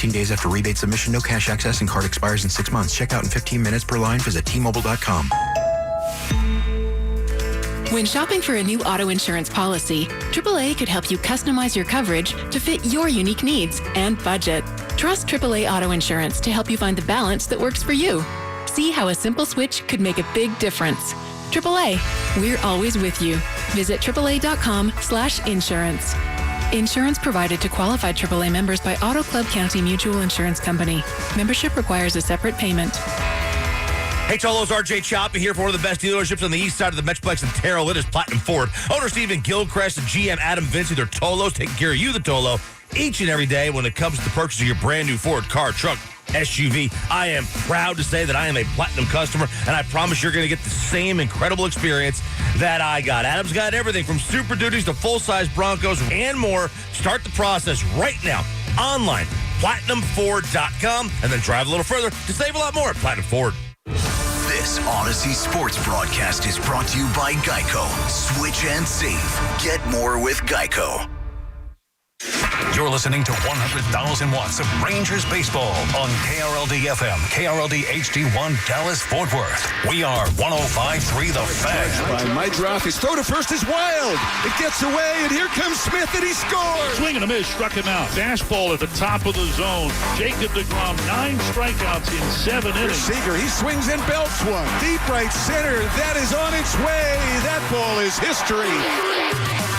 15 days after rebate submission. No cash access and card expires in 6 months. Check out in 15 minutes per line. Visit T-Mobile.com. When shopping for a new auto insurance policy, AAA could help you customize your coverage to fit your unique needs and budget. Trust AAA Auto Insurance to help you find the balance that works for you. See how a simple switch could make a big difference. AAA, we're always with you. Visit AAA.com/insurance. Insurance provided to qualified AAA members by Auto Club County Mutual Insurance Company. Membership requires a separate payment. Hey, Tolos, RJ Choppy here for one of the best dealerships on the east side of the Metroplex in Terrell. It is Platinum Ford. Owner Stephen Gilchrist and GM Adam Vinci, they're Tolos, taking care of you, the Tolo, each and every day when it comes to the purchase of your brand new Ford car, truck, SUV. I am proud to say that I am a Platinum customer, and I promise you're going to get the same incredible experience that I got. Adam's got everything from Super Duties to full-size Broncos and more. Start the process right now online, PlatinumFord.com, and then drive a little further to save a lot more at Platinum Ford. This Odyssey Sports broadcast is brought to you by Geico. Switch and save. Get more with Geico. You're listening to 100,000 watts of Rangers baseball on KRLD FM, KRLD HD1 Dallas Fort Worth. We are 105.3 The Fan. By Mydroff, his throw to first is wild. It gets away, and here comes Smith, and he scores. Swing and a miss, struck him out. Fastball at the top of the zone. Jacob deGrom, 9 strikeouts in 7 innings. Seager, he swings and belts one. Deep right center. That is on its way. That ball is history.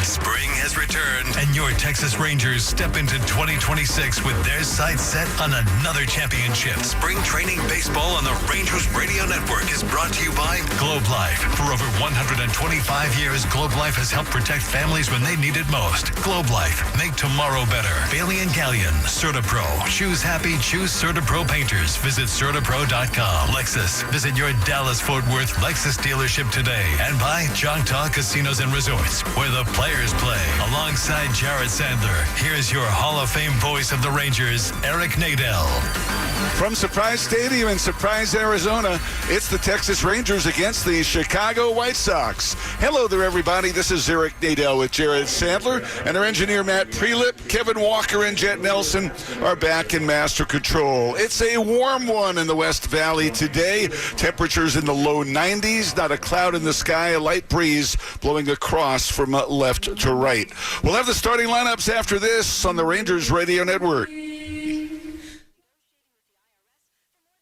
Spring has returned, and your Texas Rangers step into 2026 with their sights set on another championship. Spring training baseball on the Rangers Radio Network is brought to you by Globe Life. For over 125 years, Globe Life has helped protect families when they need it most. Globe Life, make tomorrow better. Bailey and Gallion, CertaPro. Choose happy, choose CertaPro painters. Visit CertaPro.com. Lexus, visit your Dallas-Fort Worth Lexus dealership today. And by Choctaw Casinos and Resorts, where the players play. Alongside Jared Sandler, here's your Hall of Fame voice of the Rangers, Eric Nadel. From Surprise Stadium in Surprise, Arizona, it's the Texas Rangers against the Chicago White Sox. Hello there, everybody. This is Eric Nadel with Jared Sandler, and our engineer, Matt Prelip, Kevin Walker, and Jet Nelson are back in master control. It's a warm one in the West Valley today. Temperatures in the low 90s, not a cloud in the sky, a light breeze blowing across from left to right. We'll have the starting lineups after this on the Rangers Radio Network.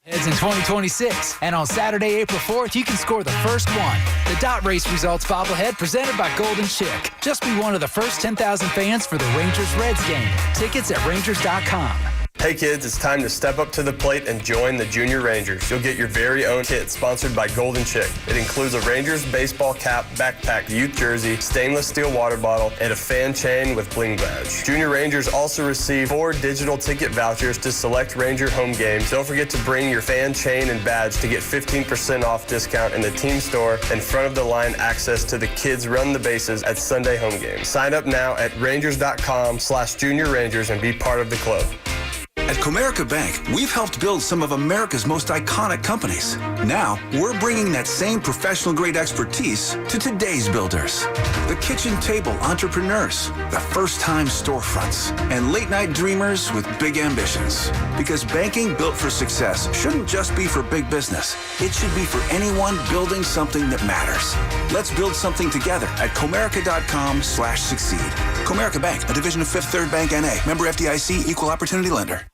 Heads in 2026, and on Saturday, April 4th, you can score the first one. The Dot Race Results bobblehead presented by Golden Chick. Just be one of the first 10,000 fans for the Rangers-Reds game. Tickets at Rangers.com. Hey kids, it's time to step up to the plate and join the Junior Rangers. You'll get your very own kit sponsored by Golden Chick. It includes a Rangers baseball cap, backpack, youth jersey, stainless steel water bottle, and a fan chain with bling badge. Junior Rangers also receive 4 digital ticket vouchers to select Ranger home games. Don't forget to bring your fan chain and badge to get 15% off discount in the team store and front of the line access to the Kids Run the Bases at Sunday home games. Sign up now at Rangers.com/Junior Rangers and be part of the club. At Comerica Bank, we've helped build some of America's most iconic companies. Now, we're bringing that same professional-grade expertise to today's builders. The kitchen table entrepreneurs, the first-time storefronts, and late-night dreamers with big ambitions. Because banking built for success shouldn't just be for big business. It should be for anyone building something that matters. Let's build something together at Comerica.com/succeed. Comerica Bank, a division of Fifth Third Bank N.A. Member FDIC, Equal Opportunity Lender.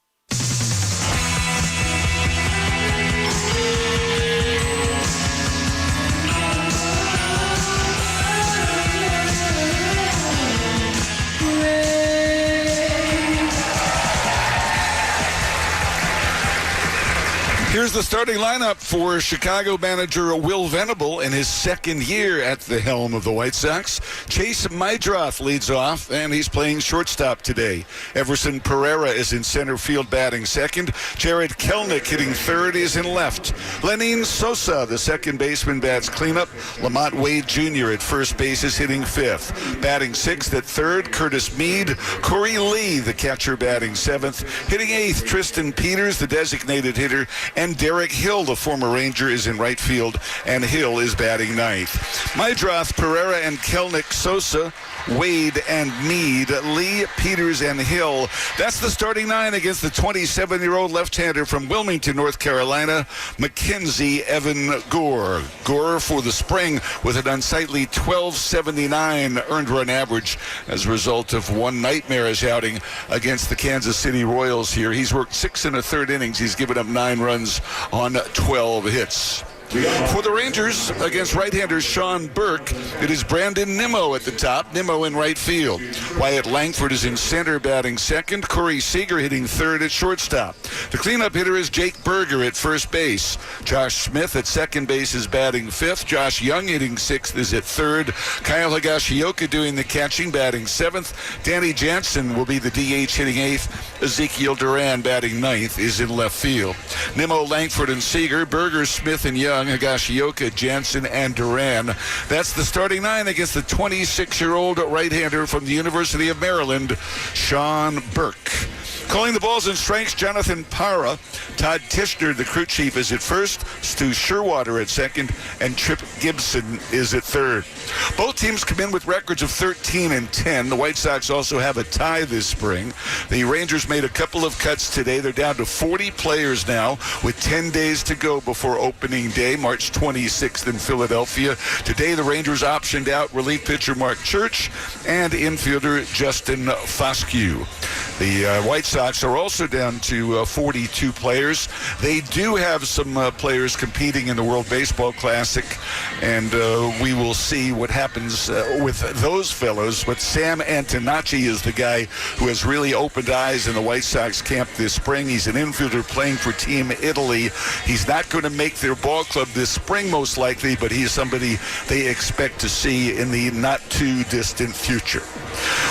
Here's the starting lineup for Chicago manager Will Venable in his second year at the helm of the White Sox. Chase Mydroff leads off, and he's playing shortstop today. Everson Pereira is in center field batting second. Jared Kelnick hitting third is in left. Lenin Sosa, the second baseman, bats cleanup. Lamont Wade Jr. at first base is hitting fifth. Batting sixth at third, Curtis Mead. Corey Lee, the catcher, batting seventh. Hitting eighth, Tristan Peters, the designated hitter. And And Derek Hill, the former Ranger, is in right field, and Hill is batting ninth. Maydroth, Pereira, and Kelnick, Sosa, Wade and Meade, Lee, Peters, and Hill. That's the starting nine against the 27-year-old left-hander from Wilmington, North Carolina, Mackenzie Evan Gore. Gore for the spring with an unsightly 12.79 earned run average as a result of one nightmarish outing against the Kansas City Royals here. He's worked 6 1/3 innings. He's given up 9 runs on 12 hits. For the Rangers, against right-hander Sean Burke, it is Brandon Nimmo at the top, Nimmo in right field. Wyatt Langford is in center batting second, Corey Seager hitting third at shortstop. The cleanup hitter is Jake Berger at first base. Josh Smith at second base is batting fifth. Josh Young hitting sixth is at third. Kyle Higashioka doing the catching, batting seventh. Danny Jansen will be the DH hitting eighth. Ezekiel Duran batting ninth is in left field. Nimmo, Langford, and Seager, Berger, Smith, and Young, Higashioka, Jansen, and Duran. That's the starting nine against the 26-year-old right-hander from the University of Maryland, Sean Burke. Calling the balls and strikes, Jonathan Parra. Todd Tishner, the crew chief, is at first. Stu Sherwater at second. And Trip Gibson is at third. Both teams come in with records of 13-10. The White Sox also have a tie this spring. The Rangers made a couple of cuts today. They're down to 40 players now with 10 days to go before opening day, March 26th in Philadelphia. Today, the Rangers optioned out relief pitcher Mark Church and infielder Justin Foscue. The White Sox are also down to 42 players. They do have some players competing in the World Baseball Classic, and we will see what happens with those fellows. But Sam Antonacci is the guy who has really opened eyes in the White Sox camp this spring. He's an infielder playing for Team Italy. He's not going to make their ball club this spring, most likely, but he's somebody they expect to see in the not-too-distant future.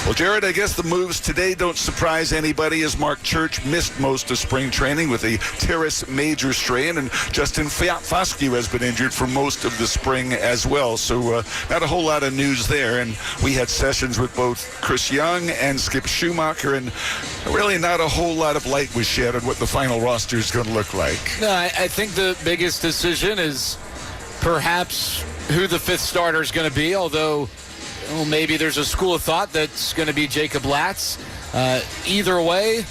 Well, Jared, I guess the moves today don't surprise anybody, as Mark Church missed most of spring training with a teres major strain, and Justin Foscue has been injured for most of the spring as well. So not a whole lot of news there. And we had sessions with both Chris Young and Skip Schumacher, and really not a whole lot of light was shed on what the final roster is going to look like. No, I think the biggest decision is perhaps who the fifth starter is going to be, although maybe there's a school of thought that's going to be Jacob Latz. Either way,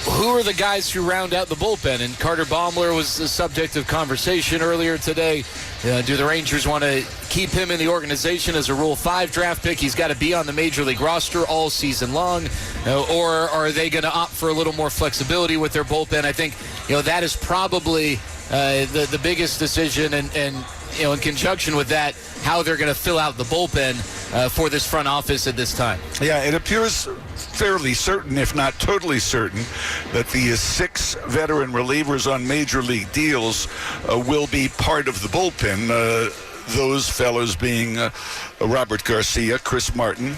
who are the guys who round out the bullpen? And Carter Baumler was the subject of conversation earlier today. Do the Rangers want to keep him in the organization as a Rule 5 draft pick? He's got to be on the Major League roster all season long. Or are they going to opt for a little more flexibility with their bullpen? I think that is probably the biggest decision, and in conjunction with that, how they're going to fill out the bullpen for this front office at this time. Yeah, it appears fairly certain, if not totally certain, that the 6 veteran relievers on major league deals will be part of the bullpen. Those fellows being Robert Garcia, Chris Martin,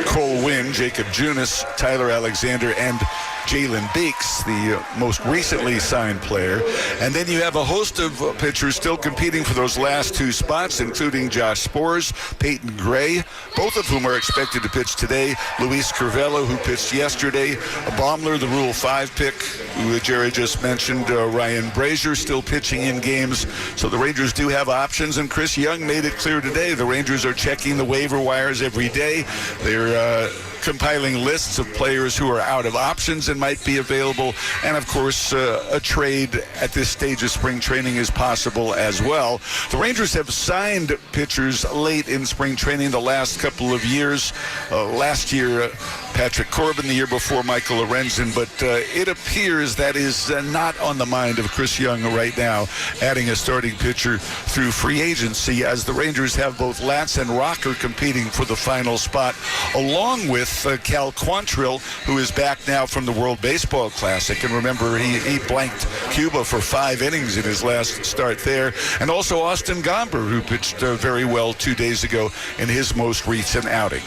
Cole Winn, Jacob Junis, Tyler Alexander, and Jalen Beeks, the most recently signed player. And then you have a host of pitchers still competing for those last 2 spots, including Josh Spores, Peyton Gray, both of whom are expected to pitch today. Luis Curvelo, who pitched yesterday. Baumler, the Rule 5 pick, who Jerry just mentioned. Ryan Brazier still pitching in games. So the Rangers do have options, and Chris Young made it clear today the Rangers are checking the waiver wires every day. They're compiling lists of players who are out of options and might be available, and of course a trade at this stage of spring training is possible as well. The Rangers have signed pitchers late in spring training the last couple of years. Last year Patrick Corbin, the year before Michael Lorenzen, but it appears that is not on the mind of Chris Young right now, adding a starting pitcher through free agency, as the Rangers have both Latz and Rocker competing for the final spot, along with Cal Quantrill, who is back now from the World Baseball Classic. And remember, he blanked Cuba for 5 innings in his last start there. And also Austin Gomber, who pitched very well 2 days ago in his most recent outing.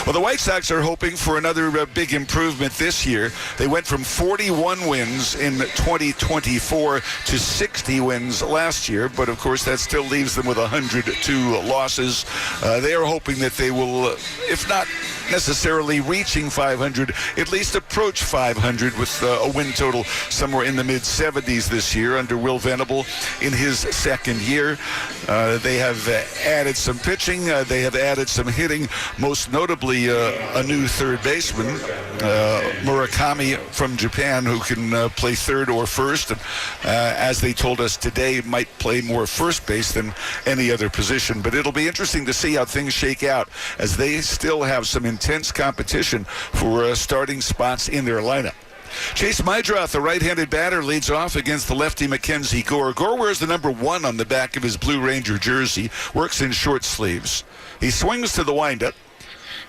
Well, the White Sox are hoping for another big improvement this year. They went from 41 wins in 2024 to 60 wins last year, but of course that still leaves them with 102 losses. They are hoping that they will, if not necessarily reaching 500, at least approach 500 with a win total somewhere in the mid-70s this year under Will Venable in his second year. They have added some pitching. They have added some hitting, most notably a new third baseman, Murakami from Japan, who can play third or first, and as they told us today, might play more first base than any other position. But it'll be interesting to see how things shake out as they still have some intense competition for starting spots in their lineup. Chase Mydroth, the right-handed batter, leads off against the lefty Mackenzie Gore. Gore wears the number 1 on the back of his Blue Ranger jersey, works in short sleeves. He swings to the windup.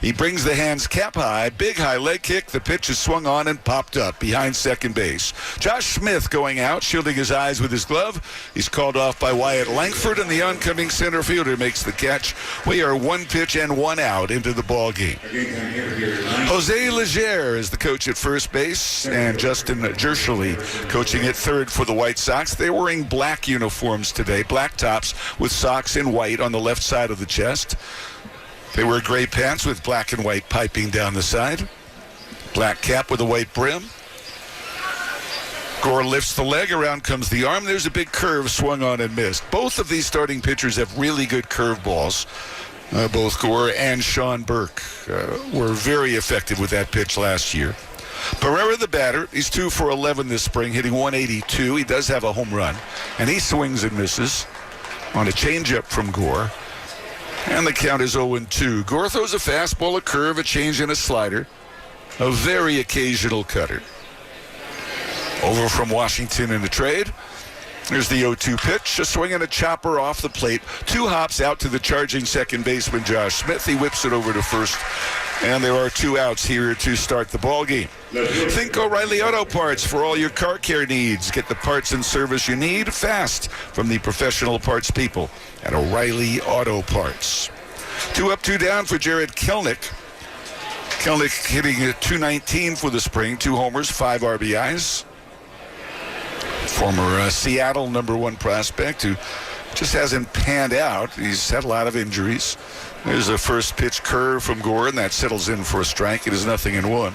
He brings the hands cap high, big high leg kick. The pitch is swung on and popped up behind second base. Josh Smith going out, shielding his eyes with his glove. He's called off by Wyatt Langford, and the oncoming center fielder makes the catch. We are 1 pitch and 1 out into the ball game. Jose Leger is the coach at first base, and Justin Jershely coaching at third for the White Sox. They're wearing black uniforms today, black tops with socks in white on the left side of the chest. They wear gray pants with black and white piping down the side. Black cap with a white brim. Gore lifts the leg, around comes the arm. There's a big curve swung on and missed. Both of these starting pitchers have really good curveballs. Both Gore and Sean Burke were very effective with that pitch last year. Pereira, the batter, he's 2 for 11 this spring, hitting 182. He does have a home run, and he swings and misses on a changeup from Gore. And the count is 0-2. Gore throws a fastball, a curve, a change, and a slider. A very occasional cutter. Over from Washington in the trade. Here's the 0-2 pitch. A swing and a chopper off the plate. 2 hops out to the charging second baseman, Josh Smith. He whips it over to first. And there are 2 outs here to start the ball game. Think O'Reilly Auto Parts for all your car care needs. Get the parts and service you need fast from the professional parts people at O'Reilly Auto Parts. 2 up, 2 down for Jared Kelnick. Kelnick hitting .219 for the spring, 2 homers, 5 RBIs. Former Seattle number 1 prospect who just hasn't panned out. He's had a lot of injuries. There's a first pitch curve from Gore, and that settles in for a strike. It is 0-1.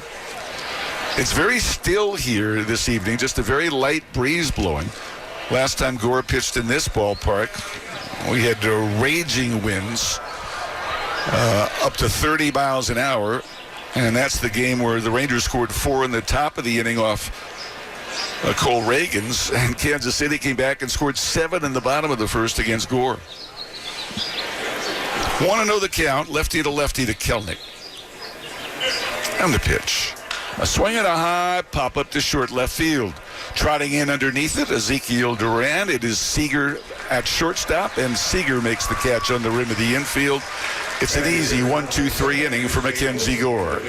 It's very still here this evening, just a very light breeze blowing. Last time Gore pitched in this ballpark, we had raging winds up to 30 miles an hour, and that's the game where the Rangers scored 4 in the top of the inning off Cole Reagans, and Kansas City came back and scored 7 in the bottom of the first against Gore. Want to know the count, lefty to Kelnick. And the pitch. A swing and a high pop up to short left field. Trotting in underneath it, Ezekiel Duran. It is Seager at shortstop, and Seager makes the catch on the rim of the infield. It's an easy 1-2-3 inning for Mackenzie Gore.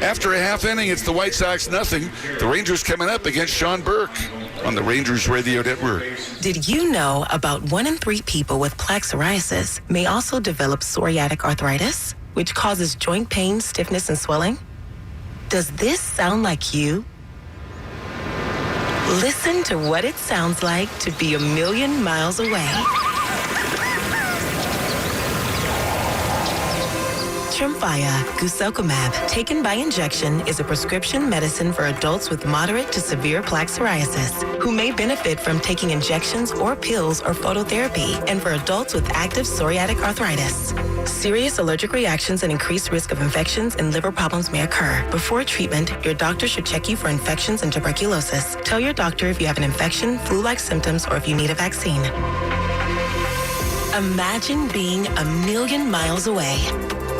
After a half inning, it's the White Sox 0. The Rangers coming up against Sean Burke on the Rangers Radio Network. Did you know about 1 in 3 people with plaque psoriasis may also develop psoriatic arthritis, which causes joint pain, stiffness, and swelling? Does this sound like you? Listen to what it sounds like to be a million miles away. Tremfya guselkumab, taken by injection, is a prescription medicine for adults with moderate to severe plaque psoriasis who may benefit from taking injections or pills or phototherapy, and for adults with active psoriatic arthritis. Serious allergic reactions and increased risk of infections and liver problems may occur. Before treatment, your doctor should check you for infections and tuberculosis. Tell your doctor if you have an infection, flu-like symptoms, or if you need a vaccine. Imagine being a million miles away.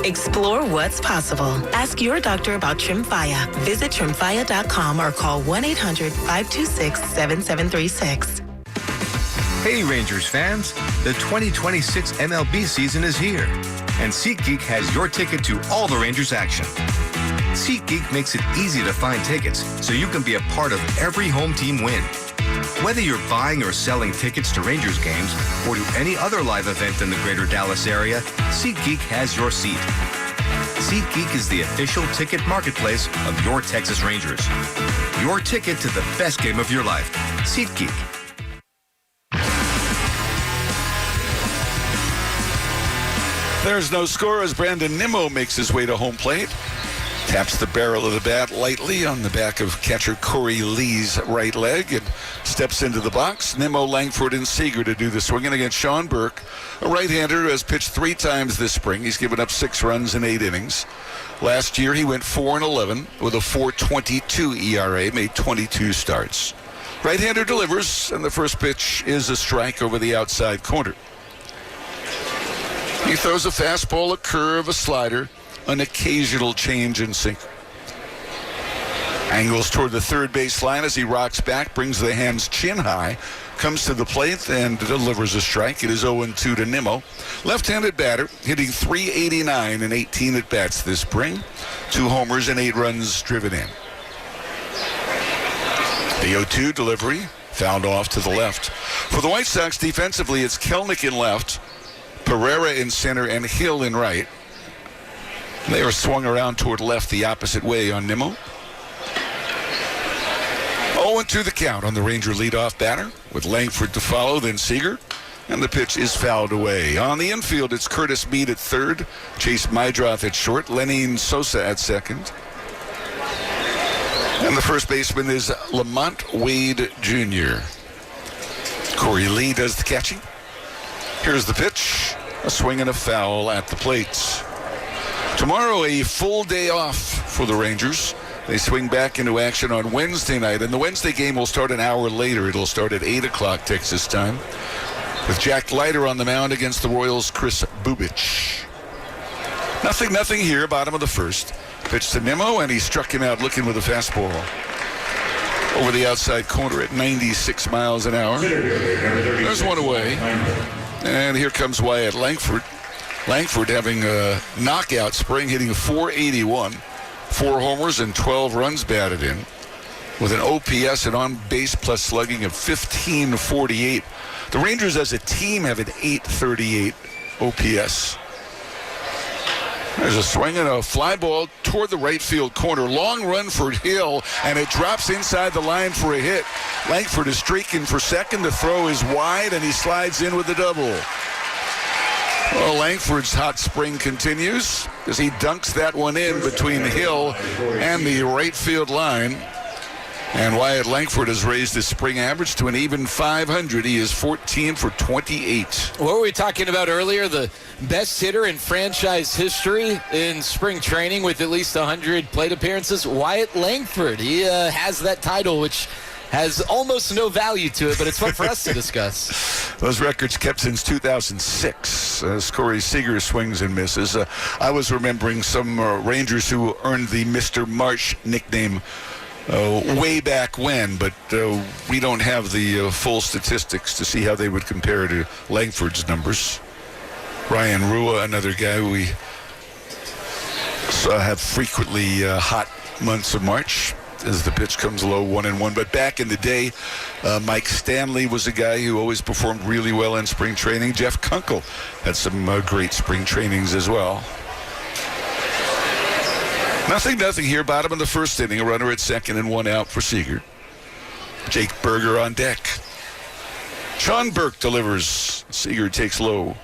Explore what's possible. Ask your doctor about Tremfya. Visit Tremfya.com or call 1-800-526-7736. Hey Rangers fans, the 2026 MLB season is here, and SeatGeek has your ticket to all the Rangers action. SeatGeek makes it easy to find tickets so you can be a part of every home team win. Whether you're buying or selling tickets to Rangers games or to any other live event in the greater Dallas area, SeatGeek has your seat. SeatGeek is the official ticket marketplace of your Texas Rangers. Your ticket to the best game of your life. SeatGeek. There's no score as Brandon Nimmo makes his way to home plate. Taps the barrel of the bat lightly on the back of catcher Corey Lee's right leg and steps into the box. Nimmo, Langford, and Seager to do the swinging against Sean Burke, a right-hander who has pitched 3 times this spring. He's given up 6 runs in 8 innings. Last year, he went 4-11 with a 4.22 ERA, made 22 starts. Right-hander delivers, and the first pitch is a strike over the outside corner. He throws a fastball, a curve, a slider, an occasional change in sinker. Angles toward the third base line as he rocks back, brings the hands chin high, comes to the plate and delivers a strike. It is 0-2 to Nimmo. Left-handed batter, hitting .389 in 18 at-bats this spring. 2 homers and 8 runs driven in. The 0-2 delivery, fouled off to the left. For the White Sox defensively, it's Kelnick in left, Pereira in center, and Hill in right. They are swung around toward left the opposite way on Nimmo. 0-2 the count on the Ranger leadoff batter, with Langford to follow, then Seager. And the pitch is fouled away. On the infield, it's Curtis Meade at third, Chase Mydroth at short, Lenin Sosa at second. And the first baseman is Lamont Wade Jr. Corey Lee does the catching. Here's the pitch. A swing and a foul at the plate. Tomorrow, a full day off for the Rangers. They swing back into action on Wednesday night, and the Wednesday game will start an hour later. It'll start at 8 o'clock Texas time, with Jack Leiter on the mound against the Royals' Chris Bubich. Nothing here, bottom of the first. Pitch to Nimmo, and he struck him out looking with a fastball over the outside corner at 96 miles an hour. There's one away, and here comes Wyatt Langford. Langford having a knockout spring, hitting .481, 4 homers and 12 runs batted in, with an OPS and on-base plus slugging of .1548. The Rangers as a team have an .838 OPS. There's a swing and a fly ball toward the right field corner. Long run for Hill, and it drops inside the line for a hit. Langford is streaking for second. The throw is wide, and he slides in with the double. Well, Langford's hot spring continues as he dunks that one in between Hill and the right field line. And Wyatt Langford has raised his spring average to an even .500. He is 14 for 28. What were we talking about earlier? The best hitter in franchise history in spring training with at least 100 plate appearances? Wyatt Langford. He has that title, which has almost no value to it, but it's fun for us to discuss. Those records kept since 2006 as Corey Seager swings and misses. I was remembering some Rangers who earned the Mr. Marsh nickname way back when, but we don't have the full statistics to see how they would compare to Langford's numbers. Ryan Rua, another guy who we have frequently hot months of March as the pitch comes low 1-1. But back in the day, Mike Stanley was a guy who always performed really well in spring training. Jeff Kunkel had some great spring trainings as well. Nothing here. Bottom of the first inning. A runner at second and 1 out for Seager. Jake Berger on deck. Sean Burke delivers. Seager takes low.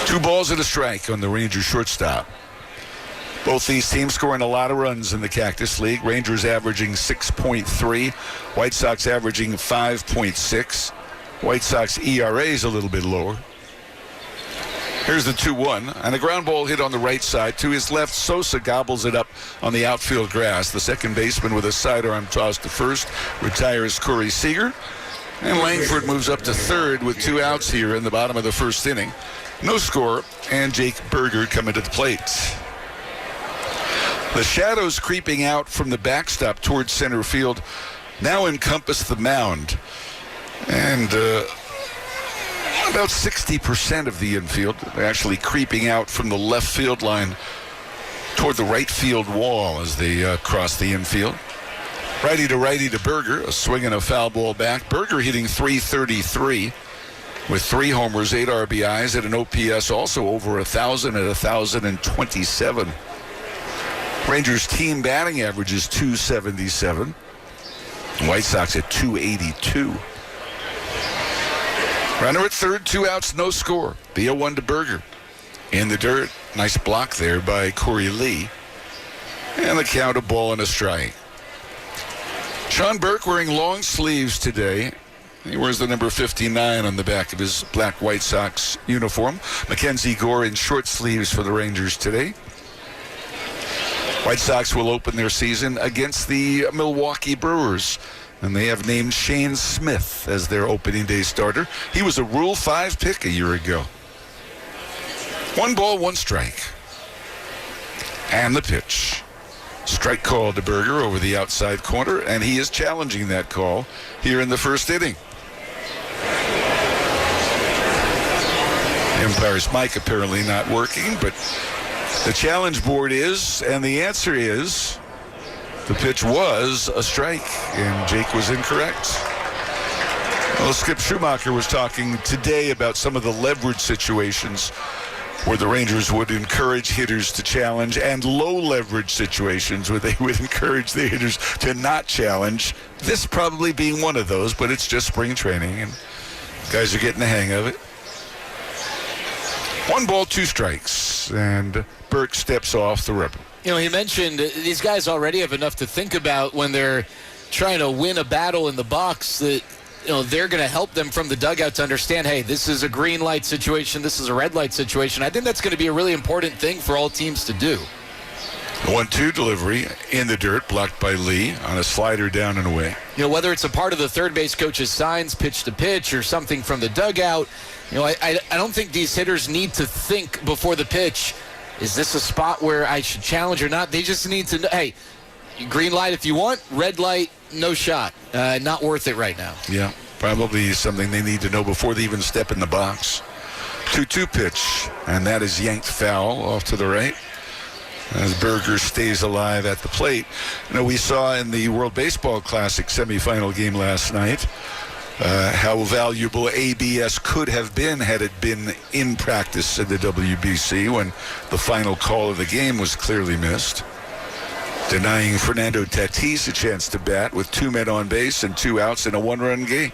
2 balls and a strike on the Rangers shortstop. Both these teams scoring a lot of runs in the Cactus League. Rangers averaging 6.3. White Sox averaging 5.6. White Sox ERA is a little bit lower. Here's the 2-1, and a ground ball hit on the right side. To his left, Sosa gobbles it up on the outfield grass. The second baseman with a sidearm toss to first retires Corey Seager. And Langford moves up to third with 2 outs here in the bottom of the first inning. No score, and Jake Berger coming to the plate. The shadows creeping out from the backstop towards center field now encompass the mound. And about 60% of the infield actually creeping out from the left field line toward the right field wall as they cross the infield. Righty to Berger, a swing and a foul ball back. Berger hitting .333 with 3 homers, 8 RBIs at an OPS also over 1,000 at 1,027. Rangers team batting average is .277. White Sox at .282. Runner at third, 2 outs, no score. The 0-1 to Berger. In the dirt, Nice block there by Corey Lee. And the count, a ball and a strike. Sean Burke wearing long sleeves today. He wears the number 59 on the back of his black White Sox uniform. Mackenzie Gore in short sleeves for the Rangers today. White Sox will open their season against the Milwaukee Brewers. And they have named Shane Smith as their opening day starter. He was a Rule 5 pick a year ago. 1 ball, 1 strike. And the pitch. Strike call to Berger over the outside corner, and he is challenging that call here in the first inning. Empire's mic apparently not working, but the challenge board is, and the answer is, the pitch was a strike, and Jake was incorrect. Well, Skip Schumacher was talking today about some of the leverage situations where the Rangers would encourage hitters to challenge, and low leverage situations where they would encourage the hitters to not challenge. This probably being one of those, but it's just spring training, and guys are getting the hang of it. 1 ball, 2 strikes, and Burke steps off the rubber. You know, he mentioned these guys already have enough to think about when they're trying to win a battle in the box that, you know, they're going to help them from the dugout to understand, hey, this is a green light situation, this is a red light situation. I think that's going to be a really important thing for all teams to do. The 1-2 delivery in the dirt, blocked by Lee on a slider down and away. You know, whether it's a part of the third base coach's signs, pitch to pitch, or something from the dugout, you know, I don't think these hitters need to think before the pitch, is this a spot where I should challenge or not? They just need to know, hey, green light if you want, red light, no shot. Not worth it right now. Yeah, probably something they need to know before they even step in the box. 2-2 pitch, and that is yanked foul off to the right as Berger stays alive at the plate. You know, we saw in the World Baseball Classic semifinal game last night how valuable ABS could have been had it been in practice at the WBC when the final call of the game was clearly missed, denying Fernando Tatis a chance to bat with 2 men on base and 2 outs in a 1-run game.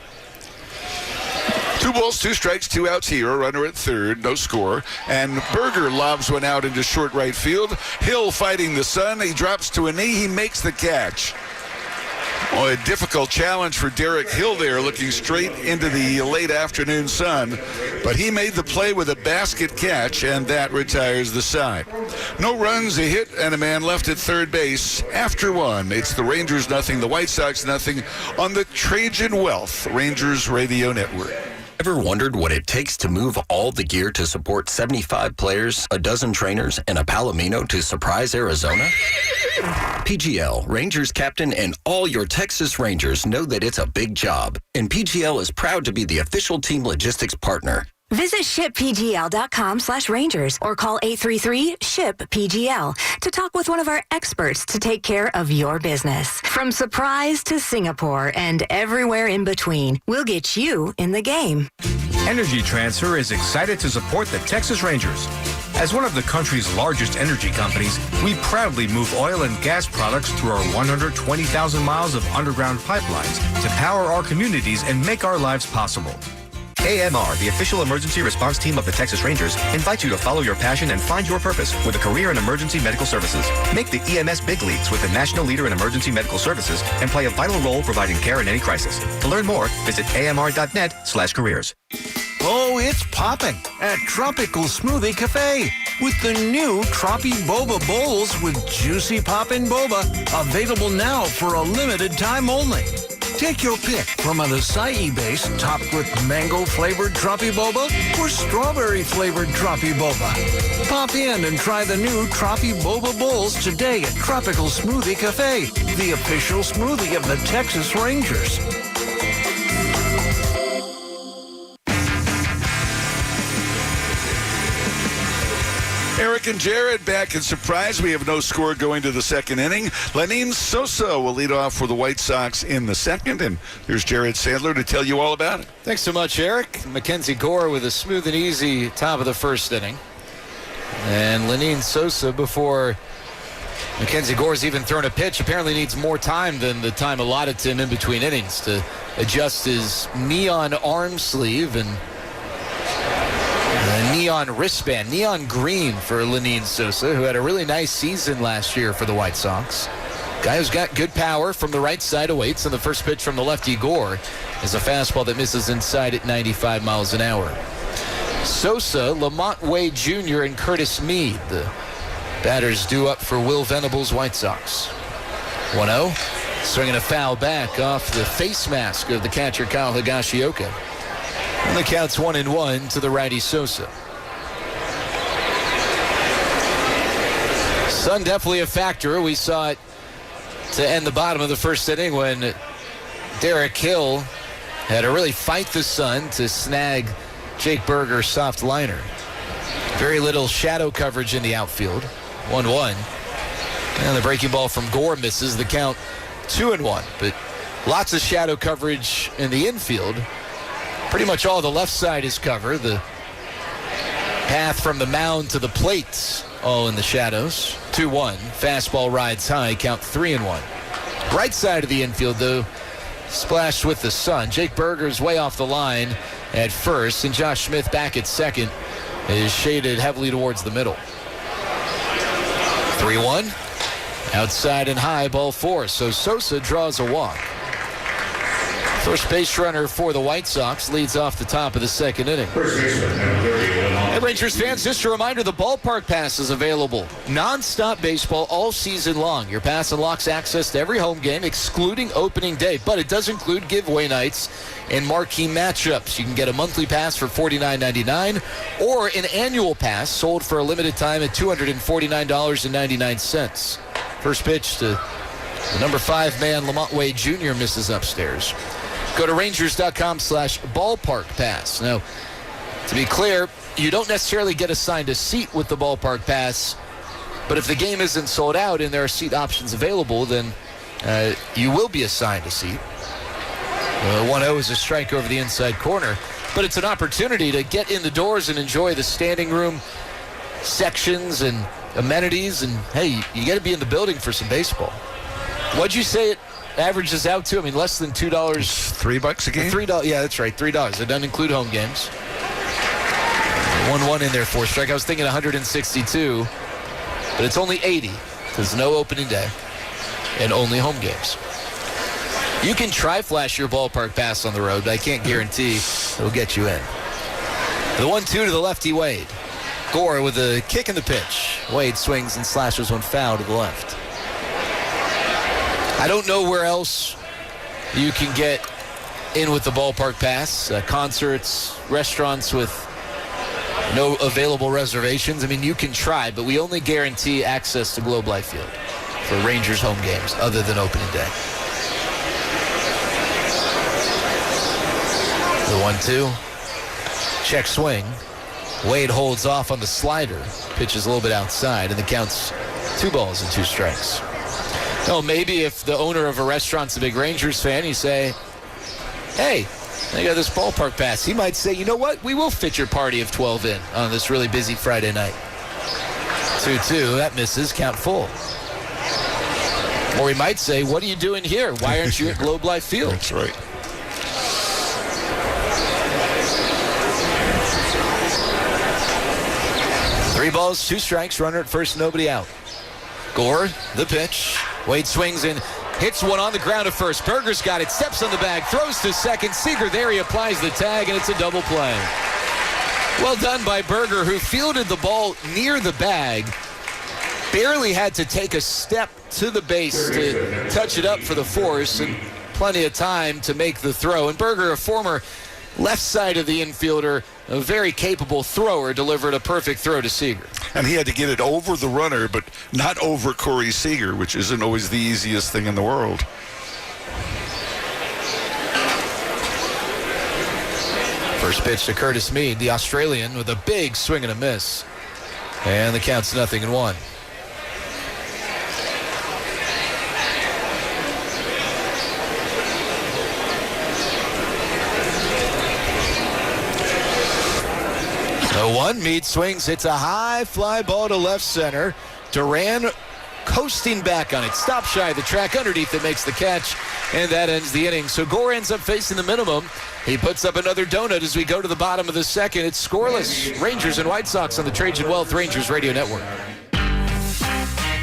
2 balls, 2 strikes, 2 outs here. A runner at third, no score. And Berger lobs one out into short right field. Hill fighting the sun. He drops to a knee. He makes the catch. Well, a difficult challenge for Derek Hill there, looking straight into the late afternoon sun. But he made the play with a basket catch, and that retires the side. No runs, a hit, and a man left at third base after 1. It's the Rangers nothing, the White Sox nothing on the Trajan Wealth Rangers Radio Network. Ever wondered what it takes to move all the gear to support 75 players, a dozen trainers, and a Palomino to Surprise, Arizona? PGL, Rangers captain, and all your Texas Rangers know that it's a big job. And PGL is proud to be the official team logistics partner. Visit shippgl.com/Rangers or call 833-SHIP-PGL to talk with one of our experts to take care of your business. From Surprise to Singapore and everywhere in between, we'll get you in the game. Energy Transfer is excited to support the Texas Rangers. As one of the country's largest energy companies, we proudly move oil and gas products through our 120,000 miles of underground pipelines to power our communities and make our lives possible. AMR, the official emergency response team of the Texas Rangers, invites you to follow your passion and find your purpose with a career in emergency medical services. Make the EMS big leagues with the national leader in emergency medical services and play a vital role providing care in any crisis. To learn more, visit amr.net/careers. Oh, it's popping at Tropical Smoothie Cafe with the new Tropi Boba Bowls with juicy poppin' boba, available now for a limited time only. Take your pick from an acai base topped with mango-flavored Tropi Boba or strawberry-flavored Tropi Boba. Pop in and try the new Tropi Boba Bowls today at Tropical Smoothie Cafe, the official smoothie of the Texas Rangers. Eric and Jared back in Surprise. We have no score going to the second inning. Lenin Sosa will lead off for the White Sox in the second. And here's Jared Sandler to tell you all about it. Thanks so much, Eric. Mackenzie Gore with a smooth and easy top of the first inning. And Lenin Sosa, before Mackenzie Gore's even thrown a pitch, apparently needs more time than the time allotted to him in between innings to adjust his knee on arm sleeve and knee neon wristband, neon green for Lenyn Sosa, who had a really nice season last year for the White Sox. Guy who's got good power from the right side awaits, and the first pitch from the lefty Gore is a fastball that misses inside at 95 miles an hour. Sosa, Lamont Wade Jr., and Curtis Mead, the batters due up for Will Venable's White Sox. 1-0, swinging a foul back off the face mask of the catcher Kyle Higashioka. And the count's 1-1 to the righty Sosa. Sun definitely a factor. We saw it to end the bottom of the first inning when Derek Hill had to really fight the sun to snag Jake Berger's soft liner. Very little shadow coverage in the outfield. 1-1. And the breaking ball from Gore misses. The count 2-1. But lots of shadow coverage in the infield. Pretty much all the left side is covered. The path from the mound to the plate, all in the shadows. 2-1. Fastball rides high. Count 3-1. Right side of the infield, though, splashed with the sun. Jake Berger's way off the line at first, and Josh Smith back at second is shaded heavily towards the middle. 3-1. Outside and high, ball 4. So Sosa draws a walk. First base runner for the White Sox leads off the top of the second inning. Hey, Rangers fans, just a reminder, the ballpark pass is available. Non-stop baseball all season long. Your pass unlocks access to every home game, excluding opening day, but it does include giveaway nights and marquee matchups. You can get a monthly pass for $49.99 or an annual pass sold for a limited time at $249.99. First pitch to the number 5 man, Lamont Wade Jr. misses upstairs. Go to Rangers.com/ballpark pass. Now, to be clear, you don't necessarily get assigned a seat with the ballpark pass, but if the game isn't sold out and there are seat options available, then you will be assigned a seat. 1-0 is a strike over the inside corner, but it's an opportunity to get in the doors and enjoy the standing room sections and amenities, and hey, you got to be in the building for some baseball. What'd you say it averages out to? I mean, less than $2. $3 a game? $3, yeah, that's right, $3. It doesn't include home games. 1-1 in there for a strike. I was thinking 162, but it's only 80 because no opening day and only home games. You can try flash your ballpark pass on the road, but I can't guarantee it'll get you in. The 1-2 to the lefty Wade. Gore with a kick in the pitch. Wade swings and slashes one foul to the left. I don't know where else you can get in with the ballpark pass. Concerts, restaurants with no available reservations. I mean, you can try, but we only guarantee access to Globe Life Field for Rangers home games other than opening day. The 1-2. Check swing. Wade holds off on the slider. Pitches a little bit outside, and the count's 2 balls and 2 strikes. No, maybe if the owner of a restaurant's a big Rangers fan, you say, hey, I got this ballpark pass. He might say, you know what? We will fit your party of 12 in on this really busy Friday night. 2-2, that misses, count full. Or he might say, what are you doing here? Why aren't you at Globe Life Field? That's right. Three balls, 2 strikes, runner at first, nobody out. Gore, the pitch. Wade swings and hits one on the ground at first. Berger's got it, steps on the bag, throws to second. Seager there, he applies the tag, and it's a double play. Well done by Berger, who fielded the ball near the bag. Barely had to take a step to the base to touch it up for the force, and plenty of time to make the throw. And Berger, a former left side of the infielder, a very capable thrower, delivered a perfect throw to Seager. And he had to get it over the runner, but not over Corey Seager, which isn't always the easiest thing in the world. First pitch to Curtis Mead, the Australian, with a big swing and a miss. And the count's 0-1. The 1, Mead swings, hits a high fly ball to left center. Duran coasting back on it. Stop shy of the track. Underneath it makes the catch, and that ends the inning. So Gore ends up facing the minimum. He puts up another donut as we go to the bottom of the second. It's scoreless. Rangers and White Sox on the Trajan Wealth Rangers Radio Network.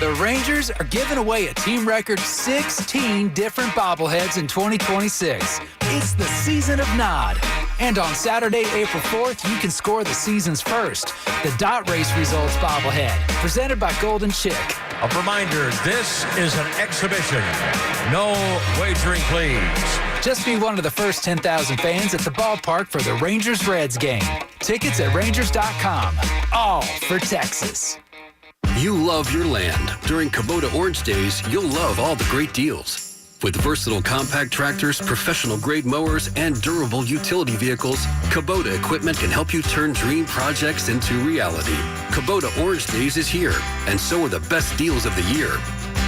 The Rangers are giving away a team record 16 different bobbleheads in 2026. It's the season of Nod. And on Saturday, April 4th, you can score the season's first, the Dot Race Results bobblehead, presented by Golden Chick. A reminder, this is an exhibition. No wagering, please. Just be one of the first 10,000 fans at the ballpark for the Rangers-Reds game. Tickets at Rangers.com. All for Texas. You love your land. During Kubota Orange Days, you'll love all the great deals. With versatile compact tractors, professional-grade mowers, and durable utility vehicles, Kubota equipment can help you turn dream projects into reality. Kubota Orange Days is here, and so are the best deals of the year.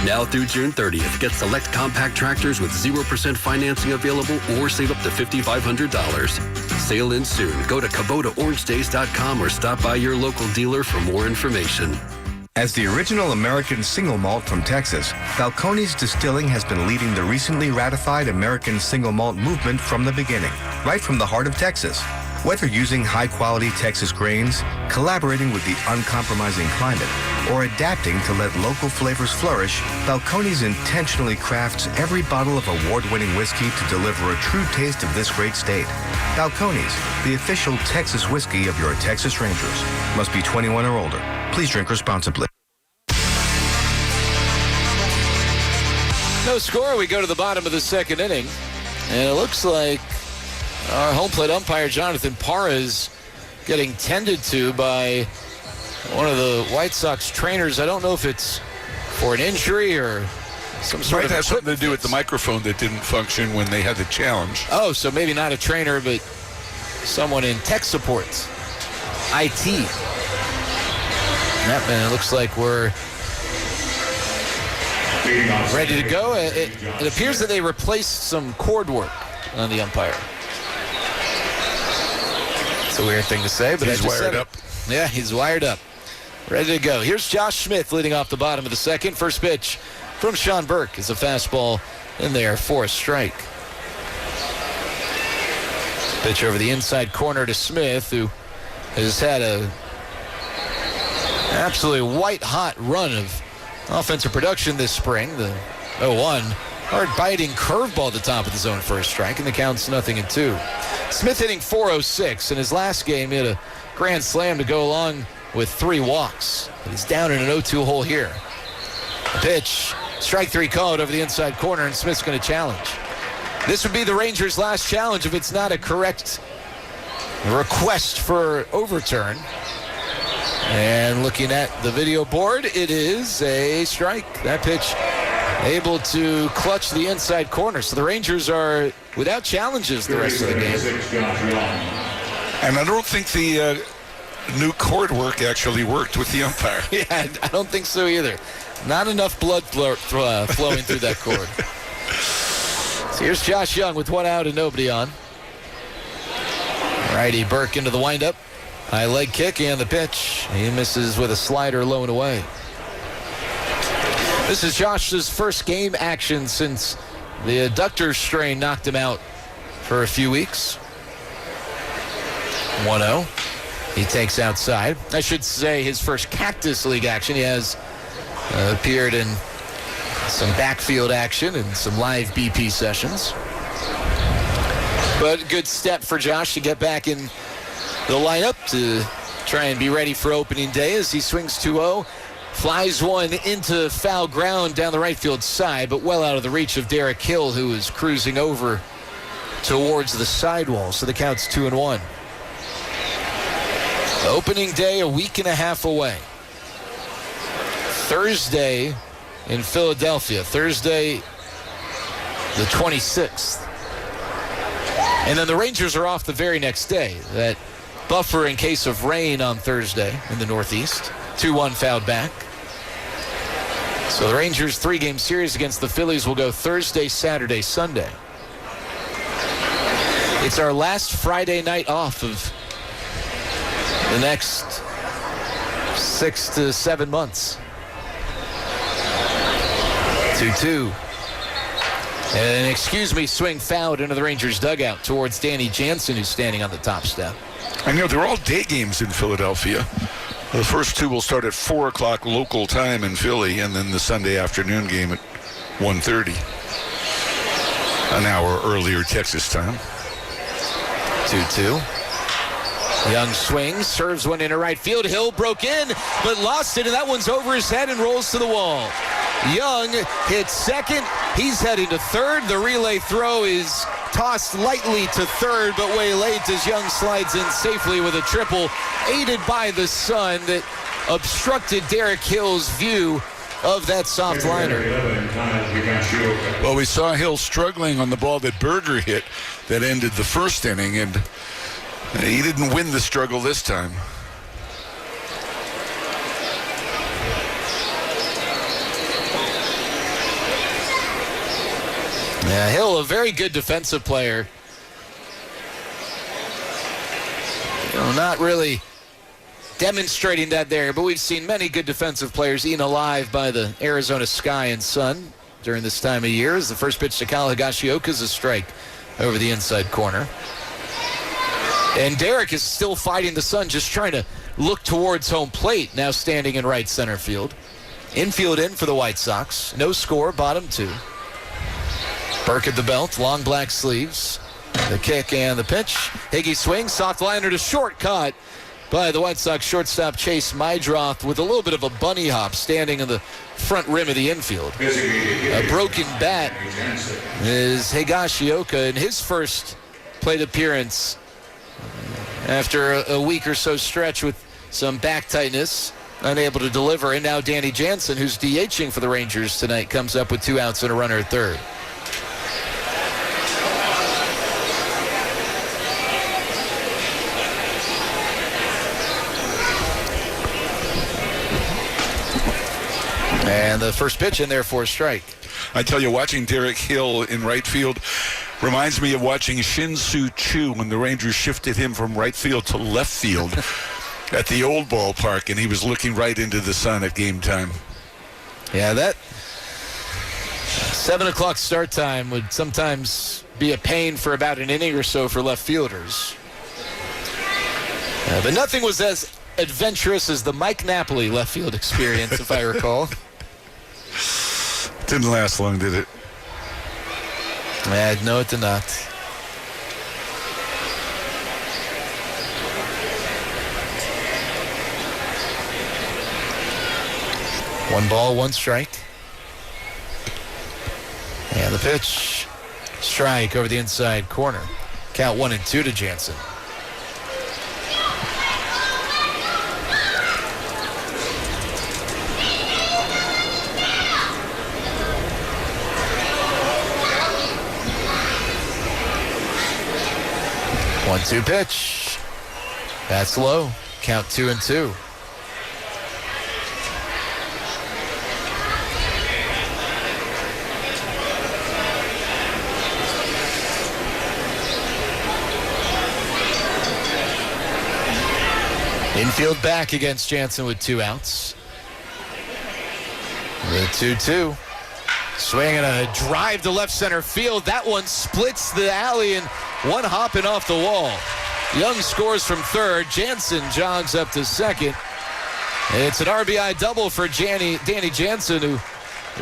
Now through June 30th, get select compact tractors with 0% financing available or save up to $5,500. Sale ends soon. Go to KubotaOrangeDays.com or stop by your local dealer for more information. As the original American single malt from Texas, Balcones Distilling has been leading the recently ratified American single malt movement from the beginning, right from the heart of Texas. Whether using high-quality Texas grains, collaborating with the uncompromising climate, or adapting to let local flavors flourish, Balcones intentionally crafts every bottle of award-winning whiskey to deliver a true taste of this great state. Balcones, the official Texas whiskey of your Texas Rangers. Must be 21 or older. Please drink responsibly. No score. We go to the bottom of the second inning, and it looks like our home plate umpire, Jonathan Parra, is getting tended to by one of the White Sox trainers. I don't know if it's for an injury or some sort Might of have something to do with the microphone that didn't function when they had the challenge. Oh, so maybe not a trainer, but someone in tech support, IT. It looks like we're ready to go. It appears that they replaced some cord work on the umpire. It's a weird thing to say, but he's wired up. Yeah, he's wired up. Ready to go. Here's Josh Smith leading off the bottom of the second. First pitch from Sean Burke is a fastball in there for a strike. Pitch over the inside corner to Smith, who has had a absolutely white-hot run of offensive production this spring. The 0-1 hard-biting curveball at the top of the zone for a strike, and the count's 0-2. Smith hitting .406. In his last game, he had a grand slam to go along with 3 walks. But he's down in an 0-2 hole here. The pitch, strike 3 called over the inside corner, and Smith's going to challenge. This would be the Rangers' last challenge if it's not a correct request for overturn. And looking at the video board, it is a strike. That pitch able to clutch the inside corner. So the Rangers are without challenges the rest of the game. And I don't think the new cord work actually worked with the umpire. Yeah, I don't think so either. Not enough blood flowing through that cord. So here's Josh Young with 1 out and nobody on. Righty Burke into the windup. High leg kick and the pitch. He misses with a slider low and away. This is Josh's first game action since the adductor strain knocked him out for a few weeks. 1-0. He takes outside. I should say his first Cactus League action. He has appeared in some backfield action and some live BP sessions. But good step for Josh to get back in the lineup to try and be ready for opening day as he swings 2-0. Flies one into foul ground down the right field side, but well out of the reach of Derek Hill, who is cruising over towards the sidewall. So the count's 2-1. Opening day a week and a half away. Thursday in Philadelphia. Thursday the 26th. And then the Rangers are off the very next day. That buffer in case of rain on Thursday in the Northeast. 2-1 fouled back. So the Rangers' 3-game series against the Phillies will go Thursday, Saturday, Sunday. It's our last Friday night off of the next 6 to 7 months. 2-2. And excuse me, swing fouled into the Rangers dugout towards Danny Jansen, who's standing on the top step. I know they're all day games in Philadelphia. The first two will start at 4 o'clock local time in Philly, and then the Sunday afternoon game at 1:30. An hour earlier Texas time. 2-2. Young swings, serves one into right field. Hill broke in, but lost it, and that one's over his head and rolls to the wall. Young hits second. He's heading to third. The relay throw is tossed lightly to third, but waylaid as Young slides in safely with a triple, aided by the sun that obstructed Derek Hill's view of that soft liner. Well, we saw Hill struggling on the ball that Berger hit that ended the first inning, and he didn't win the struggle this time. Yeah, Hill, a very good defensive player. Not really demonstrating that there, but we've seen many good defensive players eaten alive by the Arizona sky and sun during this time of year. As the first pitch to Kyle Higashioka is a strike over the inside corner. And Derek is still fighting the sun, just trying to look towards home plate, now standing in right center field. Infield in for the White Sox. No score, bottom two. Burke at the belt, long black sleeves. The kick and the pitch. Higgy swings, soft liner to short, caught by the White Sox shortstop Chase Mydroth with a little bit of a bunny hop standing in the front rim of the infield. A broken bat is Higashioka in his first plate appearance after a week or so stretch with some back tightness, unable to deliver. And now Danny Jansen, who's DHing for the Rangers tonight, comes up with 2 outs and a runner at third. And the first pitch in there for a strike. I tell you, watching Derek Hill in right field reminds me of watching Shin-Soo Choo when the Rangers shifted him from right field to left field at the old ballpark, and he was looking right into the sun at game time. Yeah, that 7 o'clock start time would sometimes be a pain for about an inning or so for left fielders. But nothing was as adventurous as the Mike Napoli left field experience, if I recall. Didn't last long, did it? No, it did not. One ball, one strike. And the pitch. Strike over the inside corner. Count 1-2 to Jansen. One-two pitch. That's low. Count 2-2. Infield back against Jansen with 2 outs. The 2-2. Swing and a drive to left center field. That one splits the alley and one hopping off the wall. Young scores from third. Jansen jogs up to second. It's an RBI double for Danny Jansen, who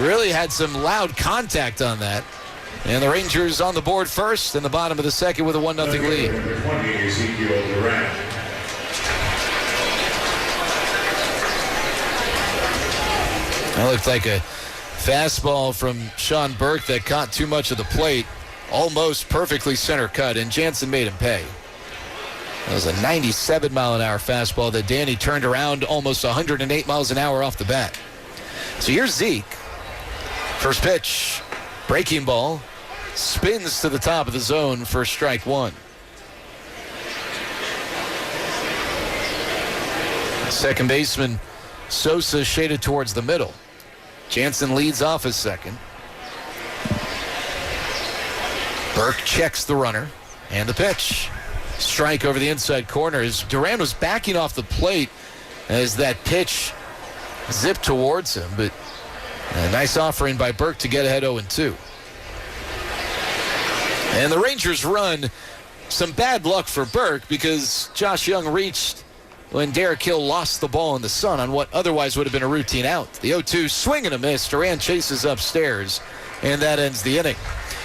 really had some loud contact on that. And the Rangers on the board first in the bottom of the second with a 1-0 lead. That looked like a fastball from Sean Burke that caught too much of the plate. Almost perfectly center cut, and Jansen made him pay. That was a 97-mile-an-hour fastball that Danny turned around almost 108 miles an hour off the bat. So here's Zeke. First pitch, breaking ball, spins to the top of the zone for strike one. Second baseman Sosa shaded towards the middle. Jansen leads off his second. Burke checks the runner and the pitch. Strike over the inside corner as Duran was backing off the plate as that pitch zipped towards him, but A nice offering by Burke to get ahead 0-2. And the Rangers run some bad luck for Burke because Josh Young reached when Derek Hill lost the ball in the sun on what otherwise would have been a routine out. The 0-2 swing and a miss. Duran chases upstairs, and that ends the inning.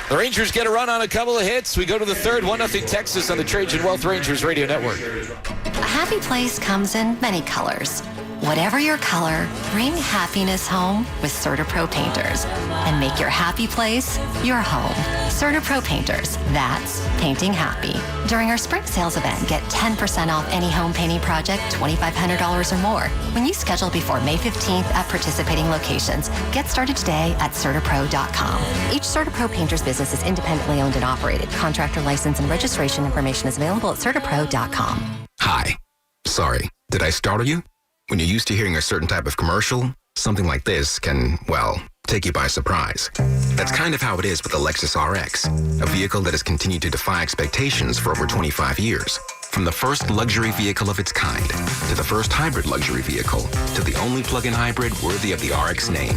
The Rangers get a run on a couple of hits. We go to the third, 1-0 Texas on the Trajan Wealth Rangers Radio Network. A happy place comes in many colors. Whatever your color, bring happiness home with CertaPro Painters and make your happy place your home. CertaPro Painters, that's painting happy. During our spring sales event, get 10% off any home painting project, $2,500 or more. When you schedule before May 15th at participating locations, get started today at CertaPro.com. Each CertaPro Painters business is independently owned and operated. Contractor license and registration information is available at CertaPro.com. Hi. Sorry, did I startle you? When you're used to hearing a certain type of commercial, something like this can, well, take you by surprise. That's kind of how it is with the Lexus RX, a vehicle that has continued to defy expectations for over 25 years. From the first luxury vehicle of its kind, to the first hybrid luxury vehicle, to the only plug-in hybrid worthy of the RX name.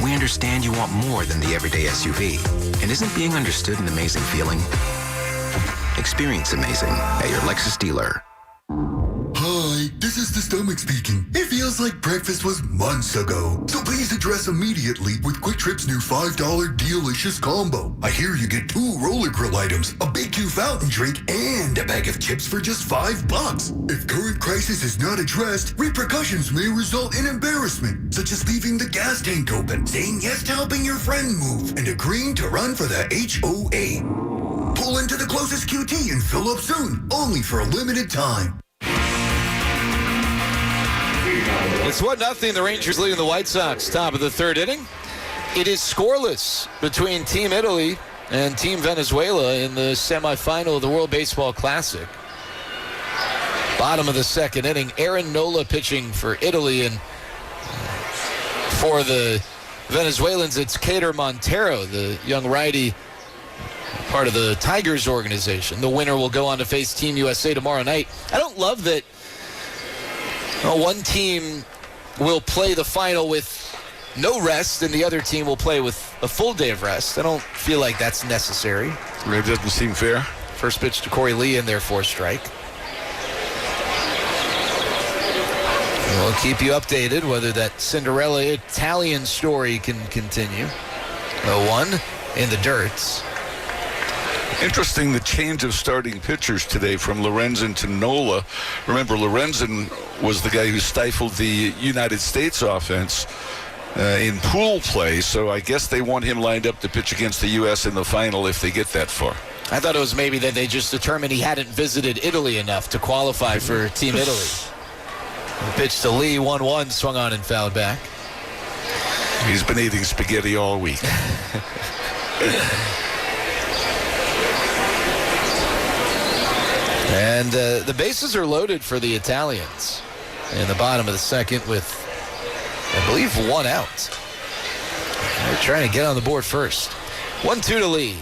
We understand you want more than the everyday SUV. And isn't being understood an amazing feeling? Experience amazing at your Lexus dealer. Hi, this is the stomach speaking. It feels like breakfast was months ago. So please address immediately with Quick Trip's new $5 delicious combo. I hear you get 2 roller grill items, a Big Q fountain drink, and a bag of chips for just $5. If current crisis is not addressed, repercussions may result in embarrassment, such as leaving the gas tank open, saying yes to helping your friend move, and agreeing to run for the HOA. Pull into the closest QT and fill up soon, only for a limited time. It's 1-0. The Rangers leading the White Sox. Top of the third inning. It is scoreless between Team Italy and Team Venezuela in the semifinal of the World Baseball Classic. Bottom of the second inning. Aaron Nola pitching for Italy, and for the Venezuelans, it's Cater Montero, the young righty, part of the Tigers organization. The winner will go on to face Team USA tomorrow night. I don't love that one team will play the final with no rest and the other team will play with a full day of rest. I don't feel like that's necessary. It doesn't seem fair. First pitch to Corey Lee in there for a strike. We'll keep you updated whether that Cinderella Italian story can continue. 0-1 in the dirt. Interesting, the change of starting pitchers today from Lorenzen to Nola. Remember, Lorenzen was the guy who stifled the United States offense in pool play, so I guess they want him lined up to pitch against the U.S. in the final if they get that far. I thought it was maybe that they just determined he hadn't visited Italy enough to qualify for Team Italy. The pitch to Lee, 1-1, swung on and fouled back. He's been eating spaghetti all week. And the bases are loaded for the Italians in the bottom of the second with, I believe, 1 out. They're trying to get on the board first. 1-2 to Lee.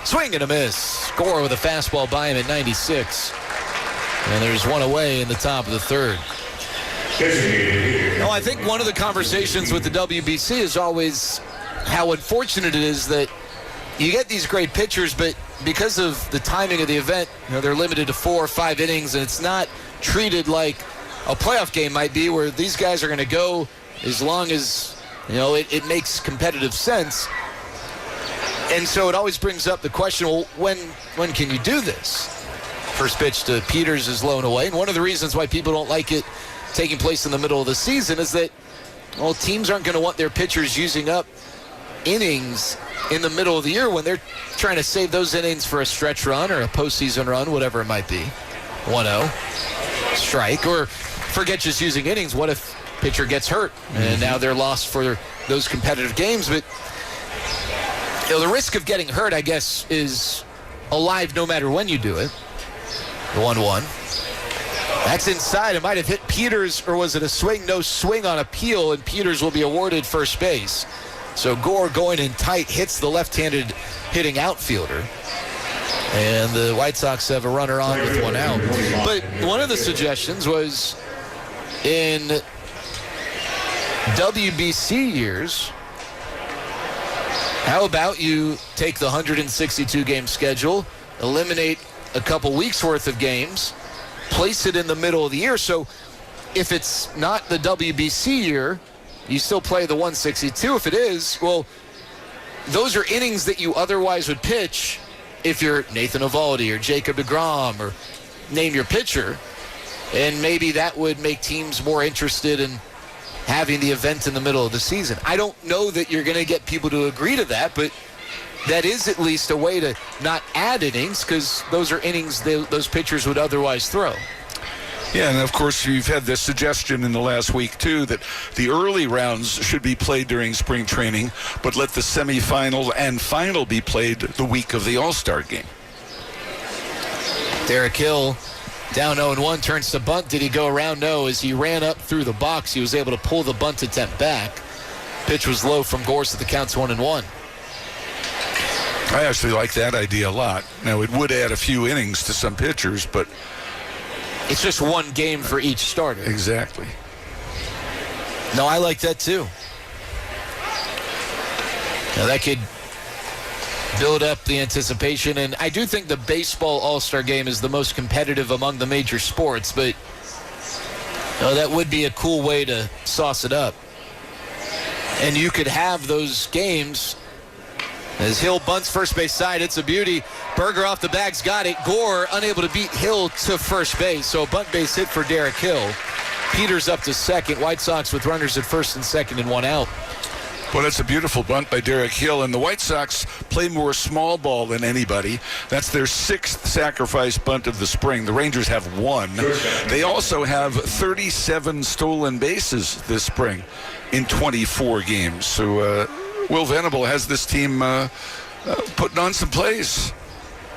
Swing and a miss. Score with a fastball by him at 96. And there's 1 away in the top of the third. Oh, I think one of the conversations with the WBC is always how unfortunate it is that you get these great pitchers, but because of the timing of the event, they're limited to 4 or 5 innings, and it's not treated like a playoff game might be, where these guys are going to go as long as it makes competitive sense. And so it always brings up the question: well, when can you do this? First pitch to Peters is low and away, and one of the reasons why people don't like it taking place in the middle of the season is that teams aren't going to want their pitchers using up innings in the middle of the year when they're trying to save those innings for a stretch run or a postseason run, whatever it might be. 1-0, strike, or forget just using innings. What if pitcher gets hurt and now they're lost for those competitive games? But the risk of getting hurt, I guess, is alive no matter when you do it. The 1-1. That's inside. It might have hit Peters, or was it a swing? No swing on appeal, and Peters will be awarded first base. So Gore, going in tight, hits the left-handed hitting outfielder. And the White Sox have a runner on with 1 out. But one of the suggestions was in WBC years, How about you take the 162-game schedule, eliminate a couple weeks' worth of games, place it in the middle of the year. So if it's not the WBC year, you still play the 162. If it is, well, those are innings that you otherwise would pitch if you're Nathan Eovaldi or Jacob deGrom or name your pitcher. And maybe that would make teams more interested in having the event in the middle of the season. I don't know that you're going to get people to agree to that, but that is at least a way to not add innings, because those are innings those pitchers would otherwise throw. Yeah, and of course you've had this suggestion in the last week too that the early rounds should be played during spring training, but let the semifinal and final be played the week of the All-Star game. Derek Hill down 0-1, turns to bunt. Did he go around? No. As he ran up through the box, he was able to pull the bunt attempt back. Pitch was low from Gorse, the count's 1-1. I actually like that idea a lot. Now, it would add a few innings to some pitchers, but it's just one game for each starter. Exactly. No, I like that too. Now that could build up the anticipation, and I do think the baseball All-Star game is the most competitive among the major sports, but that would be a cool way to sauce it up. And you could have those games as Hill bunts first base side. It's a beauty. Berger off the bag's got it. Gore unable to beat Hill to first base, so a bunt base hit for Derek Hill. Peters up to second. White Sox with runners at first and second and one out. Well, that's a beautiful bunt by Derek Hill, and the White Sox play more small ball than anybody. That's their 6th sacrifice bunt of the spring. The Rangers have 1. They also have 37 stolen bases this spring in 24 games. So Will Venable has this team putting on some plays.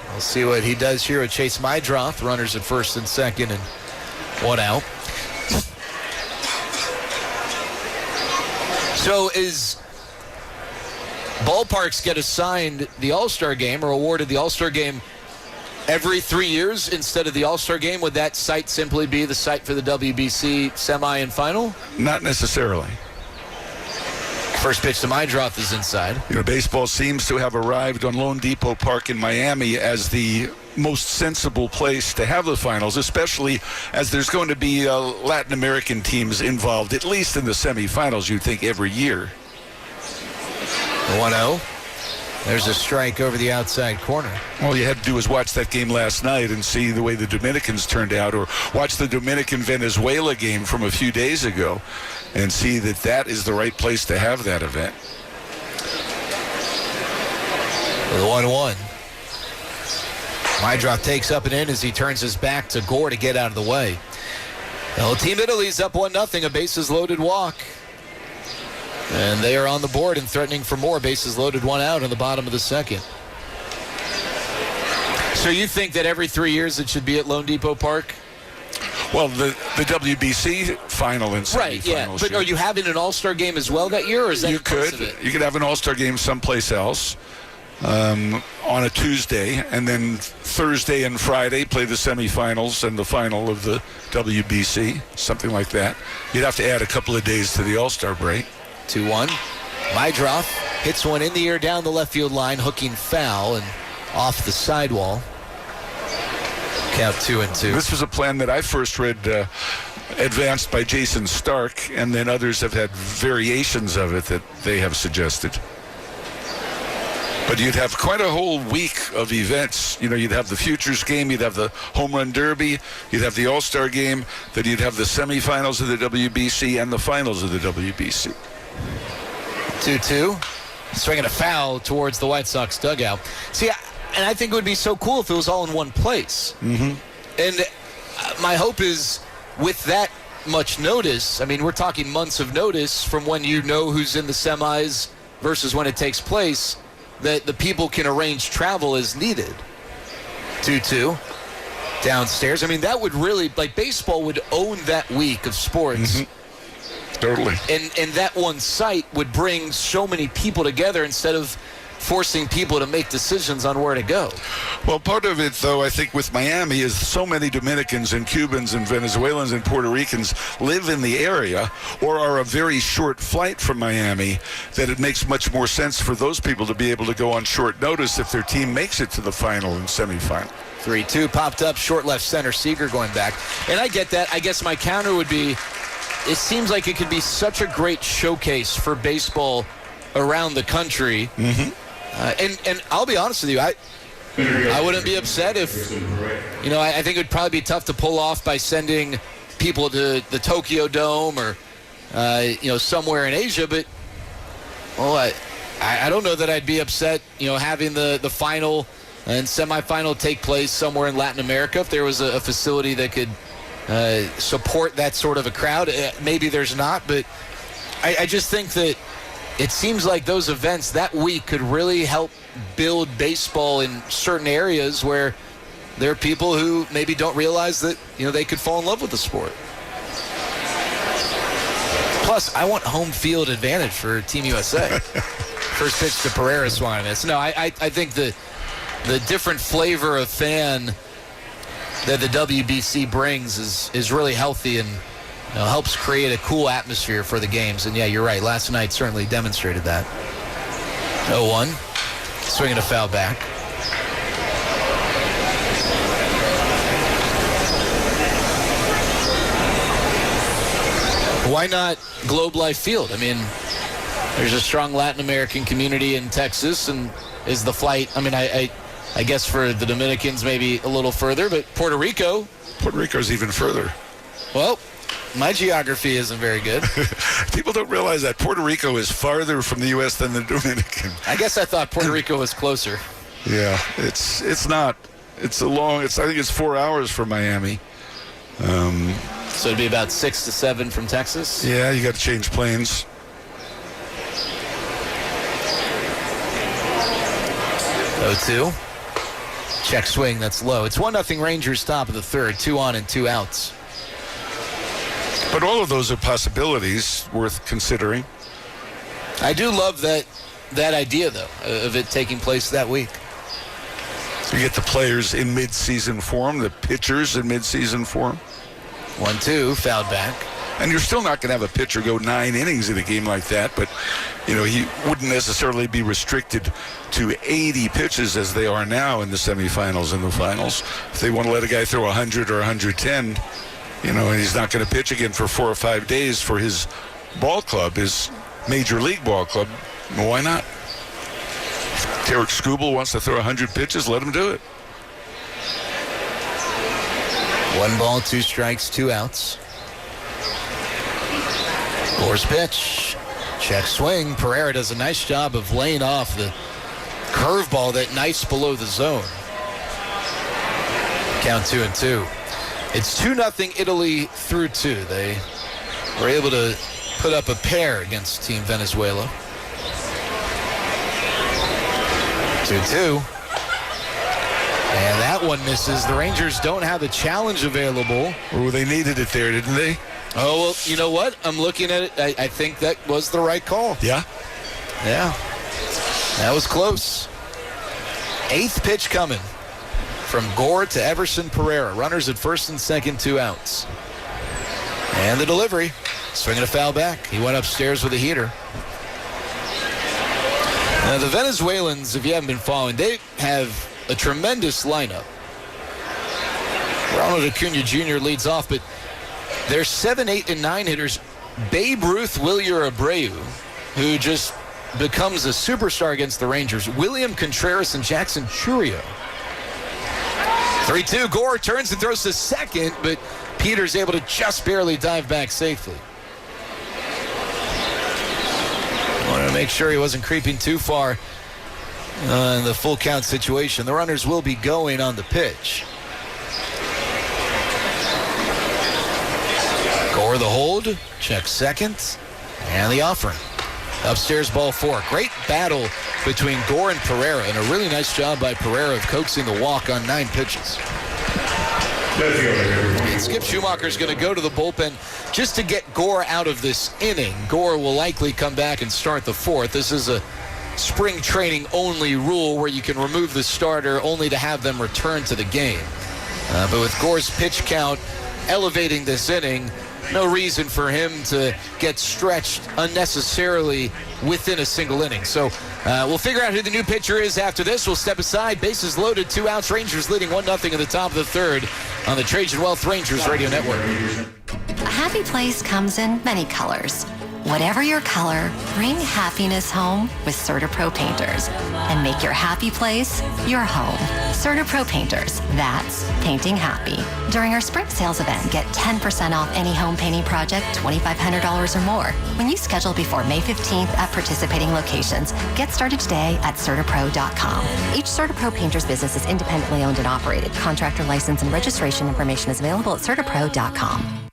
We'll see what he does here with Chase Mydroth. Runners at first and second and one out. So is ballparks get assigned the All-Star game or awarded the All-Star game every 3 years instead of the All-Star game? Would that site simply be the site for the WBC semi and final? Not necessarily. First pitch to Mydroth is inside. Baseball seems to have arrived on Lone Depot Park in Miami as the most sensible place to have the finals, especially as there's going to be Latin American teams involved, at least in the semifinals, you'd think, every year. The 1-0. There's a strike over the outside corner. All you had to do was watch that game last night and see the way the Dominicans turned out, or watch the Dominican-Venezuela game from a few days ago and see that that is the right place to have that event. The 1-1. Mydroth takes up and in as he turns his back to Gore to get out of the way. Well, Team Italy's up 1-0, a bases-loaded walk. And they are on the board and threatening for more. Bases loaded, one out in the bottom of the second. So you think that every 3 years it should be at Lone Depot Park? Well, the WBC final and semifinals. Right, yeah. But are you having an All-Star game as well that year, or is that you could? You could have an All-Star game someplace else on a Tuesday, and then Thursday and Friday play the semifinals and the final of the WBC, something like that. You'd have to add a couple of days to the All-Star break. 2-1. Mydroth hits one in the air down the left field line, hooking foul and off the sidewall. Count 2-2. This was a plan that I first read advanced by Jason Stark, and then others have had variations of it that they have suggested. But you'd have quite a whole week of events. You'd have the Futures game, you'd have the Home Run Derby, you'd have the All-Star game, then you'd have the semifinals of the WBC and the finals of the WBC. 2-2. Swinging a foul towards the White Sox dugout. See, and I think it would be so cool if it was all in one place. Mm-hmm. And my hope is with that much notice, I mean, we're talking months of notice from when you know who's in the semis versus when it takes place, that the people can arrange travel as needed. 2-2. Downstairs. I mean, that would really, baseball would own that week of sports. Mm-hmm. Totally. And that one site would bring so many people together instead of forcing people to make decisions on where to go. Well, part of it, though, I think with Miami is so many Dominicans and Cubans and Venezuelans and Puerto Ricans live in the area or are a very short flight from Miami that it makes much more sense for those people to be able to go on short notice if their team makes it to the final and semifinal. 3-2 popped up, short left center, Seager going back. And I get that. I guess my counter would be, it seems like it could be such a great showcase for baseball around the country. Mm-hmm. And I'll be honest with you, I wouldn't be upset if, I think it would probably be tough to pull off by sending people to the Tokyo Dome or, somewhere in Asia. But, I don't know that I'd be upset, having the final and semifinal take place somewhere in Latin America if there was a facility that could support that sort of a crowd. Maybe there's not, but I just think that it seems like those events that week could really help build baseball in certain areas where there are people who maybe don't realize that, they could fall in love with the sport. Plus, I want home field advantage for Team USA. First pitch to Pereira swung and miss. No, I think the different flavor of fan that the WBC brings is really healthy and helps create a cool atmosphere for the games. And yeah, you're right. Last night certainly demonstrated that. 0-1. Swinging a foul back. Why not Globe Life Field? I mean, there's a strong Latin American community in Texas, and is the flight, I guess for the Dominicans maybe a little further, but Puerto Rico's even further. Well, my geography isn't very good. People don't realize that Puerto Rico is farther from the U.S. than the Dominican. I guess I thought Puerto Rico was closer. Yeah, it's not. I think it's 4 hours from Miami. So it'd be about 6 to 7 from Texas? Yeah, you got to change planes. Oh, 2. Check swing, that's low. It's 1-0 Rangers top of the third. 2 on and 2 outs. But all of those are possibilities worth considering. I do love that idea, though, of it taking place that week. You get the players in mid-season form, the pitchers in mid-season form. 1-2, fouled back. And you're still not going to have a pitcher go 9 innings in a game like that, but, he wouldn't necessarily be restricted to 80 pitches as they are now in the semifinals and the finals. If they want to let a guy throw 100 or 110, and he's not going to pitch again for 4 or 5 days for his ball club, his major league ball club, why not? If Tarek Skubal wants to throw 100 pitches, let him do it. 1 ball, 2 strikes, 2 outs. Gore's pitch. Check swing. Pereira does a nice job of laying off the curveball that nice below the zone. Count 2-2. It's 2-0 Italy through 2. They were able to put up a pair against Team Venezuela. 2-2. And that one misses. The Rangers don't have a challenge available. Oh, they needed it there, didn't they? Oh, well, you know what? I'm looking at it. I think that was the right call. Yeah? Yeah. That was close. 8th pitch coming from Gore to Everson Pereira. Runners at first and second, 2 outs. And the delivery. Swinging a foul back. He went upstairs with a heater. Now, the Venezuelans, if you haven't been following, they have a tremendous lineup. Ronald Acuna Jr. leads off, but their 7, 8, and 9 hitters, Babe Ruth Wilyer Abreu, who just becomes a superstar against the Rangers, William Contreras and Jackson Churio. 3-2, Gore turns and throws to second, but Peter's able to just barely dive back safely. Wanted to make sure he wasn't creeping too far in the full count situation. The runners will be going on the pitch. Gore the hold, check second, and the offering. Upstairs ball 4. Great battle between Gore and Pereira, and a really nice job by Pereira of coaxing the walk on 9 pitches. And Skip Schumacher's going to go to the bullpen just to get Gore out of this inning. Gore will likely come back and start the 4th. This is a spring training only rule where you can remove the starter only to have them return to the game. But with Gore's pitch count elevating this inning, no reason for him to get stretched unnecessarily within a single inning. So we'll figure out who the new pitcher is after this. We'll step aside. Bases loaded, 2 outs. Rangers leading 1-0 in the top of the third on the Trajan Wealth Rangers Radio Network. A happy place comes in many colors. Whatever your color, bring happiness home with CertaPro Painters and make your happy place your home. CertaPro Painters, that's painting happy. During our spring sales event, get 10% off any home painting project, $2,500 or more. When you schedule before May 15th at participating locations, get started today at CertaPro.com. Each CertaPro Painters business is independently owned and operated. Contractor license and registration information is available at CertaPro.com.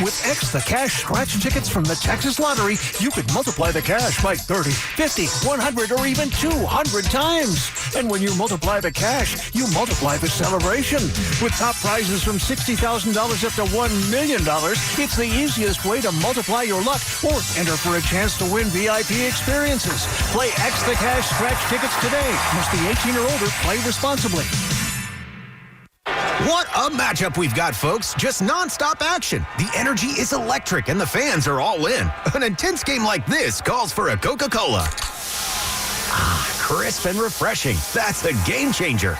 With X the Cash scratch tickets from the Texas Lottery, you could multiply the cash by 30, 50, 100, or even 200 times. And when you multiply the cash, you multiply the celebration. With top prizes from $60,000 up to $1 million, it's the easiest way to multiply your luck or enter for a chance to win VIP experiences. Play X the Cash scratch tickets today. Must be 18 or older. Play responsibly. What a matchup we've got, folks. Just nonstop action. The energy is electric and the fans are all in. An intense game like this calls for a Coca-Cola. Ah, crisp and refreshing. That's a game changer.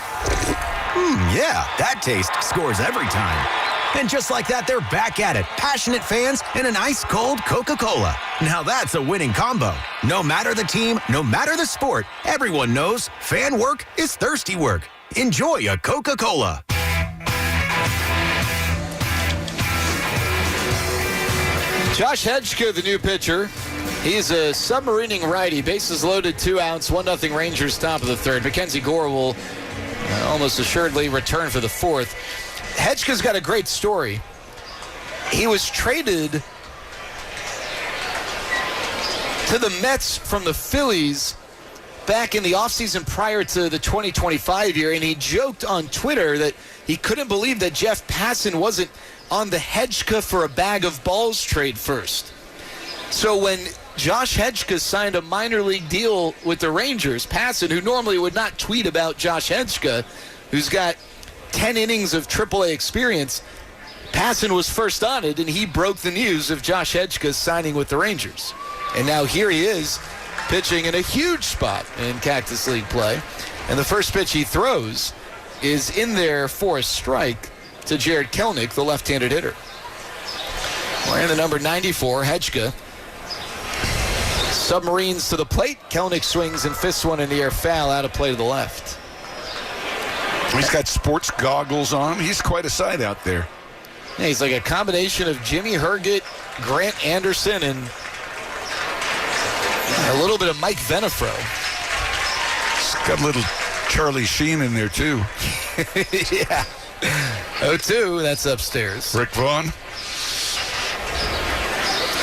Yeah, that taste scores every time. And just like that, they're back at it. Passionate fans and an ice-cold Coca-Cola. Now that's a winning combo. No matter the team, no matter the sport, everyone knows fan work is thirsty work. Enjoy a Coca-Cola. Josh Hedgeka, the new pitcher. He's a submarining righty. Bases loaded, 2 outs, 1-0 Rangers, top of the third. Mackenzie Gore will almost assuredly return for the fourth. Hedgeka's got a great story. He was traded to the Mets from the Phillies back in the offseason prior to the 2025 year, and he joked on Twitter that he couldn't believe that Jeff Passan wasn't on the Hedgeka for a bag of balls trade first. So when Josh Hedgeka signed a minor league deal with the Rangers, Passan, who normally would not tweet about Josh Hedgeka, who's got 10 innings of AAA experience, Passan was first on it, and he broke the news of Josh Hedgeka signing with the Rangers. And now here he is, pitching in a huge spot in Cactus League play. And the first pitch he throws is in there for a strike to Jared Kelenic, the left-handed hitter. Wearing the number 94, Hedgeka submarines to the plate. Kelenic swings and fists one in the air foul out of play to the left. He's got sports goggles on him. He's quite a sight out there. Yeah, he's like a combination of Jimmy Herget, Grant Anderson, and a little bit of Mike Venafro. He's got a little Charlie Sheen in there, too. Yeah. 0-2, that's upstairs. Rick Vaughn.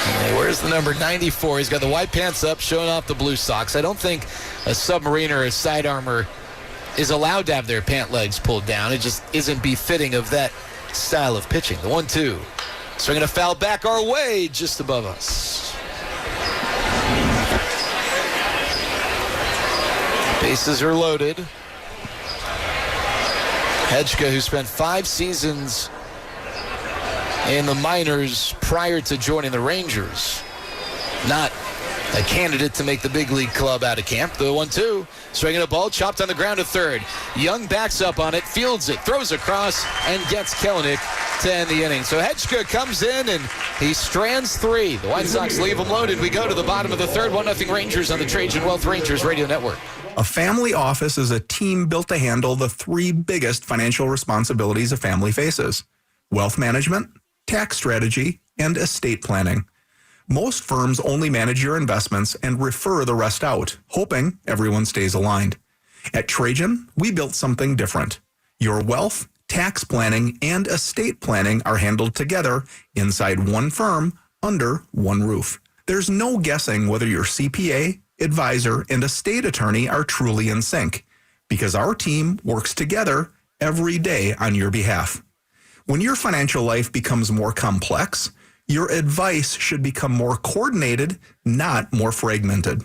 Hey, where's the number 94? He's got the white pants up, showing off the blue socks. I don't think a submariner or a side armor is allowed to have their pant legs pulled down. It just isn't befitting of that style of pitching. The 1-2. Swinging a foul back our way, just above us. Bases are loaded. Hedgeka, who spent 5 seasons in the minors prior to joining the Rangers, not a candidate to make the big league club out of camp. The 1-2, swinging a ball, chopped on the ground to third. Young backs up on it, fields it, throws across, and gets Kelenic to end the inning. So Hedgeka comes in, and he strands 3. The White Sox leave him loaded. We go to the bottom of the third, 1-0 Rangers on the Trajan Wealth Rangers Radio Network. A family office is a team built to handle the 3 biggest financial responsibilities a family faces: wealth management, tax strategy, and estate planning. Most firms only manage your investments and refer the rest out, hoping everyone stays aligned. At Trajan, we built something different. Your wealth, tax planning, and estate planning are handled together inside one firm under one roof. There's no guessing whether your CPA, advisor, and estate attorney are truly in sync, because our team works together every day on your behalf. When your financial life becomes more complex, Your advice should become more coordinated, not more fragmented.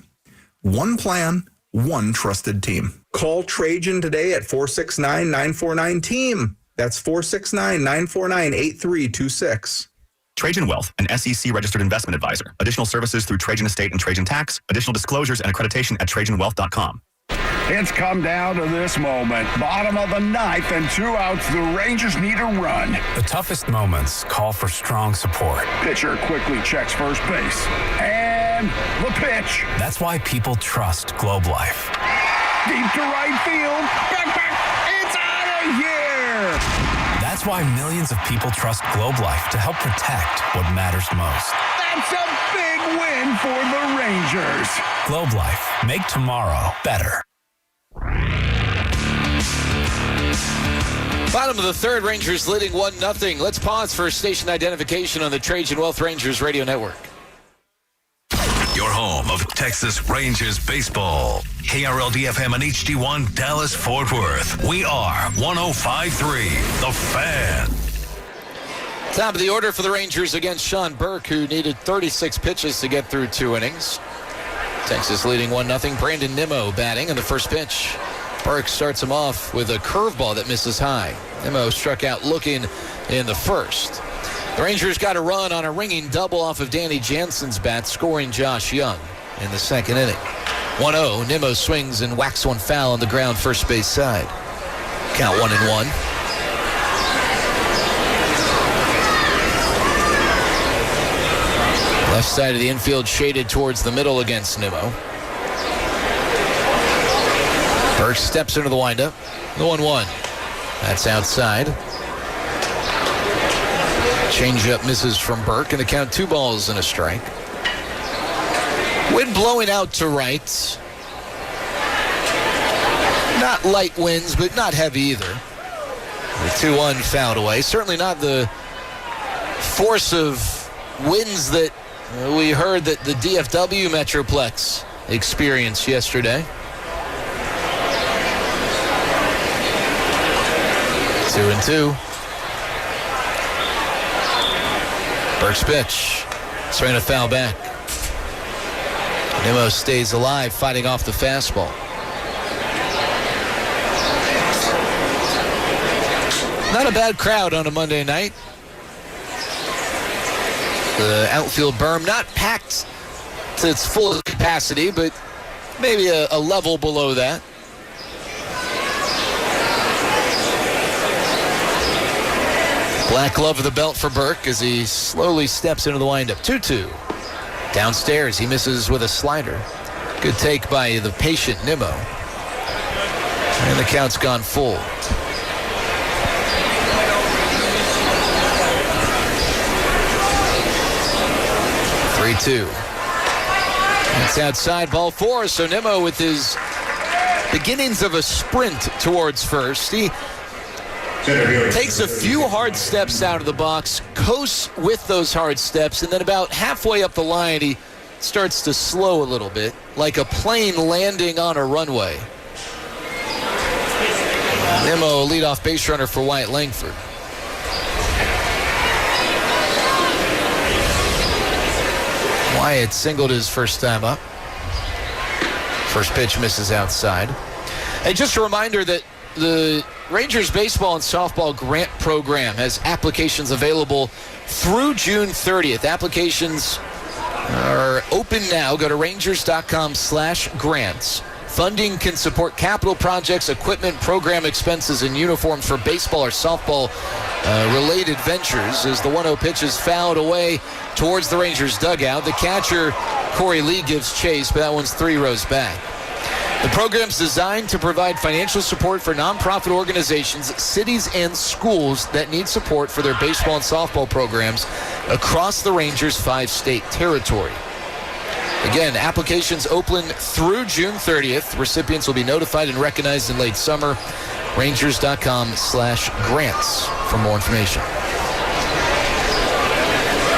One plan, one trusted team. Call Trajan today at 469-949-TEAM. That's 469-949-8326. Trajan Wealth, an SEC-registered investment advisor. Additional services through Trajan Estate and Trajan Tax. Additional disclosures and accreditation at TrajanWealth.com. It's come down to this moment. Bottom of the ninth and 2 outs. The Rangers need a run. The toughest moments call for strong support. Pitcher quickly checks first base. And the pitch. That's why people trust Globe Life. Deep to right field. Back. It's out of here. That's why millions of people trust Globe Life to help protect what matters most. That's a big win for the Rangers. Globe Life. Make tomorrow better. Bottom of the third, Rangers leading 1-0. Let's pause for station identification on the Trajan Wealth Rangers Radio Network. Your home of Texas Rangers baseball. KRLD-FM and HD1 Dallas-Fort Worth. We are 105.3 The Fan. Top of the order for the Rangers against Sean Burke, who needed 36 pitches to get through 2 innings. Texas leading 1-0. Brandon Nimmo batting in the first pitch. Burke starts him off with a curveball that misses high. Nimmo struck out looking in the first. The Rangers got a run on a ringing double off of Danny Jansen's bat, scoring Josh Young in the second inning. 1-0. Nimmo swings and whacks one foul on the ground first base side. Count 1-1. Left side of the infield shaded towards the middle against Nimmo. Burke steps into the windup. The 1-1. That's outside. Changeup misses from Burke, and the count 2 balls and a strike. Wind blowing out to right. Not light winds, but not heavy either. The 2-1 fouled away. Certainly not the force of winds that we heard that the DFW Metroplex experienced yesterday. 2-2. Burke's pitch. Swing a foul back. Nimmo stays alive, fighting off the fastball. Not a bad crowd on a Monday night. The outfield berm not packed to its full capacity, but maybe a level below that. Black glove of the belt for Burke as he slowly steps into the windup. 2-2. Downstairs, he misses with a slider. Good take by the patient Nimmo. And the count's gone full. Three-two. It's outside, ball 4. So Nimmo with his beginnings of a sprint towards first. He takes a few hard steps out of the box, coasts with those hard steps, and then about halfway up the line, he starts to slow a little bit, like a plane landing on a runway. Nimmo, leadoff base runner for Wyatt Langford. Wyatt singled his first time up. First pitch misses outside. And just a reminder that the Rangers baseball and softball grant program has applications available through June 30th. Applications are open now. Go to rangers.com/grants. Funding can support capital projects, equipment, program expenses, and uniforms for baseball or softball related ventures. As the 1-0 pitch is fouled away towards the Rangers dugout, the catcher, Corey Lee, gives chase, but that one's 3 rows back. The program's designed to provide financial support for nonprofit organizations, cities, and schools that need support for their baseball and softball programs across the Rangers' 5-state territory. Again, applications open through June 30th. Recipients will be notified and recognized in late summer. Rangers.com/grants for more information.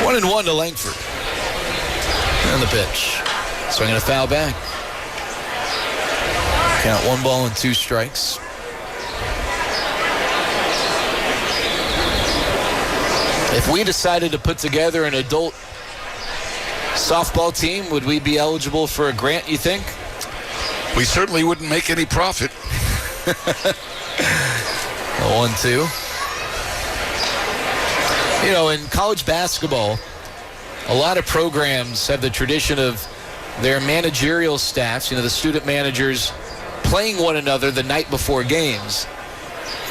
1-1 to Langford. And the pitch. Swinging a foul back. Count 1 ball and 2 strikes. If we decided to put together an adult softball team, would we be eligible for a grant, you think? We certainly wouldn't make any profit. 1-2. You know, in college basketball, a lot of programs have the tradition of their managerial staffs, the student managers, playing one another the night before games.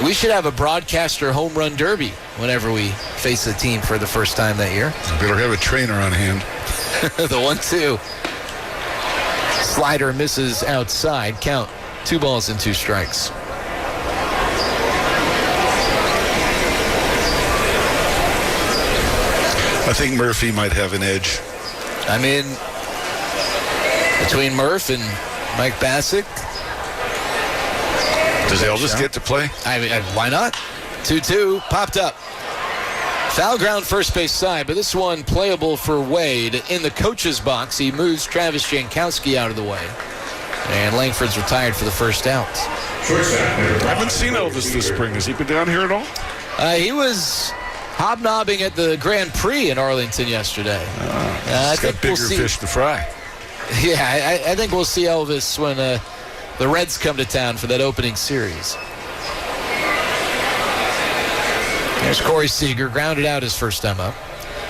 We should have a broadcaster home run derby whenever we face a team for the first time that year. Better have a trainer on hand. The 1-2. Slider misses outside. Count 2 balls and 2 strikes. I think Murphy might have an edge. I mean, between Murph and Mike Bassick. Does Elvis get to play? I mean, why not? 2-2, popped up. Foul ground first base side, but this one playable for Wade. In the coach's box, he moves Travis Jankowski out of the way. And Langford's retired for the first out. I haven't seen Elvis this spring. Has he been down here at all? He was hobnobbing at the Grand Prix in Arlington yesterday. He's got bigger fish to fry. Yeah, I think we'll see Elvis when the Reds come to town for that opening series. There's Corey Seager, grounded out his first time up.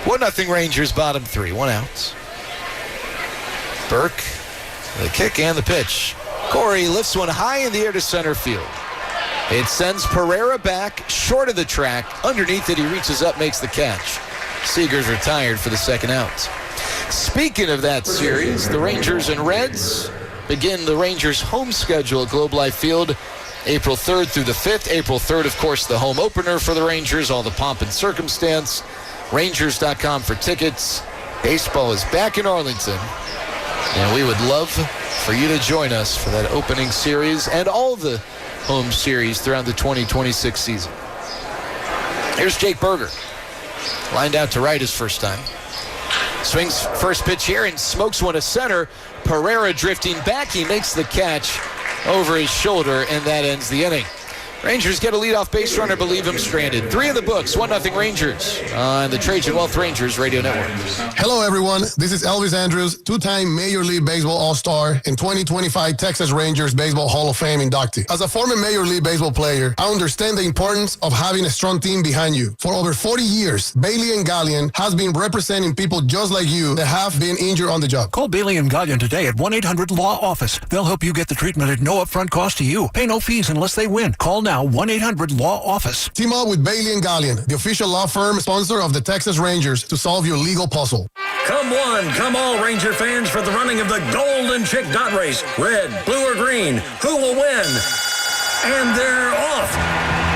1-0 Rangers, bottom 3, 1 out. Burke, the kick and the pitch. Corey lifts one high in the air to center field. It sends Pereira back, short of the track. Underneath it, he reaches up, makes the catch. Seager's retired for the second out. Speaking of that series, the Rangers and Reds begin the Rangers' home schedule at Globe Life Field April 3rd through the 5th. April 3rd, of course, the home opener for the Rangers, all the pomp and circumstance. Rangers.com for tickets. Baseball is back in Arlington, and we would love for you to join us for that opening series and all the home series throughout the 2026 season. Here's Jake Berger. Lined out to right his first time. Swings first pitch here and smokes one to center. Pereira drifting back. He makes the catch over his shoulder, and that ends the inning. Rangers get a leadoff base runner, but leave him stranded. 3 in the books, 1-0 Rangers on the Trajan Wealth Rangers Radio Network. Hello, everyone. This is Elvis Andrews, 2-time Major League Baseball All-Star and 2025 Texas Rangers Baseball Hall of Fame inductee. As a former Major League Baseball player, I understand the importance of having a strong team behind you. For over 40 years, Bailey and Gallion has been representing people just like you that have been injured on the job. Call Bailey and Gallion today at 1-800-LAW-OFFICE. They'll help you get the treatment at no upfront cost to you. Pay no fees unless they win. Call now, 1-800-LAW-OFFICE. Team up with Bailey and Gallion, the official law firm sponsor of the Texas Rangers, to solve your legal puzzle. Come one, come all Ranger fans for the running of the Golden Chick Dot Race. Red, blue, or green, who will win? And they're off.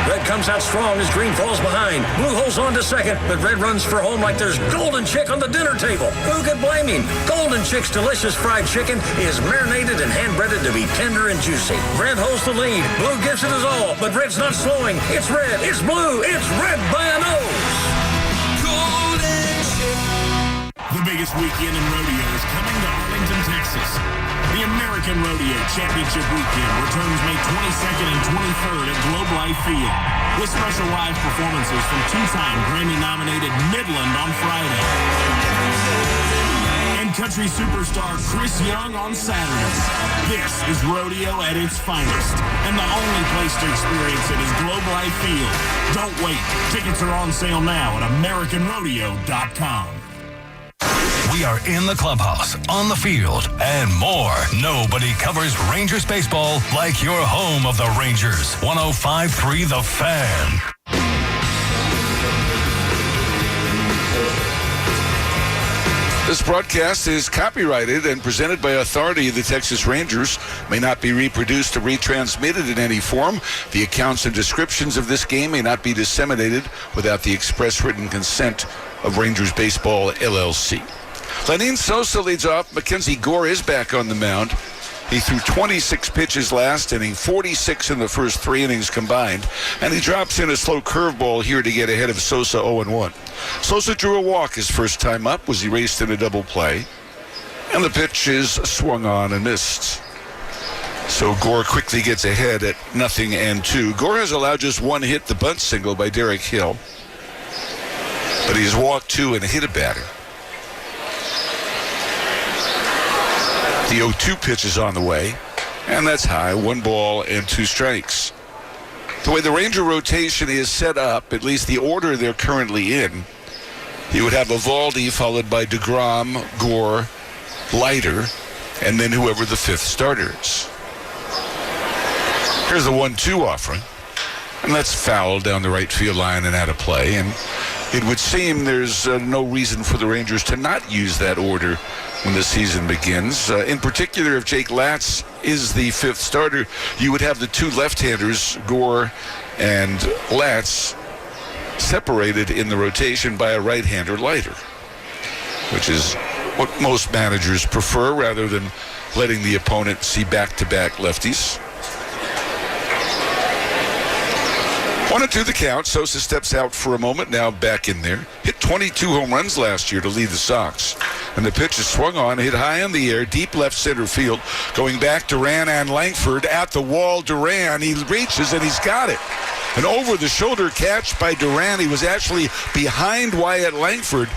Red comes out strong as green falls behind. Blue holds on to second, but red runs for home like there's Golden Chick on the dinner table. Who could blame him? Golden Chick's delicious fried chicken is marinated and hand-breaded to be tender and juicy. Red holds the lead. Blue gives it his all, but red's not slowing. It's red, it's blue, it's red by a nose. Golden Chick. The biggest weekend in rodeo is coming to Arlington, Texas. The American Rodeo Championship Weekend returns May 22nd and 23rd at Globe Life Field, with special live performances from 2-time Grammy-nominated Midland on Friday and country superstar Chris Young on Saturday. This is rodeo at its finest, and the only place to experience it is Globe Life Field. Don't wait. Tickets are on sale now at AmericanRodeo.com. We are in the clubhouse, on the field, and more. Nobody covers Rangers baseball like your home of the Rangers. 105.3 The Fan. This broadcast is copyrighted and presented by authority of the Texas Rangers, may not be reproduced or retransmitted in any form. The accounts and descriptions of this game may not be disseminated without the express written consent of Rangers Baseball, LLC. Lenine Sosa leads off. Mackenzie Gore is back on the mound. He threw 26 pitches last inning, 46 in the first 3 innings combined, and he drops in a slow curveball here to get ahead of Sosa 0-1. Sosa drew a walk his first time up, was erased in a double play, and the pitch is swung on and missed. So Gore quickly gets ahead at 0-2. Gore has allowed just 1 hit, the bunt single by Derek Hill. but he's walked 2 and hit a batter. The 0-2 pitch is on the way, and that's high. 1 ball and 2 strikes. The way the Ranger rotation is set up, at least the order they're currently in, you would have Eovaldi followed by DeGrom, Gore, Leiter, and then whoever the 5th starter is. Here's the 1-2 offering, and that's foul down the right field line and out of play. And it would seem there's no reason for the Rangers to not use that order when the season begins. In particular, if Jake Latz is the 5th starter, you would have the 2 left-handers, Gore and Latz, separated in the rotation by a right-hander, Leiter, which is what most managers prefer rather than letting the opponent see back-to-back lefties. 1-2 the count. Sosa steps out for a moment, now back in there. Hit 22 home runs last year to lead the Sox. And the pitch is swung on, hit high in the air, deep left center field. Going back, Duran and Langford at the wall. Duran, he reaches and he's got it. An over-the-shoulder catch by Duran. He was actually behind Wyatt Langford,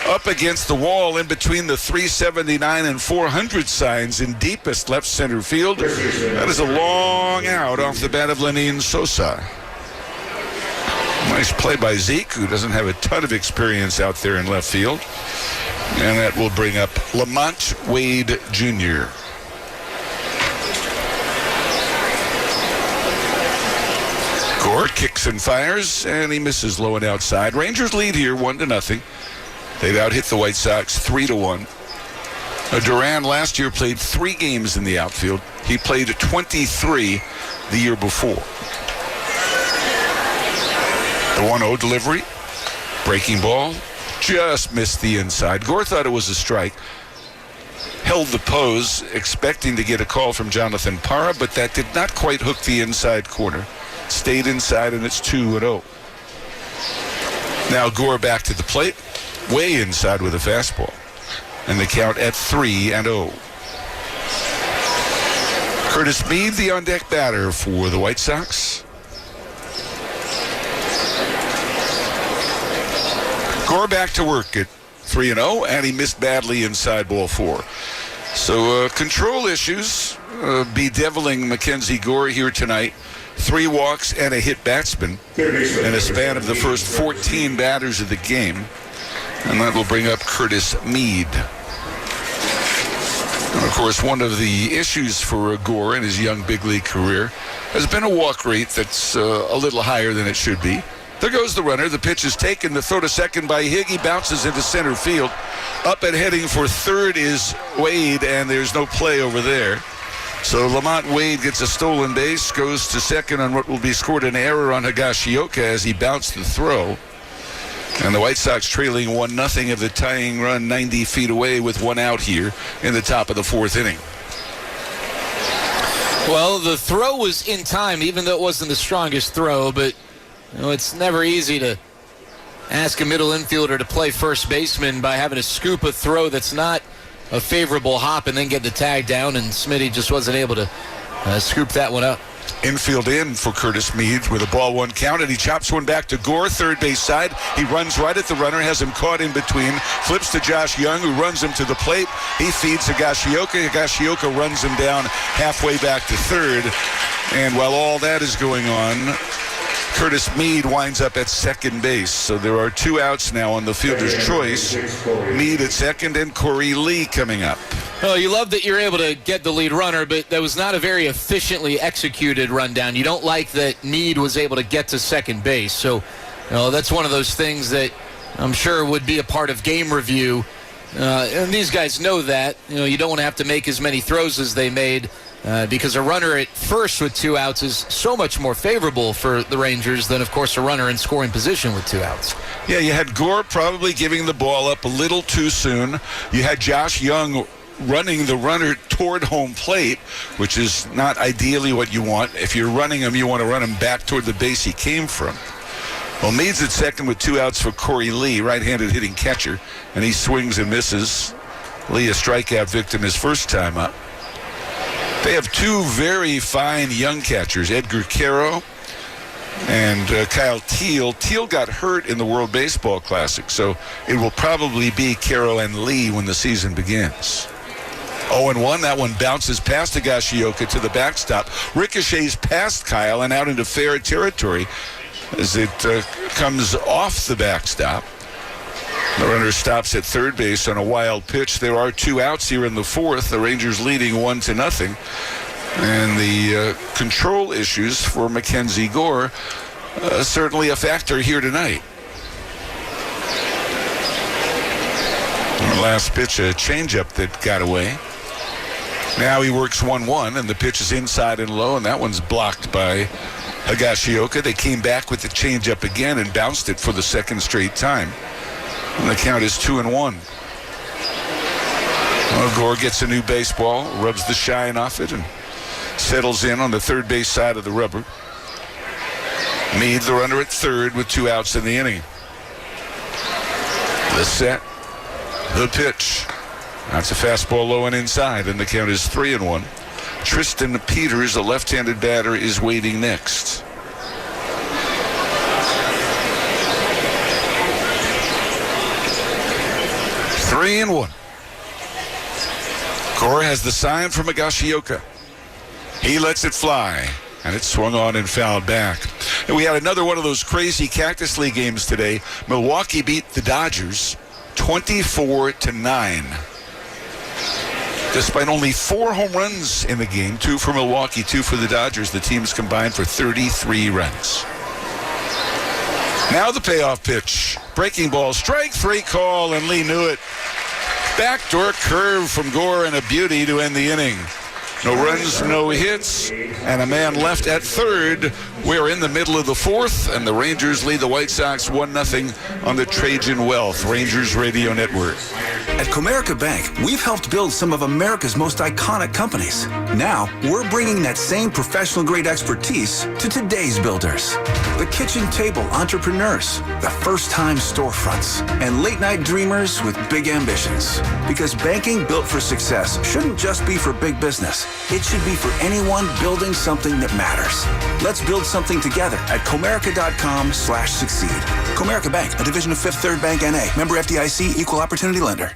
up against the wall in between the 379 and 400 signs in deepest left center field. That is a long out off the bat of Lenin Sosa. Nice play by Zeke, who doesn't have a ton of experience out there in left field. And that will bring up Lamont Wade Jr. Gore kicks and fires, and he misses low and outside. Rangers lead here 1-0. They've out-hit the White Sox 3-1. Duran last year played 3 games in the outfield. He played 23 the year before. The 1-0 delivery, breaking ball, just missed the inside. Gore thought it was a strike. Held the pose, expecting to get a call from Jonathan Parra, but that did not quite hook the inside corner. Stayed inside, and it's 2-0. Now Gore back to the plate, way inside with a fastball. And the count at 3-0. Curtis Mead, the on-deck batter for the White Sox. Gore back to work at 3-0, and he missed badly inside ball 4. So control issues bedeviling Mackenzie Gore here tonight. 3 walks and a hit batsman in a span of the first 14 batters of the game. And that will bring up Curtis Mead. And of course, one of the issues for Gore in his young big league career has been a walk rate that's a little higher than it should be. There goes the runner. The pitch is taken. The throw to second by Higgy bounces into center field. Up and heading for third is Wade, and there's no play over there. So Lamont Wade gets a stolen base, goes to second on what will be scored an error on Higashioka as he bounced the throw. And the White Sox trailing 1-0 of the tying run 90 feet away with 1 out here in the top of the 4th inning. Well, the throw was in time, even though it wasn't the strongest throw, but you know, it's never easy to ask a middle infielder to play first baseman by having to scoop a throw that's not a favorable hop and then get the tag down, and Smitty just wasn't able to scoop that one up. Infield in for Curtis Mead with a ball 1 count, and he chops one back to Gore, third base side. He runs right at the runner, has him caught in between, flips to Josh Young, who runs him to the plate. He feeds Higashioka. Higashioka runs him down halfway back to third. And while all that is going on, Curtis Mead winds up at second base. So there are 2 outs now on the fielder's choice. Mead at second and Corey Lee coming up. Oh, you love that you're able to get the lead runner, but that was not a very efficiently executed rundown. You don't like that Mead was able to get to second base. So, you know, that's one of those things that I'm sure would be a part of game review. And these guys know that. You know, you don't want to have to make as many throws as they made. Because a runner at first with 2 outs is so much more favorable for the Rangers than, of course, a runner in scoring position with 2 outs. Yeah, you had Gore probably giving the ball up a little too soon. You had Josh Young running the runner toward home plate, which is not ideally what you want. If you're running him, you want to run him back toward the base he came from. Well, Mead's at second with 2 outs for Corey Lee, right-handed hitting catcher, and he swings and misses. Lee, a strikeout victim his first time up. They have 2 very fine young catchers, Edgar Caro and Kyle Teal. Teal got hurt in the World Baseball Classic, so it will probably be Caroline Lee when the season begins. 0-1. That one bounces past Higashioka to the backstop. Ricochets past Kyle and out into fair territory as it comes off the backstop. The runner stops at third base on a wild pitch. There are 2 outs here in the fourth. The Rangers leading 1-0. And the control issues for Mackenzie Gore certainly a factor here tonight. Last pitch, a changeup that got away. Now he works 1-1, and the pitch is inside and low, and that one's blocked by Higashioka. They came back with the changeup again and bounced it for the second straight time. And the count is 2-1. Well, Gore gets a new baseball, rubs the shine off it, and settles in on the third base side of the rubber. Meade, the runner at third, with 2 outs in the inning. The set, the pitch. That's a fastball low and inside, and the count is 3-1. Tristan Peters, a left-handed batter, is waiting next. Three and 1. Gore has the sign from Higashioka. He lets it fly, and it swung on and fouled back. And we had another one of those crazy Cactus League games today. Milwaukee beat the Dodgers 24-9. Despite only 4 home runs in the game, 2 for Milwaukee, 2 for the Dodgers, the teams combined for 33 runs. Now the payoff pitch. Breaking ball, strike 3 call, and Lee knew it. Backdoor curve from Gore and a beauty to end the inning. No runs, no hits, and a man left at third. We're in the middle of the fourth, and the Rangers lead the White Sox 1-0 on the Trajan Wealth Rangers Radio Network. At Comerica Bank, we've helped build some of America's most iconic companies. Now, we're bringing that same professional-grade expertise to today's builders. The kitchen table entrepreneurs, the first-time storefronts, and late-night dreamers with big ambitions. Because banking built for success shouldn't just be for big business. It should be for anyone building something that matters. Let's build something together at Comerica.com/succeed. Comerica Bank, a division of Fifth Third Bank N.A. Member FDIC, equal opportunity lender.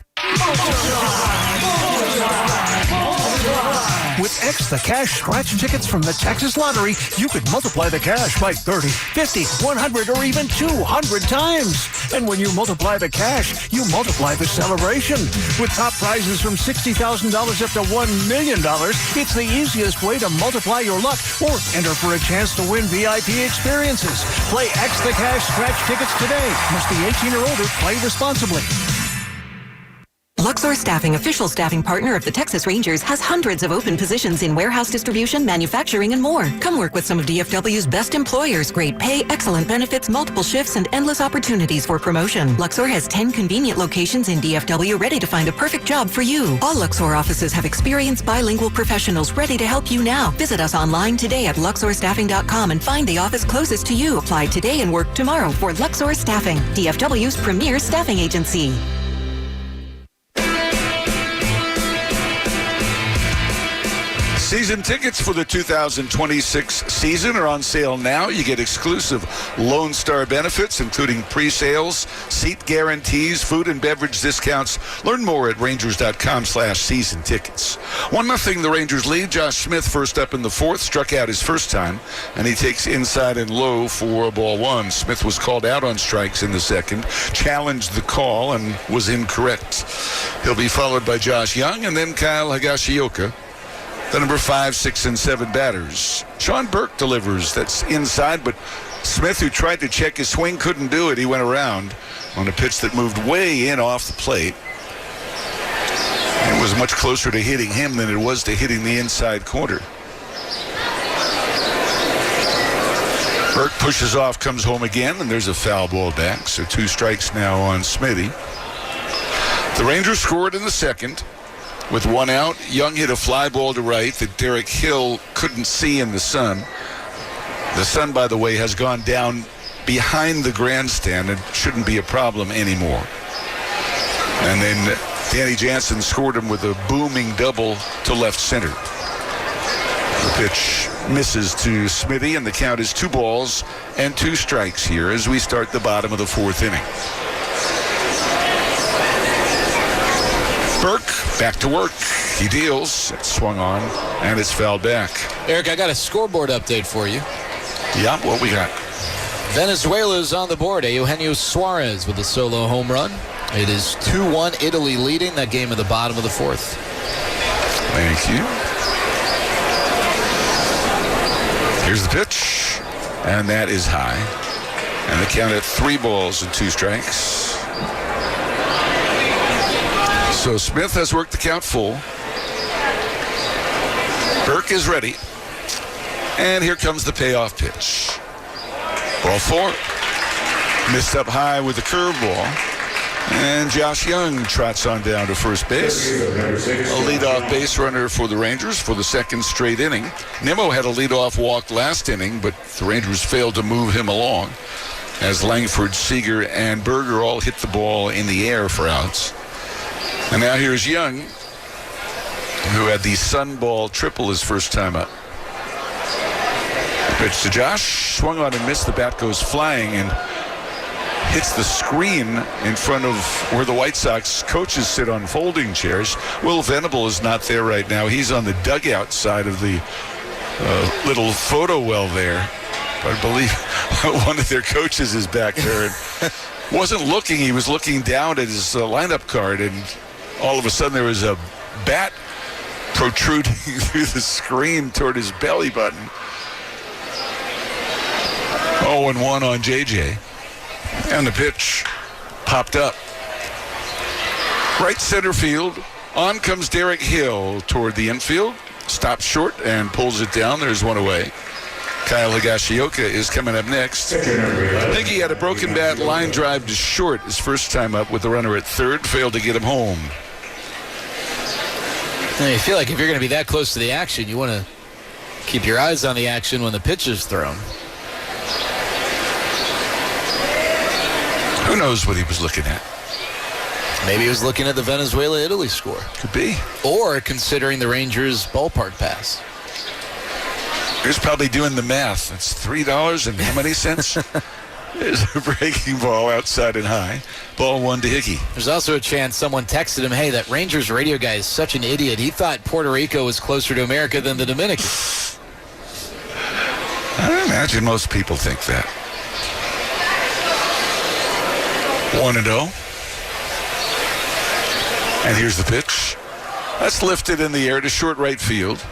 With X the Cash scratch tickets from the Texas Lottery, you could multiply the cash by 30, 50, 100, or even 200 times. And when you multiply the cash, you multiply the celebration. With top prizes from $60,000 up to $1 million, it's the easiest way to multiply your luck or enter for a chance to win VIP experiences. Play X the Cash scratch tickets today. Must be 18 or older. Play responsibly. Luxor Staffing, official staffing partner of the Texas Rangers, has hundreds of open positions in warehouse distribution, manufacturing, and more. Come work with some of DFW's best employers. Great pay, excellent benefits, multiple shifts, and endless opportunities for promotion. Luxor has 10 convenient locations in DFW ready to find a perfect job for you. All Luxor offices have experienced bilingual professionals ready to help you now. Visit us online today at luxorstaffing.com and find the office closest to you. Apply today and work tomorrow for Luxor Staffing, DFW's premier staffing agency. Season tickets for the 2026 season are on sale now. You get exclusive Lone Star benefits, including pre-sales, seat guarantees, food and beverage discounts. Learn more at Rangers.com/season tickets. 1-0 the Rangers lead. Josh Smith first up in the fourth, struck out his first time, and he takes inside and low for ball 1. Smith was called out on strikes in the second, challenged the call, and was incorrect. He'll be followed by Josh Young and then Kyle Higashioka, the number 5, 6, and 7 batters. Sean Burke delivers. That's inside, but Smith, who tried to check his swing, couldn't do it. He went around on a pitch that moved way in off the plate. It was much closer to hitting him than it was to hitting the inside corner. Burke pushes off, comes home again, and there's a foul ball back. So 2 strikes now on Smitty. The Rangers scored in the second. With 1 out, Young hit a fly ball to right that Derek Hill couldn't see in the sun. The sun, by the way, has gone down behind the grandstand and shouldn't be a problem anymore. And then Danny Jansen scored him with a booming double to left center. The pitch misses to Smithy, and the count is 2 balls and 2 strikes here as we start the bottom of the 4th inning. Burke back to work. He deals. It's swung on, and it's fouled back. Eric, I got a scoreboard update for you. Yeah, what we got? Venezuela's on the board. Eugenio Suarez with a solo home run. It is 2-1 Italy leading that game at the bottom of the 4th. Thank you. Here's the pitch, and that is high. And the count at 3 balls and 2 strikes. So Smith has worked the count full. Burke is ready. And here comes the payoff pitch. Ball 4. Missed up high with the curveball. And Josh Young trots on down to first base. A leadoff base runner for the Rangers for the 2nd straight inning. Nimmo had a leadoff walk last inning, but the Rangers failed to move him along as Langford, Seager, and Berger all hit the ball in the air for outs. And now here's Young, who had the Sunball triple his first time up. Pitch to Josh, swung on and missed. The bat goes flying and hits the screen in front of where the White Sox coaches sit on folding chairs. Will Venable is not there right now. He's on the dugout side of the little photo well there. I believe one of their coaches is back there. And wasn't looking. He was looking down at his lineup card, and all of a sudden there was a bat protruding through the screen toward his belly button. 0-1 on JJ. And the pitch popped up. Right center field. On comes Derek Hill toward the infield. Stops short and pulls it down. There's one away. Kyle Higashioka is coming up next. I think he had a broken bat line drive to short his first time up with the runner at third. Failed to get him home. You feel like if you're going to be that close to the action, you want to keep your eyes on the action when the pitch is thrown. Who knows what he was looking at? Maybe he was looking at the Venezuela-Italy score. Could be. Or considering the Rangers' ballpark pass. He's probably doing the math. It's $3 and how many cents? There's a breaking ball outside and high. Ball 1 to Hickey. There's also a chance someone texted him, hey, that Rangers radio guy is such an idiot. He thought Puerto Rico was closer to America than the Dominican. I imagine most people think that. 1-0. And here's the pitch. That's lifted in the air to short right field.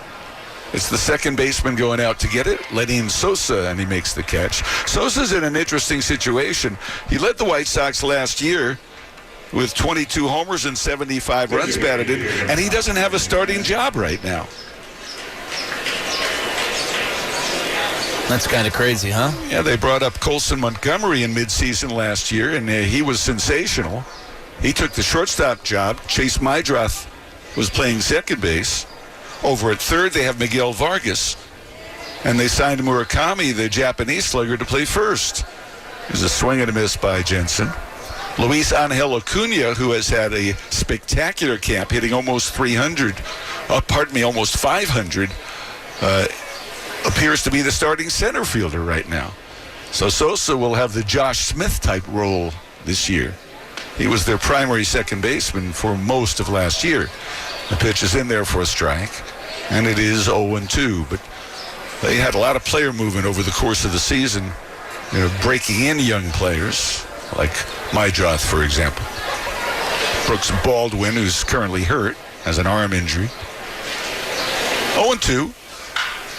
It's the second baseman going out to get it, Lenin Sosa, and he makes the catch. Sosa's in an interesting situation. He led the White Sox last year with 22 homers and 75 runs batted in, and he doesn't have a starting job right now. That's kind of crazy, huh? Yeah, they brought up Colson Montgomery in midseason last year, and he was sensational. He took the shortstop job. Chase Mydroth was playing second base. Over at third, they have Miguel Vargas, and they signed Murakami, the Japanese slugger, to play first. There's a swing and a miss by Jensen. Luis Angel Acuna, who has had a spectacular camp, hitting almost 500, appears to be the starting center fielder right now. So Sosa will have the Josh Smith type role this year. He was their primary second baseman for most of last year. The pitch is in there for a strike, and it is 0-2. But they had a lot of player movement over the course of the season, breaking in young players, like Mydroth, for example. Brooks Baldwin, who's currently hurt, has an arm injury. 0-2.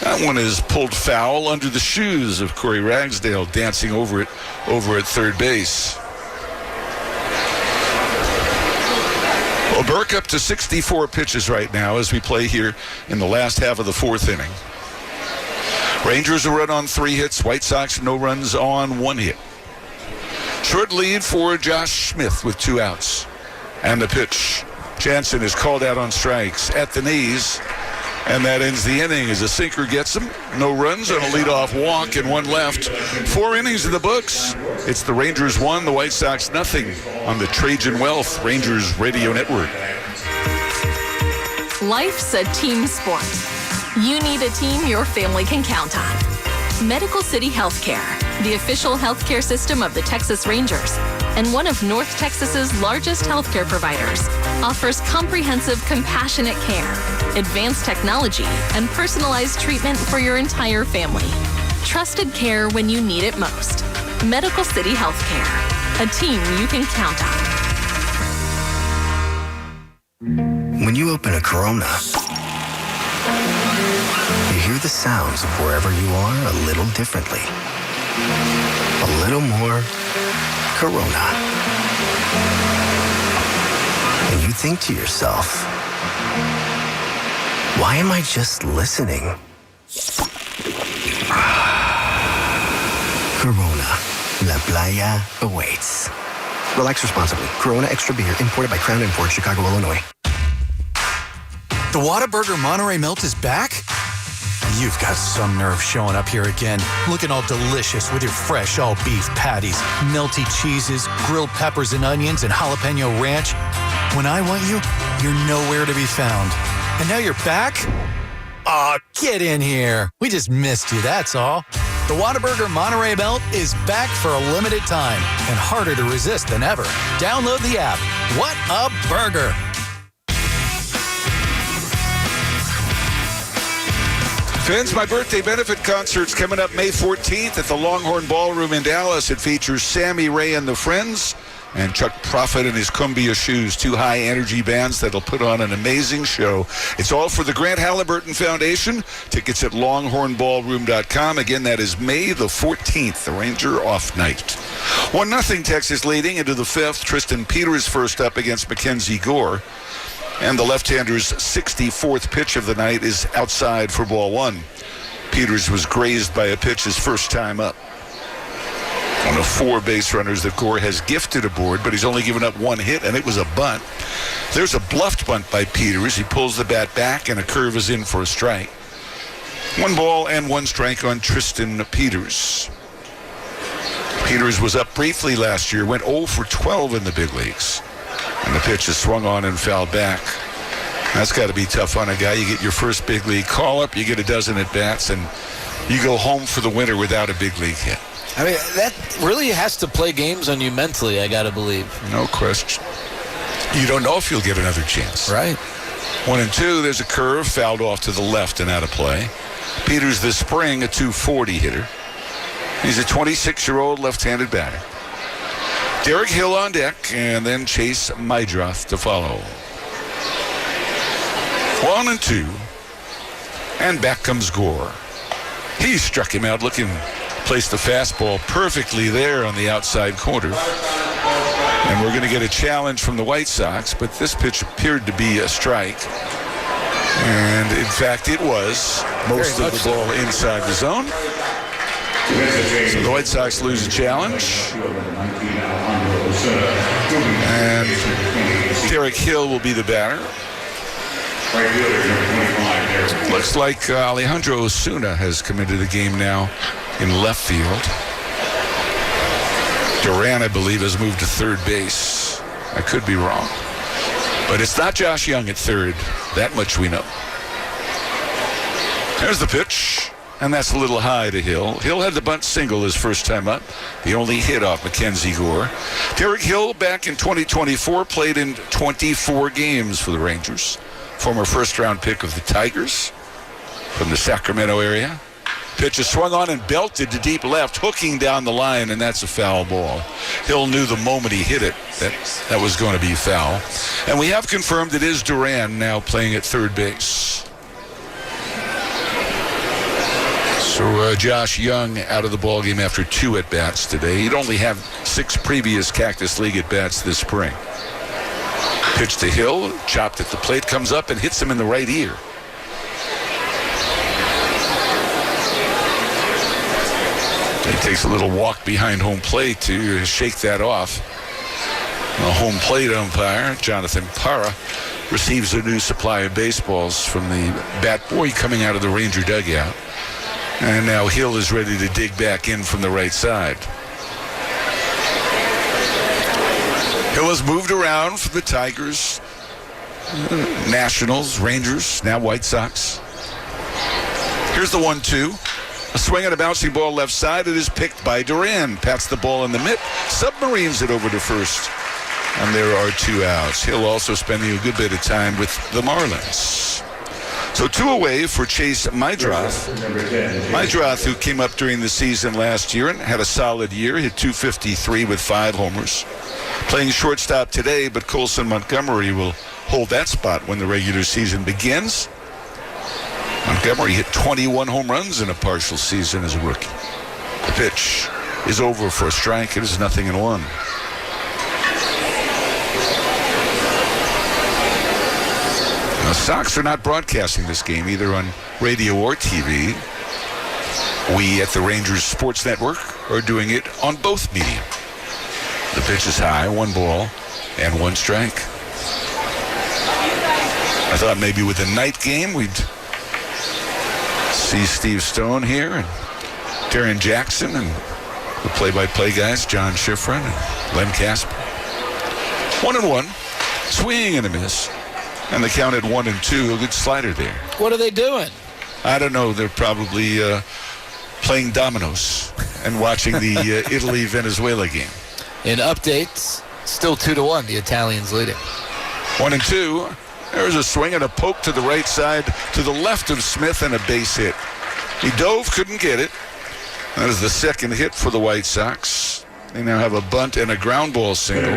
That one is pulled foul under the shoes of Corey Ragsdale, dancing over it over at third base. Well, Burke up to 64 pitches right now as we play here in the last half of the fourth inning. Rangers a run on 3 hits. White Sox no runs on 1 hit. Short lead for Josh Smith with 2 outs. And the pitch. Jansen is called out on strikes at the knees. And that ends the inning as a sinker gets him. No runs on a leadoff walk and 1 left. 4 innings in the books. It's the Rangers 1, the White Sox nothing on the Trajan Wealth Rangers Radio Network. Life's a team sport. You need a team your family can count on. Medical City Healthcare, the official healthcare system of the Texas Rangers, and one of North Texas's largest healthcare providers, offers comprehensive, compassionate care, advanced technology, and personalized treatment for your entire family. Trusted care when you need it most. Medical City Healthcare, a team you can count on. When you open a Corona, you hear the sounds of wherever you are a little differently. A little more Corona. And you think to yourself, why am I just listening? Corona, La Playa awaits. Relax responsibly. Corona Extra Beer, imported by Crown Imports, Chicago, Illinois. The Whataburger Monterey Melt is back? You've got some nerve showing up here again, looking all delicious with your fresh all-beef patties, melty cheeses, grilled peppers and onions, and jalapeno ranch. When I want you, you're nowhere to be found. And now you're back? Aw, get in here. We just missed you, that's all. The Whataburger Monterey Melt is back for a limited time and harder to resist than ever. Download the app. What a burger! Friends, my birthday benefit concert's coming up May 14th at the Longhorn Ballroom in Dallas. It features Sammy Ray and the Friends and Chuck Prophet and his Cumbia Shoes, two high-energy bands that'll put on an amazing show. It's all for the Grant Halliburton Foundation. Tickets at longhornballroom.com. Again, that is May the 14th, the Ranger off night. 1-0 Texas leading into the fifth. Tristan Peters first up against Mackenzie Gore. And the left-hander's 64th pitch of the night is outside for ball one. Peters was grazed by a pitch his first time up. One of 4 base runners that Gore has gifted aboard, but he's only given up 1 hit, and it was a bunt. There's a bluffed bunt by Peters. He pulls the bat back, and a curve is in for a strike. 1 ball and 1 strike on Tristan Peters. Peters was up briefly last year, went 0 for 12 in the big leagues. And the pitch is swung on and fouled back. That's got to be tough on a guy. You get your first big league call-up, you get a dozen at-bats, and you go home for the winter without a big league hit. I mean, that really has to play games on you mentally, I got to believe. No question. You don't know if you'll get another chance. Right. 1 and 2, there's a curve, fouled off to the left and out of play. Peters this spring, a .240 hitter. He's a 26-year-old left-handed batter. Derek Hill on deck, and then Chase Mydroth to follow. 1 and 2, and back comes Gore. He struck him out looking, placed the fastball perfectly there on the outside corner. And we're going to get a challenge from the White Sox, but this pitch appeared to be a strike. And in fact, it was. Most of the ball inside the zone. So the White Sox lose a challenge. And Derek Hill will be the batter. Looks like Alejandro Osuna has come into the game now in left field. Duran, I believe, has moved to third base. I could be wrong. But it's not Josh Young at third. That much we know. There's the pitch. And that's a little high to Hill. Hill had the bunt single his first time up. The only hit off Mackenzie Gore. Derek Hill, back in 2024, played in 24 games for the Rangers. Former first-round pick of the Tigers from the Sacramento area. Pitch is swung on and belted to deep left, hooking down the line, and that's a foul ball. Hill knew the moment he hit it that was going to be foul. And we have confirmed it is Duran now playing at third base. So Josh Young out of the ballgame after 2 at-bats today. He'd only have 6 previous Cactus League at-bats this spring. Pitch to Hill, chopped at the plate, comes up and hits him in the right ear. He takes a little walk behind home plate to shake that off. The home plate umpire, Jonathan Parra, receives a new supply of baseballs from the bat boy coming out of the Ranger dugout. And now Hill is ready to dig back in from the right side. Hill has moved around for the Tigers, Nationals, Rangers, now White Sox. Here's the 1-2. A swing and a bouncing ball left side. It is picked by Duran. Pats the ball in the mitt. Submarines it over to first. And there are 2 outs. He'll also spending a good bit of time with the Marlins. So 2 away for Chase Meidroth. Meidroth, who came up during the season last year and had a solid year, hit .253 with 5 homers. Playing shortstop today, but Colson Montgomery will hold that spot when the regular season begins. Montgomery hit 21 home runs in a partial season as a rookie. The pitch is over for a strike. It is 0-1. The Sox are not broadcasting this game either on radio or TV. We at the Rangers Sports Network are doing it on both medium. The pitch is high, 1 ball and 1 strike. I thought maybe with the night game we'd see Steve Stone here and Darren Jackson and the play-by-play guys, John Schifrin and Len Casper. 1-1, swing and a miss. And the count at 1-2, a good slider there. What are they doing? I don't know. They're probably playing dominoes and watching the Italy-Venezuela game. In updates, still 2-1, the Italians leading. 1-2. There's a swing and a poke to the right side, to the left of Smith, and a base hit. He dove, couldn't get it. That is the second hit for the White Sox. They now have a bunt and a ground ball single.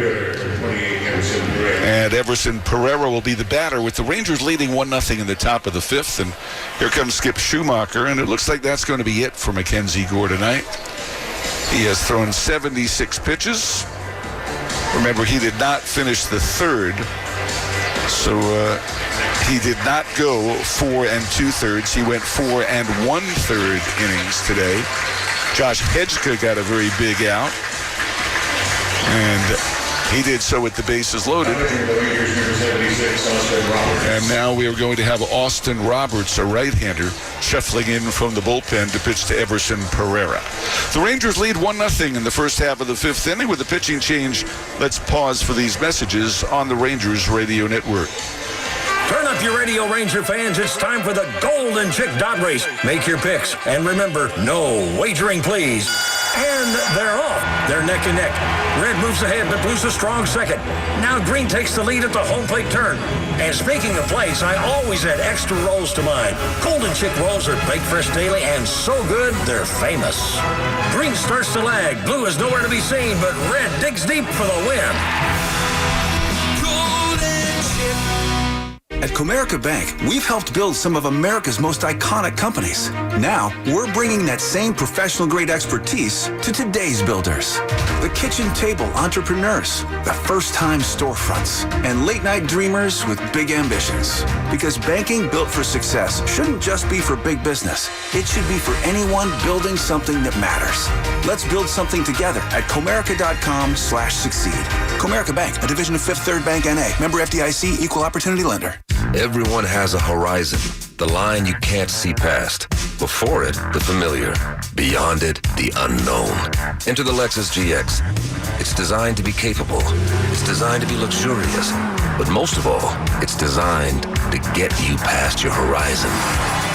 And Everson Pereira will be the batter with the Rangers leading 1-0 in the top of the 5th. And here comes Skip Schumacher, and it looks like that's going to be it for Mackenzie Gore tonight. He has thrown 76 pitches. Remember, he did not finish the 3rd. So he did not go 4 2/3. He went 4 1/3 innings today. Josh Hedgeka got a very big out. And he did so with the bases loaded. And now we are going to have Austin Roberts, a right-hander, shuffling in from the bullpen to pitch to Everson Pereira. The Rangers lead 1-0 in the first half of the 5th inning. With the pitching change, let's pause for these messages on the Rangers Radio Network. Turn up your radio, Ranger fans. It's time for the Golden Chick Dot Race. Make your picks. And remember, no wagering, please. And they're off. They're neck and neck. Red moves ahead, but Blue's a strong second. Now Green takes the lead at the home plate turn. And speaking of plates, I always add extra rolls to mine. Golden Chick rolls are baked fresh daily and so good, they're famous. Green starts to lag. Blue is nowhere to be seen, but Red digs deep for the win. At Comerica Bank, we've helped build some of America's most iconic companies. Now, we're bringing that same professional-grade expertise to today's builders. The kitchen table entrepreneurs, the first-time storefronts, and late-night dreamers with big ambitions. Because banking built for success shouldn't just be for big business. It should be for anyone building something that matters. Let's build something together at Comerica.com/succeed. Comerica Bank, a division of Fifth Third Bank N.A. Member FDIC, equal opportunity lender. Everyone has a horizon, the line you can't see past. Before it, the familiar. Beyond it, the unknown. Enter the Lexus GX. It's designed to be capable. It's designed to be luxurious. But most of all, it's designed to get you past your horizon.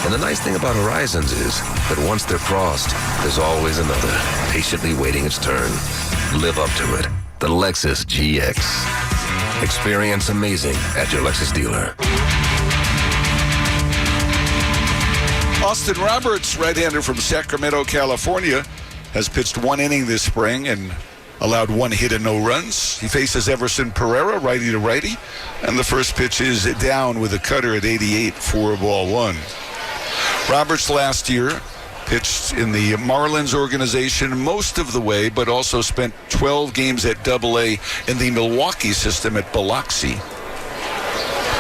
And the nice thing about horizons is that once they're crossed, there's always another, patiently waiting its turn. Live up to it. The Lexus GX. Experience amazing at your Lexus dealer. Austin Roberts, right-hander from Sacramento, California, has pitched 1 inning this spring and allowed 1 hit and no runs. He faces Everson Pereira, righty to righty, and the first pitch is down with a cutter at 88 for ball 1. Roberts last year pitched in the Marlins organization most of the way, but also spent 12 games at Double-A in the Milwaukee system at Biloxi.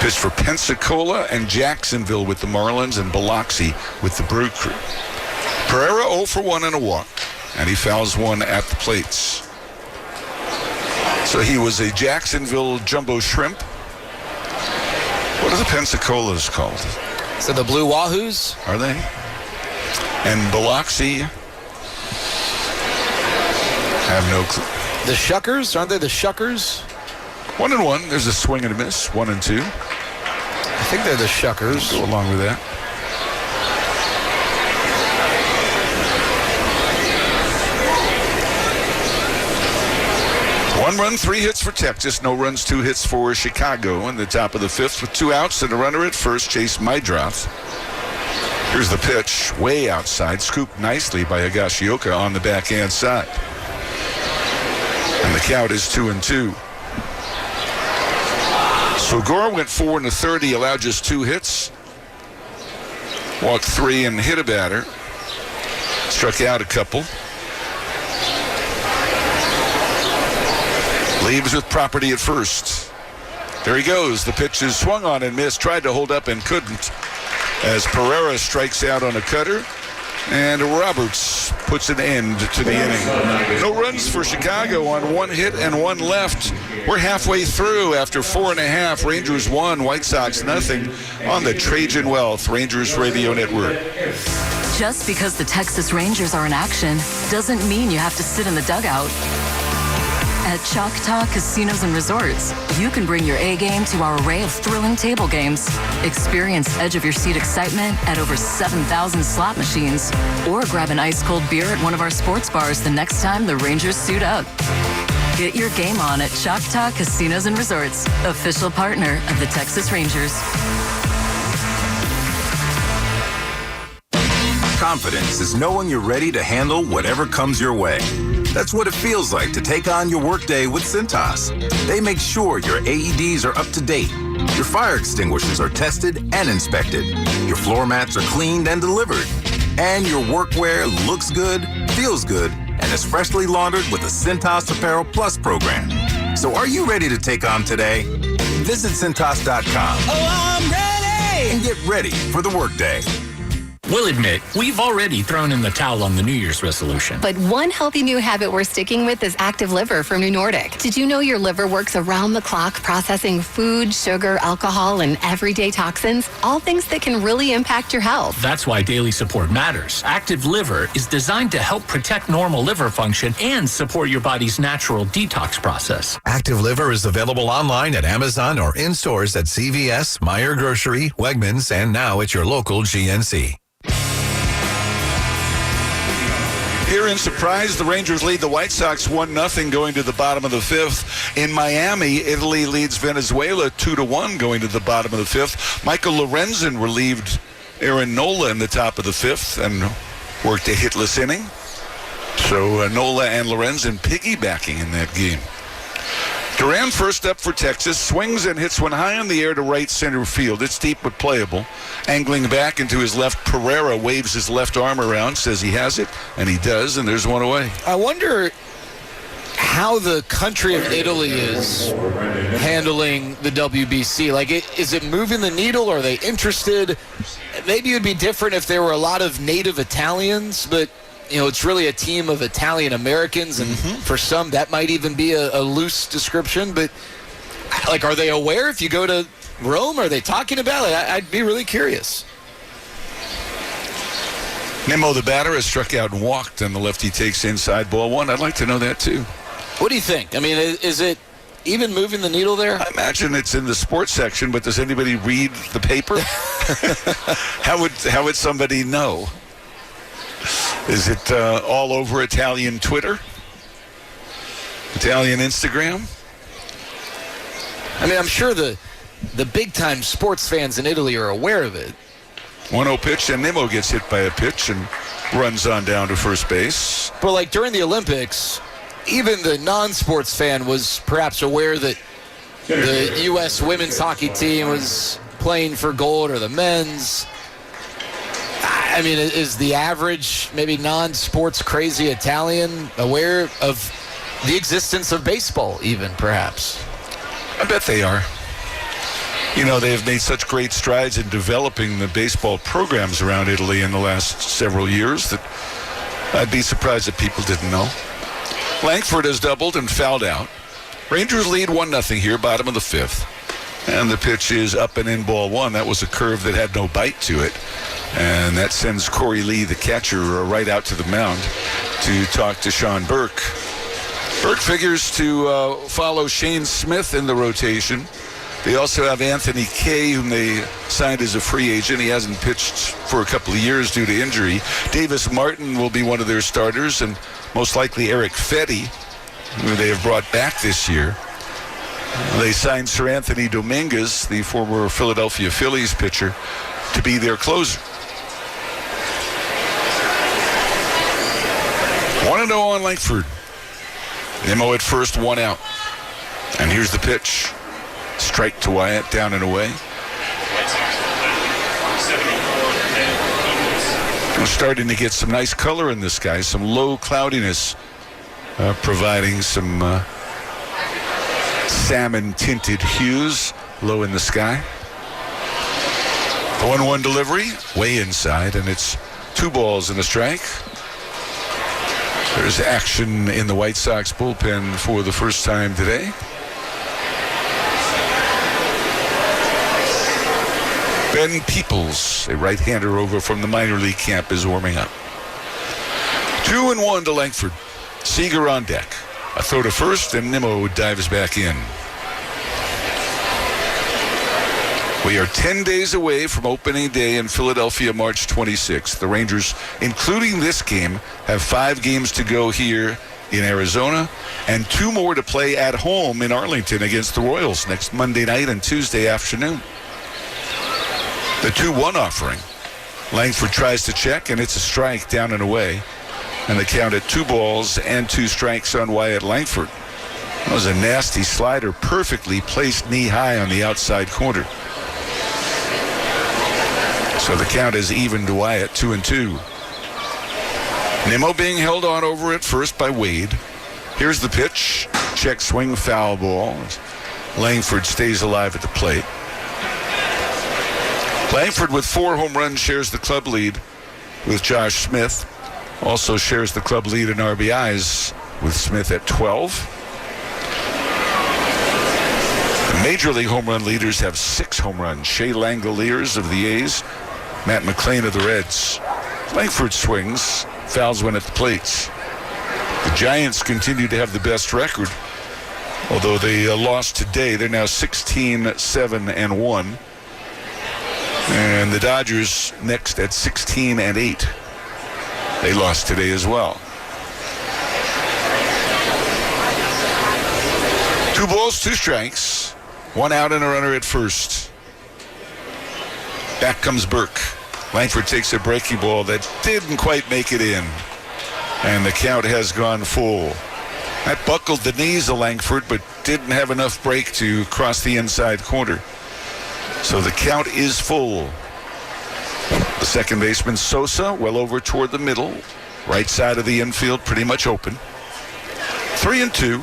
Pitched for Pensacola and Jacksonville with the Marlins and Biloxi with the Brew Crew. Pereira 0 for 1 and a walk, and he fouls 1 at the plates. So he was a Jacksonville jumbo shrimp. What are the Pensacola's called? So the Blue Wahoos? Are they? And Biloxi, have no clue. The Shuckers? Aren't they the Shuckers? 1-1. There's a swing and a miss. 1-2. I think they're the Shuckers. Go along with that. 1 run, 3 hits for Texas. No runs, 2 hits for Chicago in the top of the 5th with 2 outs and a runner at first, Chase Mydroth. Here's the pitch, way outside, scooped nicely by Higashioka on the backhand side. And the count is 2-2. So Gore went 4 in the 3rd. He allowed just 2 hits. Walked 3 and hit a batter. Struck out a couple. Leaves with property at first. There he goes. The pitch is swung on and missed. Tried to hold up and couldn't. As Pereira strikes out on a cutter. And Roberts puts an end to the inning. No runs for Chicago on 1 hit and 1 left. We're halfway through after 4.5. Rangers 1, White Sox nothing on the Trajan Wealth Rangers Radio Network. Just because the Texas Rangers are in action doesn't mean you have to sit in the dugout. At Choctaw Casinos and Resorts, you can bring your A game to our array of thrilling table games. Experience edge-of-your-seat excitement at over 7,000 slot machines. Or grab an ice-cold beer at one of our sports bars the next time the Rangers suit up. Get your game on at Choctaw Casinos and Resorts, official partner of the Texas Rangers. Confidence is knowing you're ready to handle whatever comes your way. That's what it feels like to take on your workday with Cintas. They make sure your AEDs are up to date, your fire extinguishers are tested and inspected, your floor mats are cleaned and delivered, and your workwear looks good, feels good, and is freshly laundered with the Cintas Apparel Plus program. So are you ready to take on today? Visit Cintas.com. Oh, I'm ready! And get ready for the workday. We'll admit, we've already thrown in the towel on the New Year's resolution. But one healthy new habit we're sticking with is Active Liver from New Nordic. Did you know your liver works around the clock processing food, sugar, alcohol, and everyday toxins? All things that can really impact your health. That's why daily support matters. Active Liver is designed to help protect normal liver function and support your body's natural detox process. Active Liver is available online at Amazon or in stores at CVS, Meijer Grocery, Wegmans, and now at your local GNC. Here in surprise, the Rangers lead the White Sox 1-0 going to the bottom of the 5th. In Miami, Italy leads Venezuela 2-1 going to the bottom of the 5th. Michael Lorenzen relieved Aaron Nola in the top of the 5th and worked a hitless inning. So Nola and Lorenzen piggybacking in that game. Duran first up for Texas, swings and hits one high in the air to right center field. It's deep but playable. Angling back into his left, Pereira waves his left arm around, says he has it, and he does, and there's one away. I wonder how the country of Italy is handling the WBC. Like, is it moving the needle? Are they interested? Maybe it would be different if there were a lot of native Italians, but you know, it's really a team of Italian Americans, and for some that might even be a loose description. But like, are they aware? If you go to Rome, are they talking about it? I'd be really curious. Nimmo, the batter, has struck out and walked, and the lefty takes inside ball 1. I'd like to know that too. What do you think? I mean, is it even moving the needle there? I imagine it's in the sports section, but does anybody read the paper? How would somebody know? Is it all over Italian Twitter? Italian Instagram? I mean, I'm sure the big-time sports fans in Italy are aware of it. 1-0 pitch, and Nimmo gets hit by a pitch and runs on down to first base. But like during the Olympics, even the non-sports fan was perhaps aware that the U.S. women's hockey team was playing for gold, or the men's. I mean, is the average, maybe non-sports crazy Italian aware of the existence of baseball even, perhaps? I bet they are. You know, they've made such great strides in developing the baseball programs around Italy in the last several years that I'd be surprised if people didn't know. Langford has doubled and fouled out. Rangers lead 1-0 here, bottom of the 5th. And the pitch is up and in ball 1. That was a curve that had no bite to it. And that sends Corey Lee, the catcher, right out to the mound to talk to Sean Burke. Burke figures to follow Shane Smith in the rotation. They also have Anthony Kay, whom they signed as a free agent. He hasn't pitched for a couple of years due to injury. Davis Martin will be one of their starters, and most likely Eric Fetty. who they have brought back this year. They signed Sir Anthony Dominguez, the former Philadelphia Phillies pitcher, to be their closer. 1-0 on Langford. Nimmo at first, 1 out. And here's the pitch. Strike to Wyatt, down and away. We're starting to get some nice color in the sky, some low cloudiness, providing some salmon-tinted hues low in the sky. The 1-1 delivery, way inside, and it's 2 balls and a strike. There's action in the White Sox bullpen for the first time today. Ben Peoples, a right-hander over from the minor league camp, is warming up. 2-1 to Langford. Seager on deck. A throw to first, and Nimmo dives back in. We are 10 days away from opening day in Philadelphia, March 26th. The Rangers, including this game, have 5 games to go here in Arizona and 2 more to play at home in Arlington against the Royals next Monday night and Tuesday afternoon. The 2-1 offering. Langford tries to check, and it's a strike, down and away. And the count at 2 balls and 2 strikes on Wyatt Langford. That was a nasty slider, perfectly placed knee-high on the outside corner. So the count is even to Wyatt, 2-2. Nimmo being held on over at first by Wade. Here's the pitch. Check swing, foul ball. Langford stays alive at the plate. Langford with 4 home runs shares the club lead with Josh Smith. Also shares the club lead in RBIs with Smith at 12. The Major League home run leaders have 6 home runs. Shea Langoliers of the A's, Matt McClain of the Reds. Langford swings, fouls one at the plates. The Giants continue to have the best record, although they lost today. They're now 16-7-1. And the Dodgers next at 16-8. They lost today as well. 2 balls, 2 strikes. 1 out and a runner at first. Back comes Burke. Langford takes a breaking ball that didn't quite make it in. And the count has gone full. That buckled the knees of Langford, but didn't have enough break to cross the inside corner. So the count is full. The second baseman, Sosa, well over toward the middle. Right side of the infield, pretty much open. 3-2.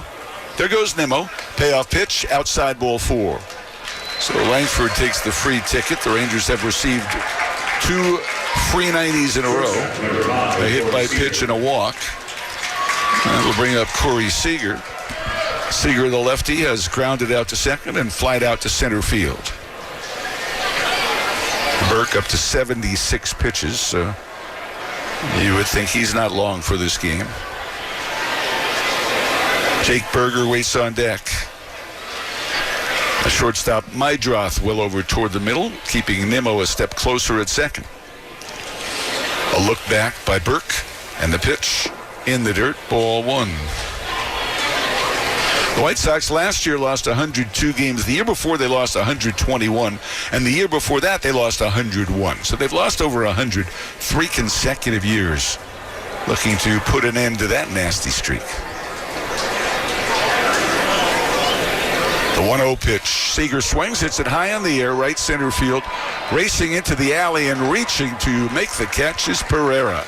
There goes Nimmo. Payoff pitch, outside ball 4. So Langford takes the free ticket. The Rangers have received 2 free 90s in a row. A hit by pitch and a walk. That'll bring up Corey Seager. Seager, the lefty, has grounded out to second and flied out to center field. Burke up to 76 pitches, so you would think he's not long for this game. Jake Berger waits on deck. A shortstop, Mydroth, well over toward the middle, keeping Nimmo a step closer at second. A look back by Burke, and the pitch in the dirt, ball 1. The White Sox last year lost 102 games. The year before, they lost 121. And the year before that, they lost 101. So they've lost over 100 3 consecutive years, looking to put an end to that nasty streak. The 1-0 pitch. Seager swings, hits it high in the air, right center field. Racing into the alley and reaching to make the catch is Pereira.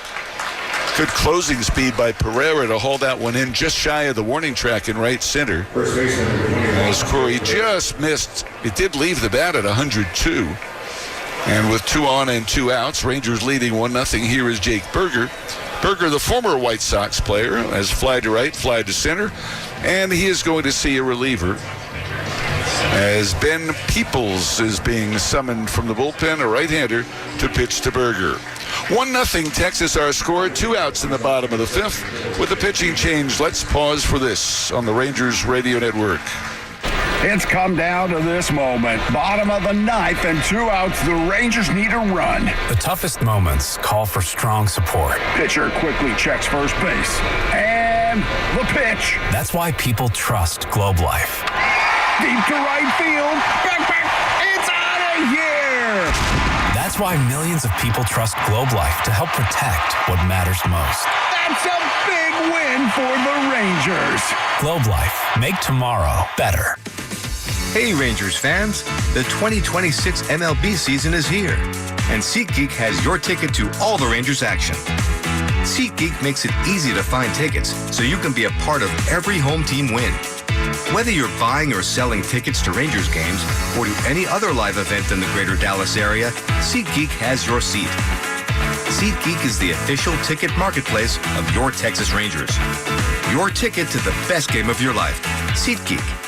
Good closing speed by Pereira to haul that one in just shy of the warning track in right center. As Corey just missed, it did leave the bat at 102. And with 2 on and 2 outs, Rangers leading 1-0. Here is Jake Berger. Berger, the former White Sox player, has fly to right, fly to center, and he is going to see a reliever as Ben Peoples is being summoned from the bullpen, a right-hander, to pitch to Berger. 1-0 Texas, our score. 2 outs in the bottom of the 5th. With the pitching change, let's pause for this on the Rangers Radio Network. It's come down to this moment. Bottom of the 9th and 2 outs. The Rangers need a run. The toughest moments call for strong support. Pitcher quickly checks first base. And And the pitch. That's why people trust Globe Life. Deep to right field. Back. It's out of here. That's why millions of people trust Globe Life to help protect what matters most. That's a big win for the Rangers. Globe Life. Make tomorrow better. Hey Rangers fans, the 2026 MLB season is here, and SeatGeek has your ticket to all the Rangers action. SeatGeek makes it easy to find tickets so you can be a part of every home team win. Whether you're buying or selling tickets to Rangers games or to any other live event in the greater Dallas area, SeatGeek has your seat. SeatGeek is the official ticket marketplace of your Texas Rangers. Your ticket to the best game of your life. SeatGeek.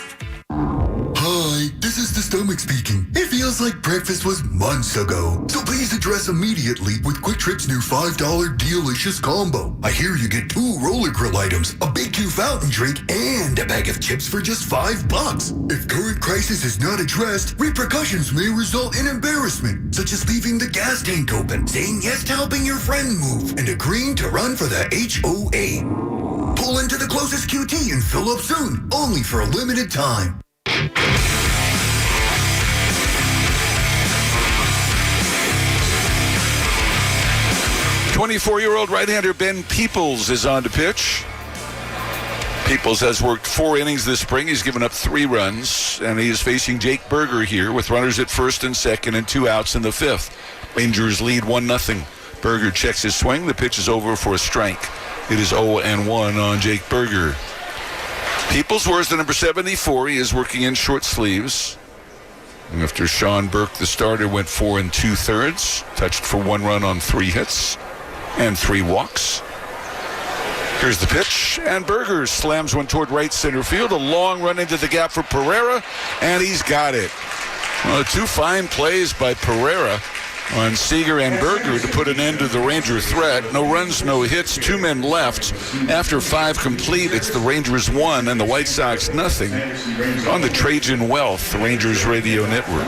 Hi, this is the stomach speaking. It feels like breakfast was months ago. So please address immediately with Quick Trip's new $5 delicious combo. I hear you get 2 roller grill items, a Big Q fountain drink, and a bag of chips for just $5. If current crisis is not addressed, repercussions may result in embarrassment, such as leaving the gas tank open, saying yes to helping your friend move, and agreeing to run for the HOA. Pull into the closest QT and fill up soon, only for a limited time. 24-year-old right-hander Ben Peoples is on to pitch. Peoples has worked 4 innings this spring. He's given up 3 runs, and he is facing Jake Berger here with runners at first and second and 2 outs in the 5th. Rangers lead 1-0. Berger checks his swing. The pitch is over for a strike. It is 0-1 on Jake Berger. Peoples wears the number 74. He is working in short sleeves. After Sean Burke, the starter, went 4 2/3, touched for 1 run on 3 hits and 3 walks. Here's the pitch, and Berger slams one toward right center field. A long run into the gap for Pereira, and he's got it. Well, 2 fine plays by Pereira on Seager and Berger to put an end to the Ranger threat. No runs, no hits, 2 men left. After 5 complete, it's the Rangers 1 and the White Sox nothing on the Trajan Wealth Rangers Radio Network.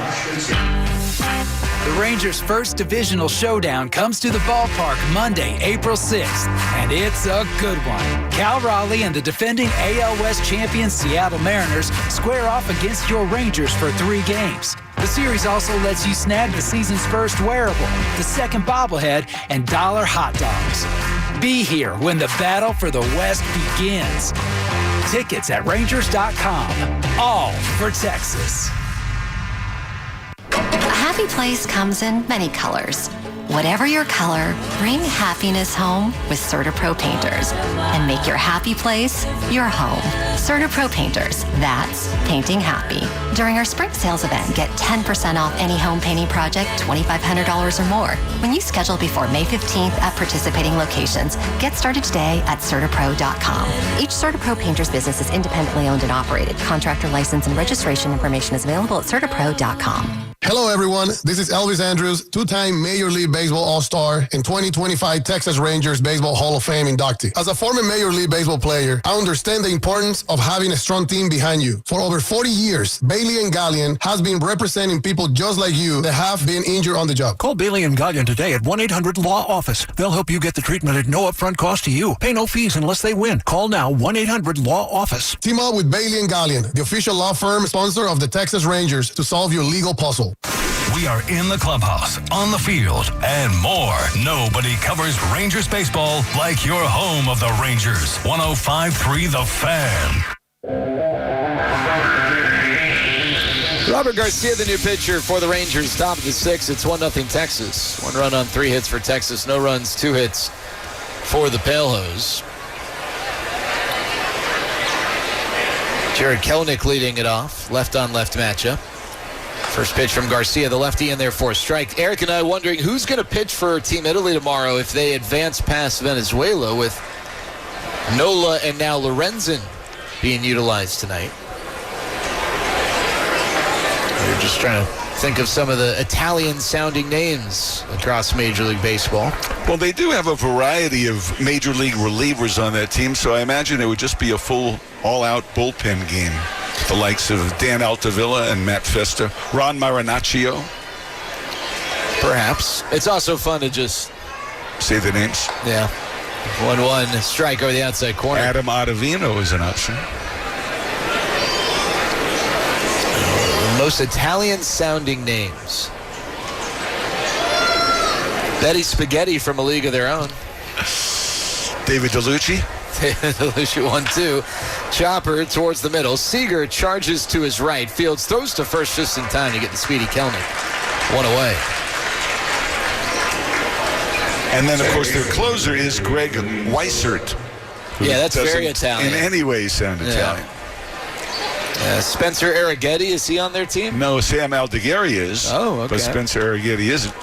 The Rangers' first divisional showdown comes to the ballpark Monday, April 6th, and it's a good one. Cal Raleigh and the defending AL West champion Seattle Mariners square off against your Rangers for 3 games. The series also lets you snag the season's first wearable, the second bobblehead, and dollar hot dogs. Be here when the battle for the West begins. Tickets at Rangers.com. All for Texas. A happy place comes in many colors. Whatever your color, bring happiness home with CertaPro Painters and make your happy place your home. CertaPro Painters, that's painting happy. During our spring sales event, get 10% off any home painting project, $2,500 or more. When you schedule before May 15th at participating locations, get started today at CertaPro.com. Each CertaPro Painters business is independently owned and operated. Contractor license and registration information is available at CertaPro.com. Hello, everyone. This is Elvis Andrews, 2-time Major League Baseball All-Star and 2025 Texas Rangers Baseball Hall of Fame inductee. As a former Major League Baseball player, I understand the importance of having a strong team behind you. For over 40 years, Bailey & Gallion has been representing people just like you that have been injured on the job. Call Bailey & Gallion today at 1-800-LAW-OFFICE. They'll help you get the treatment at no upfront cost to you. Pay no fees unless they win. Call now, 1-800-LAW-OFFICE. Team up with Bailey & Gallion, the official law firm sponsor of the Texas Rangers, to solve your legal puzzle. We are in the clubhouse, on the field, and more. Nobody covers Rangers baseball like your home of the Rangers. 105.3 The Fan. Robert Garcia, the new pitcher for the Rangers, top of the 6th. It's 1-0 Texas. 1 run on 3 hits for Texas. No runs, 2 hits for the Palehose. Jared Kelenic leading it off. Left-on-left matchup. First pitch from Garcia, the lefty in there for a strike. Eric and I wondering who's going to pitch for Team Italy tomorrow if they advance past Venezuela with Nola and now Lorenzen being utilized tonight. We're just trying to think of some of the Italian-sounding names across Major League Baseball. Well, they do have a variety of Major League relievers on that team, so I imagine it would just be a full, all-out bullpen game. The likes of Dan Altavilla and Matt Festa, Ron Marinaccio. Perhaps. It's also fun to just say the names. Yeah. 1-1 strike over the outside corner. Adam Ottavino is an option. Most Italian-sounding names. Betty Spaghetti from a league of their own. David DeLucci. David DeLucci 1-2. Chopper towards the middle. Seager charges to his right. Fields throws to first just in time to get the speedy Kelnick. 1 away. And then, of course, their closer is Greg Weissert. Yeah, that's very Italian. In any way sound Italian. Spencer Arrighetti, is he on their team? No, Sam Aldegheri is. Oh, okay. But Spencer Arrighetti isn't.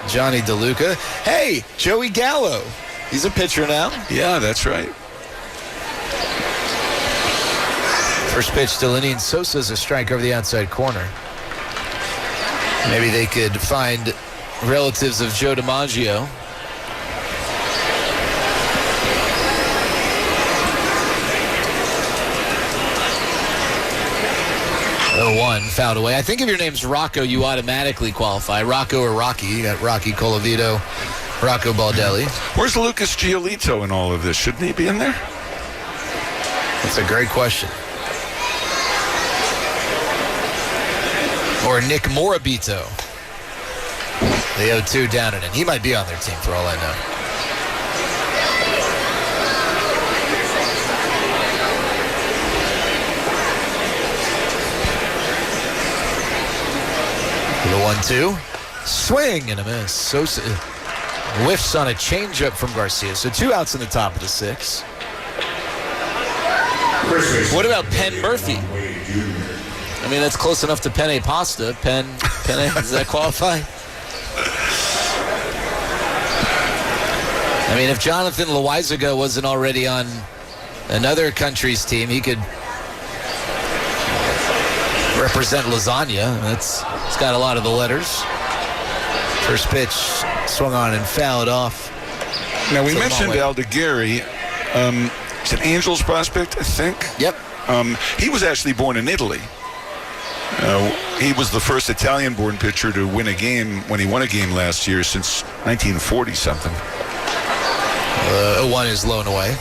Johnny DeLuca. Hey, Joey Gallo. He's a pitcher now. Yeah, that's right. First pitch to Lenny Sosa's a strike over the outside corner. Maybe they could find relatives of Joe DiMaggio. One fouled away. I think if your name's Rocco, you automatically qualify. Rocco or Rocky. You got Rocky Colavito, Rocco Baldelli. Where's Lucas Giolito in all of this? Shouldn't he be in there? That's a great question. Or Nick Morabito. The 0-2 down and in. He might be on their team for all I know. The 1-2. Swing and a miss. Sosa whiffs on a changeup from Garcia. So 2 outs in the top of the 6. What about Penn Murphy? I mean, that's close enough to penne pasta. Penne, does that qualify? I mean, if Jonathan Loaizaga wasn't already on another country's team, he could represent lasagna. It's got a lot of the letters. First pitch swung on and fouled off. Now, we mentioned Aldegheri. It's an Angels prospect, I think. Yep. He was actually born in Italy. He was the first Italian-born pitcher to win a game when he won a game last year since 1940-something. 0-1 is low and away.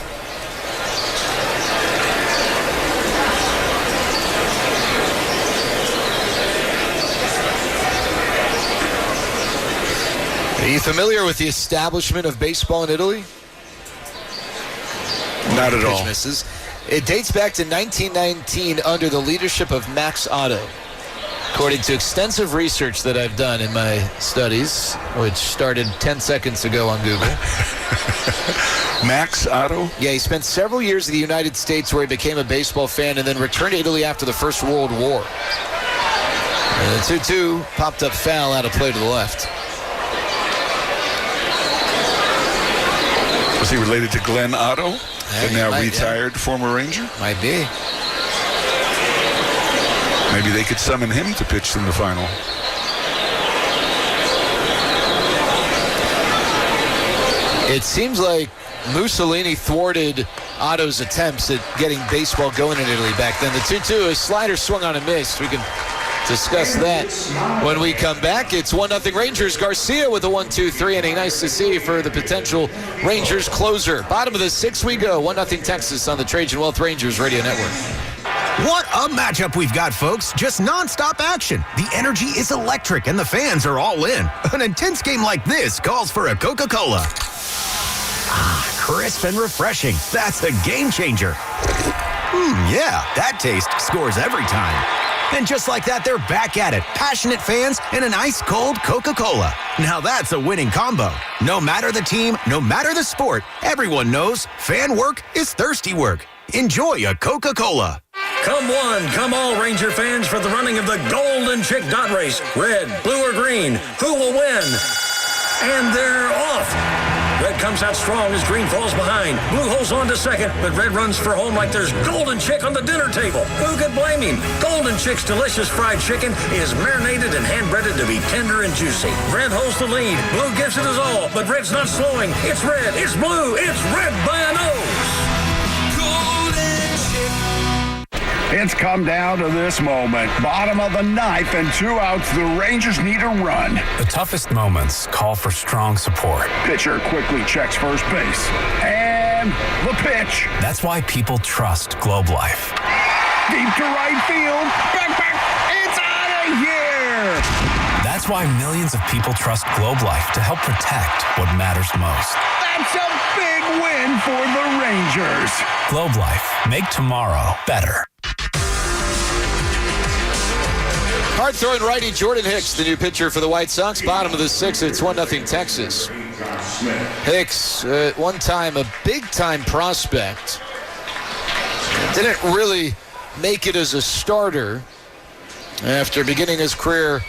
Are you familiar with the establishment of baseball in Italy? Not at all. Misses. It dates back to 1919 under the leadership of Max Otto. According to extensive research that I've done in my studies, which started 10 seconds ago on Google. Max Otto? Yeah, he spent several years in the United States where he became a baseball fan and then returned to Italy after the First World War. And the 2-2 popped up foul out of play to the left. Was he related to Glenn Otto, the now retired former Ranger? Might be. Maybe they could summon him to pitch in the final. It seems like Mussolini thwarted Otto's attempts at getting baseball going in Italy back then. The 2-2, a slider swung on and missed. We can discuss that when we come back. It's 1-0 Rangers. Garcia with a 1-2-3 inning. Nice to see for the potential Rangers closer. Bottom of the 6th we go. 1-0 Texas on the Trajan Wealth Rangers Radio Network. What a matchup we've got, folks. Just nonstop action. The energy is electric and the fans are all in. An intense game like this calls for a Coca-Cola. Ah, crisp and refreshing. That's a game changer. Yeah, that taste scores every time. And just like that, they're back at it. Passionate fans and an ice-cold Coca-Cola. Now that's a winning combo. No matter the team, no matter the sport, everyone knows fan work is thirsty work. Enjoy a Coca-Cola. Come one, come all Ranger fans for the running of the Golden Chick Dot Race. Red, blue, or green, who will win? And they're off. Red comes out strong as green falls behind. Blue holds on to second, but red runs for home like there's Golden Chick on the dinner table. Who could blame him? Golden Chick's delicious fried chicken is marinated and hand-breaded to be tender and juicy. Red holds the lead. Blue gives it his all, but red's not slowing. It's red, it's blue, it's red by a nose. It's come down to this moment. Bottom of the 9th and 2 outs. The Rangers need a run. The toughest moments call for strong support. Pitcher quickly checks first base. And 1. The pitch. That's why people trust Globe Life. Deep to right field. Back. It's out of here. That's why millions of people trust Globe Life to help protect what matters most. That's a big win for the Rangers. Globe Life. Make tomorrow better. Hard-throwing righty Jordan Hicks, the new pitcher for the White Sox. Bottom of the 6th, it's 1-0 Texas. Hicks, one time a big-time prospect. Didn't really make it as a starter after beginning his career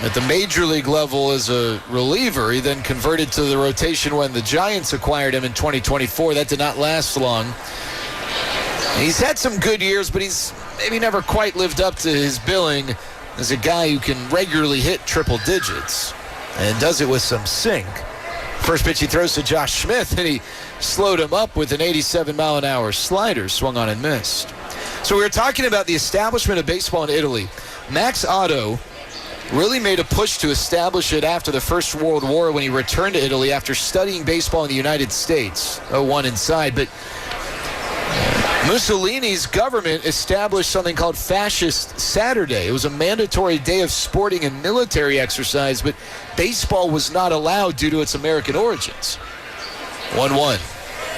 at the major league level as a reliever. He then converted to the rotation when the Giants acquired him in 2024. That did not last long. He's had some good years, but he's maybe never quite lived up to his billing as a guy who can regularly hit triple digits and does it with some sink. First pitch he throws to Josh Smith, and he slowed him up with an 87-mile-an-hour slider, swung on and missed. So we were talking about the establishment of baseball in Italy. Max Otto really made a push to establish it after the First World War when he returned to Italy after studying baseball in the United States. 0-1 inside, but Mussolini's government established something called Fascist Saturday. It was a mandatory day of sporting and military exercise, but baseball was not allowed due to its American origins. 1-1.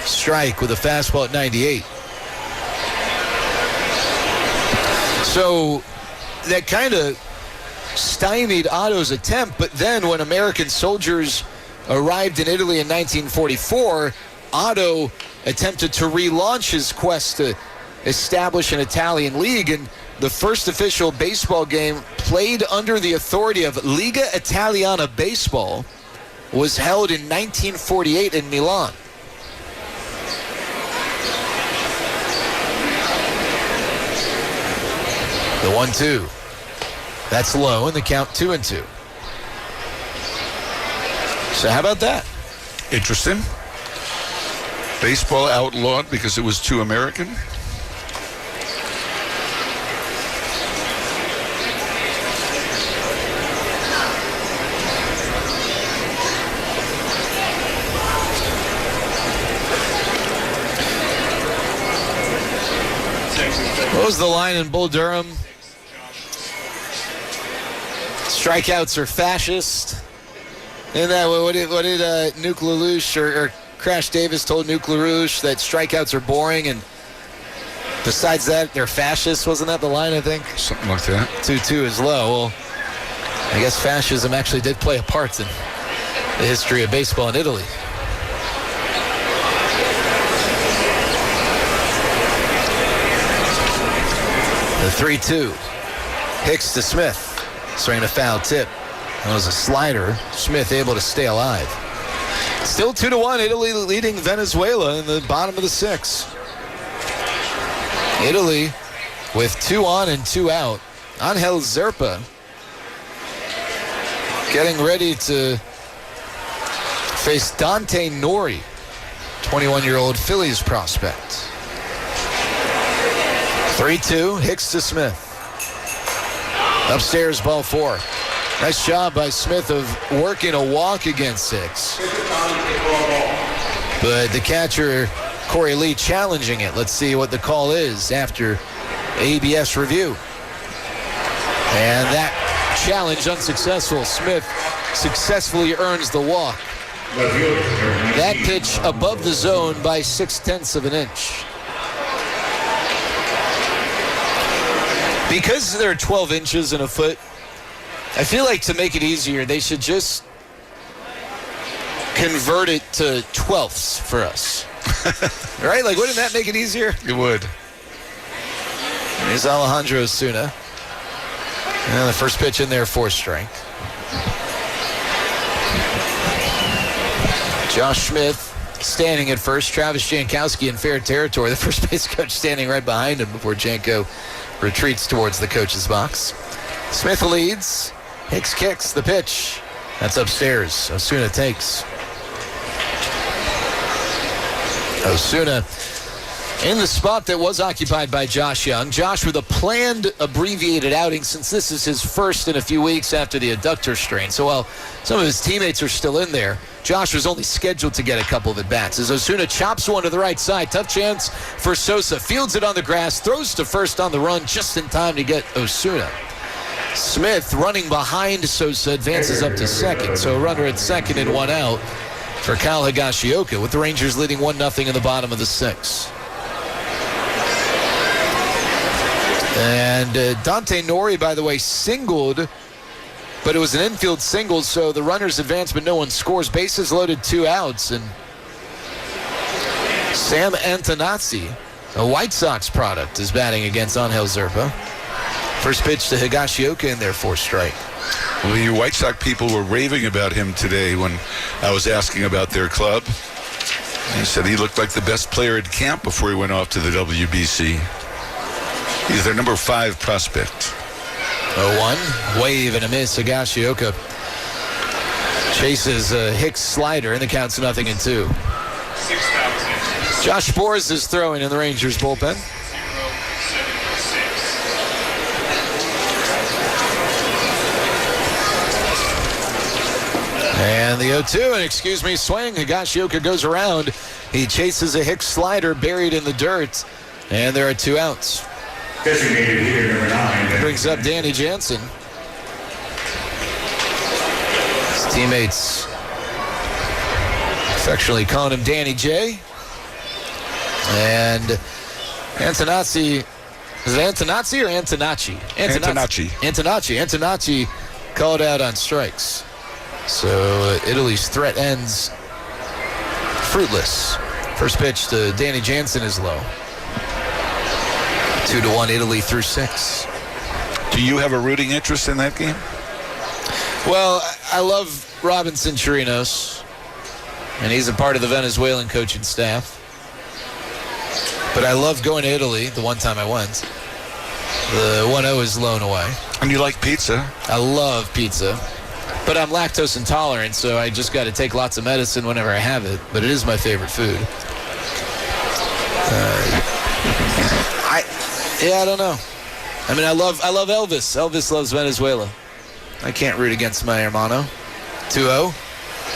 Strike with a fastball at 98. So that kind of stymied Otto's attempt, but then when American soldiers arrived in Italy in 1944, Otto attempted to relaunch his quest to establish an Italian league, and the first official baseball game played under the authority of Liga Italiana Baseball was held in 1948 in Milan. The 1-2. That's low, and the count 2-2. So how about that? Interesting. Baseball outlawed because it was too American. What was the line in Bull Durham? Strikeouts are fascist. And that what did Nuke LaLoosh or Crash Davis told Nuke LaRouche that strikeouts are boring, and besides that, they're fascists. Wasn't that the line, I think? Something like that. 2-2 is low. Well, I guess fascism actually did play a part in the history of baseball in Italy. The 3-2. Hicks to Smith. Swinging a foul tip. That was a slider. Smith able to stay alive. Still 2-1, Italy leading Venezuela in the bottom of the 6th. Italy with 2 on and 2 out. Angel Zerpa getting ready to face Dante Nori, 21-year-old Phillies prospect. 3-2, Hicks to Smith. Upstairs, ball 4. Nice job by Smith of working a walk against Hicks. But the catcher, Corey Lee, challenging it. Let's see what the call is after ABS review. And that challenge unsuccessful. Smith successfully earns the walk. That pitch above the zone by 0.6 of an inch. Because there are 12 inches in a foot, I feel like to make it easier, they should just convert it to 12ths for us. Right? Like, wouldn't that make it easier? It would. Here's Alejandro Osuna. And the first pitch in there, 4 strike. Josh Smith standing at first. Travis Jankowski in fair territory. The first base coach standing right behind him before Janko retreats towards the coach's box. Smith leads. Hicks kicks the pitch. That's upstairs. Osuna takes. Osuna in the spot that was occupied by Josh Young. Josh with a planned abbreviated outing since this is his first in a few weeks after the adductor strain. So while some of his teammates are still in there, Josh was only scheduled to get a couple of at-bats. As Osuna chops one to the right side, tough chance for Sosa. Fields it on the grass, throws to first on the run just in time to get Osuna. Smith running behind Sosa advances up to second. So a runner at second and one out for Kyle Higashioka, with the Rangers leading 1-0 in the bottom of the sixth. And Dante Nori, by the way, singled, but it was an infield single, so the runners advance, but no one scores. Bases loaded, 2 outs, and Sam Antonazzi, a White Sox product, is batting against Angel Zerpa. First pitch to Higashioka in there for strike. Well, you White Sox people were raving about him today when I was asking about their club. He said he looked like the best player at camp before he went off to the WBC. He's their number 5 prospect. 0-1, wave and a miss. Higashioka chases a Hicks slider, and the count's 0-2. Josh Sborz is throwing in the Rangers bullpen. And the 0-2, and excuse me, swing. Higashioka goes around. He chases a Hicks slider buried in the dirt, and there are 2 outs. Designated hitter number 9. Brings up Danny Jansen. His teammates affectionately calling him Danny J. And Antonazzi, is it Antonazzi or Antonacci? Antonacci called out on strikes. So Italy's threat ends fruitless. First pitch to Danny Jansen is low. 2-1 Italy through 6. Do you have a rooting interest in that game? Well, I love Robinson Chirinos, and he's a part of the Venezuelan coaching staff. But I love going to Italy the one time I went. The 1-0 is blown away. And you like pizza? I love pizza. But I'm lactose intolerant, so I just got to take lots of medicine whenever I have it. But it is my favorite food. I don't know. I mean, I love Elvis. Elvis loves Venezuela. I can't root against my hermano. 2-0.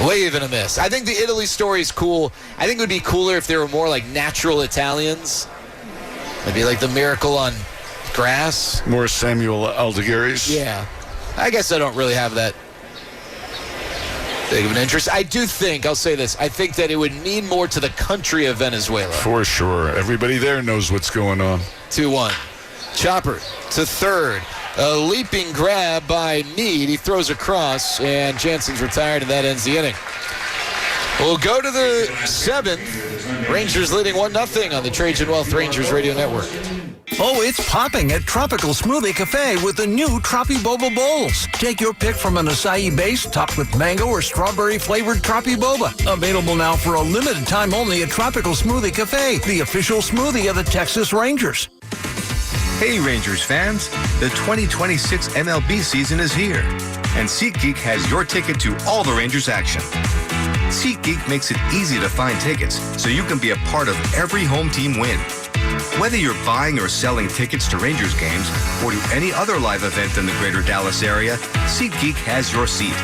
Wave and a miss. I think the Italy story is cool. I think it would be cooler if there were more like natural Italians. Maybe like the Miracle on Grass. More Samuel Aldeguerri's. Yeah. I guess I don't really have that big of an interest. I do think, I'll say this, I think that it would mean more to the country of Venezuela. For sure. Everybody there knows what's going on. 2-1. Chopper to third. A leaping grab by Meade. He throws across, and Jansen's retired, and that ends the inning. We'll go to the 7th. Rangers leading 1-0 on the Trajan Wealth Rangers Radio Network. Oh, it's popping at Tropical Smoothie Cafe with the new Tropi Boba Bowls. Take your pick from an acai base topped with mango or strawberry-flavored Tropi Boba. Available now for a limited time only at Tropical Smoothie Cafe, the official smoothie of the Texas Rangers. Hey, Rangers fans, the 2026 MLB season is here, and SeatGeek has your ticket to all the Rangers action. SeatGeek makes it easy to find tickets so you can be a part of every home team win. Whether you're buying or selling tickets to Rangers games or to any other live event in the greater Dallas area, SeatGeek has your seat.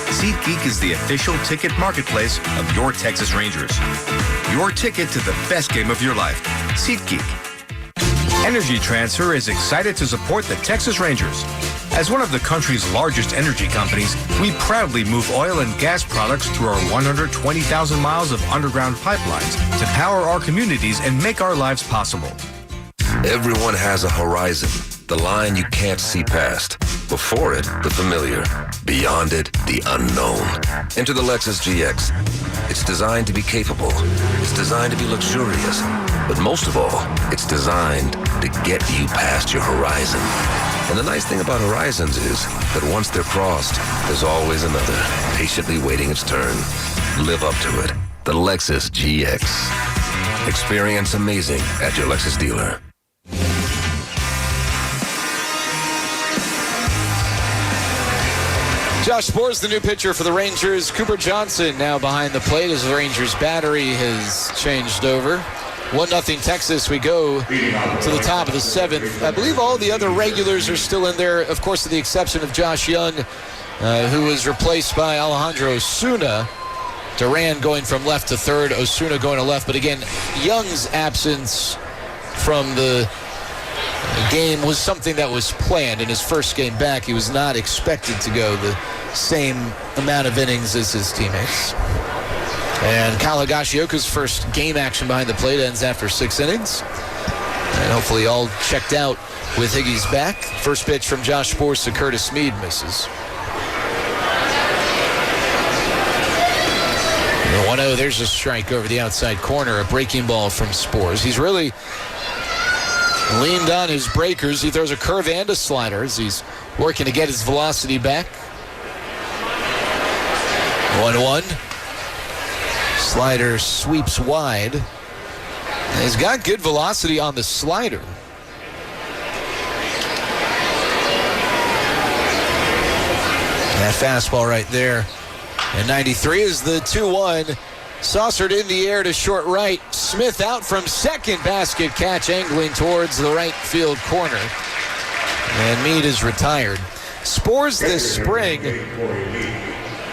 SeatGeek is the official ticket marketplace of your Texas Rangers. Your ticket to the best game of your life. SeatGeek. Energy Transfer is excited to support the Texas Rangers. As one of the country's largest energy companies, we proudly move oil and gas products through our 120,000 miles of underground pipelines to power our communities and make our lives possible. Everyone has a horizon, the line you can't see past. Before it, the familiar. Beyond it, the unknown. Enter the Lexus GX. It's designed to be capable. It's designed to be luxurious. But most of all, it's designed to get you past your horizon. And the nice thing about horizons is that once they're crossed, there's always another, patiently waiting its turn. Live up to it. The Lexus GX. Experience amazing at your Lexus dealer. Josh Sborz, the new pitcher for the Rangers. Cooper Johnson now behind the plate as the Rangers battery has changed over. 1-0 Texas. We go to the top of the 7th. I believe all the other regulars are still in there, of course, with the exception of Josh Young, who was replaced by Alejandro Osuna. Duran going from left to third, Osuna going to left. But again, Young's absence from the game was something that was planned. In his first game back, he was not expected to go the same amount of innings as his teammates. And Kyle Higashioka's first game action behind the plate ends after 6 innings. And hopefully all checked out with Higgy's back. First pitch from Josh Sborz to Curtis Mead misses. 1-0, there's a strike over the outside corner, a breaking ball from Sborz. He's really leaned on his breakers. He throws a curve and a slider as he's working to get his velocity back. 1-1. Slider sweeps wide. And he's got good velocity on the slider. That fastball right there. And 93 is the 2-1. Saucered in the air to short right. Smith out from second. Basket catch angling towards the right field corner. And Mead is retired. Sborz this spring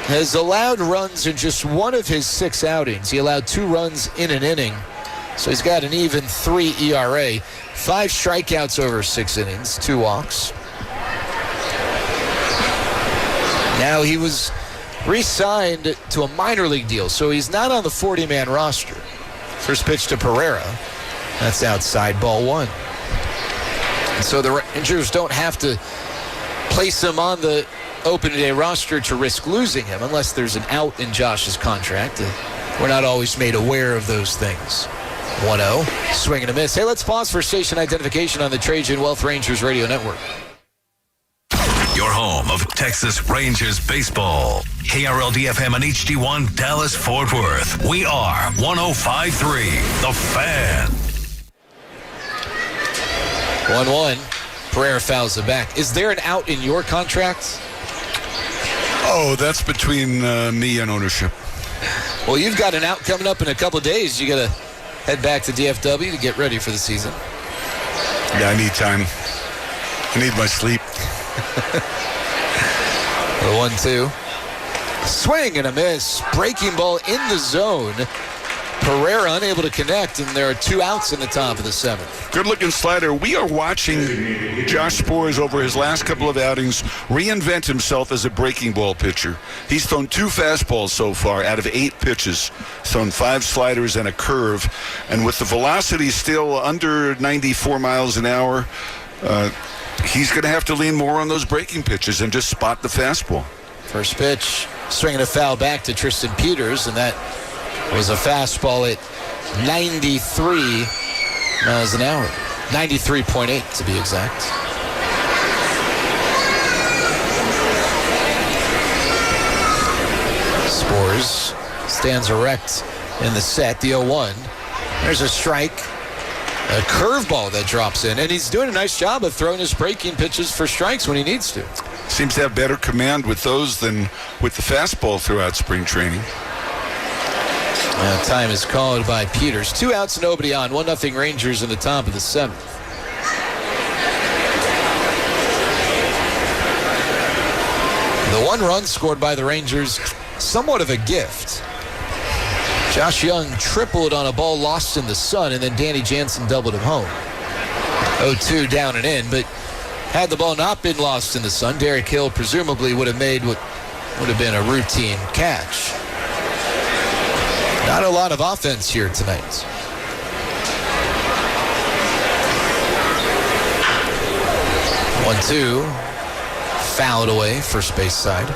has allowed runs in just one of his 6 outings. He allowed 2 runs in an inning. So he's got an even 3 ERA. 5 strikeouts over 6 innings, 2 walks. Now he was re-signed to a minor league deal, so he's not on the 40-man roster. First pitch to Pereira. That's outside, ball 1. And so the Rangers don't have to place him on the opening day roster to risk losing him unless there's an out in Josh's contract. We're not always made aware of those things. 1-0, swing and a miss. Hey, let's pause for station identification on the Trajan Wealth Rangers Radio Network. Your home of Texas Rangers baseball. KRLD-FM and HD1 Dallas-Fort Worth. We are 105.3, The Fan. 1-1. Pereira fouls the back. Is there an out in your contract? Oh, that's between me and ownership. Well, you've got an out coming up in a couple of days. You got to head back to DFW to get ready for the season. Yeah, I need time. I need my sleep. The 1-2. Swing and a miss. Breaking ball in the zone. Pereira unable to connect, and there are 2 outs in the top of the 7th. Good-looking slider. We are watching Josh Sborz over his last couple of outings reinvent himself as a breaking ball pitcher. He's thrown 2 fastballs so far out of 8 pitches. Thrown 5 sliders and a curve. And with the velocity still under 94 miles an hour, he's going to have to lean more on those breaking pitches and just spot the fastball. First pitch, swinging a foul back to Tristan Peters, and that was a fastball at 93 miles an hour. 93.8 to be exact. Sborz stands erect in the set, the 0-1. There's a strike. A curveball that drops in, and he's doing a nice job of throwing his breaking pitches for strikes when he needs to. Seems to have better command with those than with the fastball throughout spring training. Time is called by Peters. 2 outs, nobody on. 1-0 Rangers in the top of the 7th. The 1 run scored by the Rangers, somewhat of a gift. Josh Young tripled on a ball lost in the sun, and then Danny Jansen doubled him home. 0-2 down and in, but had the ball not been lost in the sun, Derek Hill presumably would have made what would have been a routine catch. Not a lot of offense here tonight. One, 2, fouled away, first base side.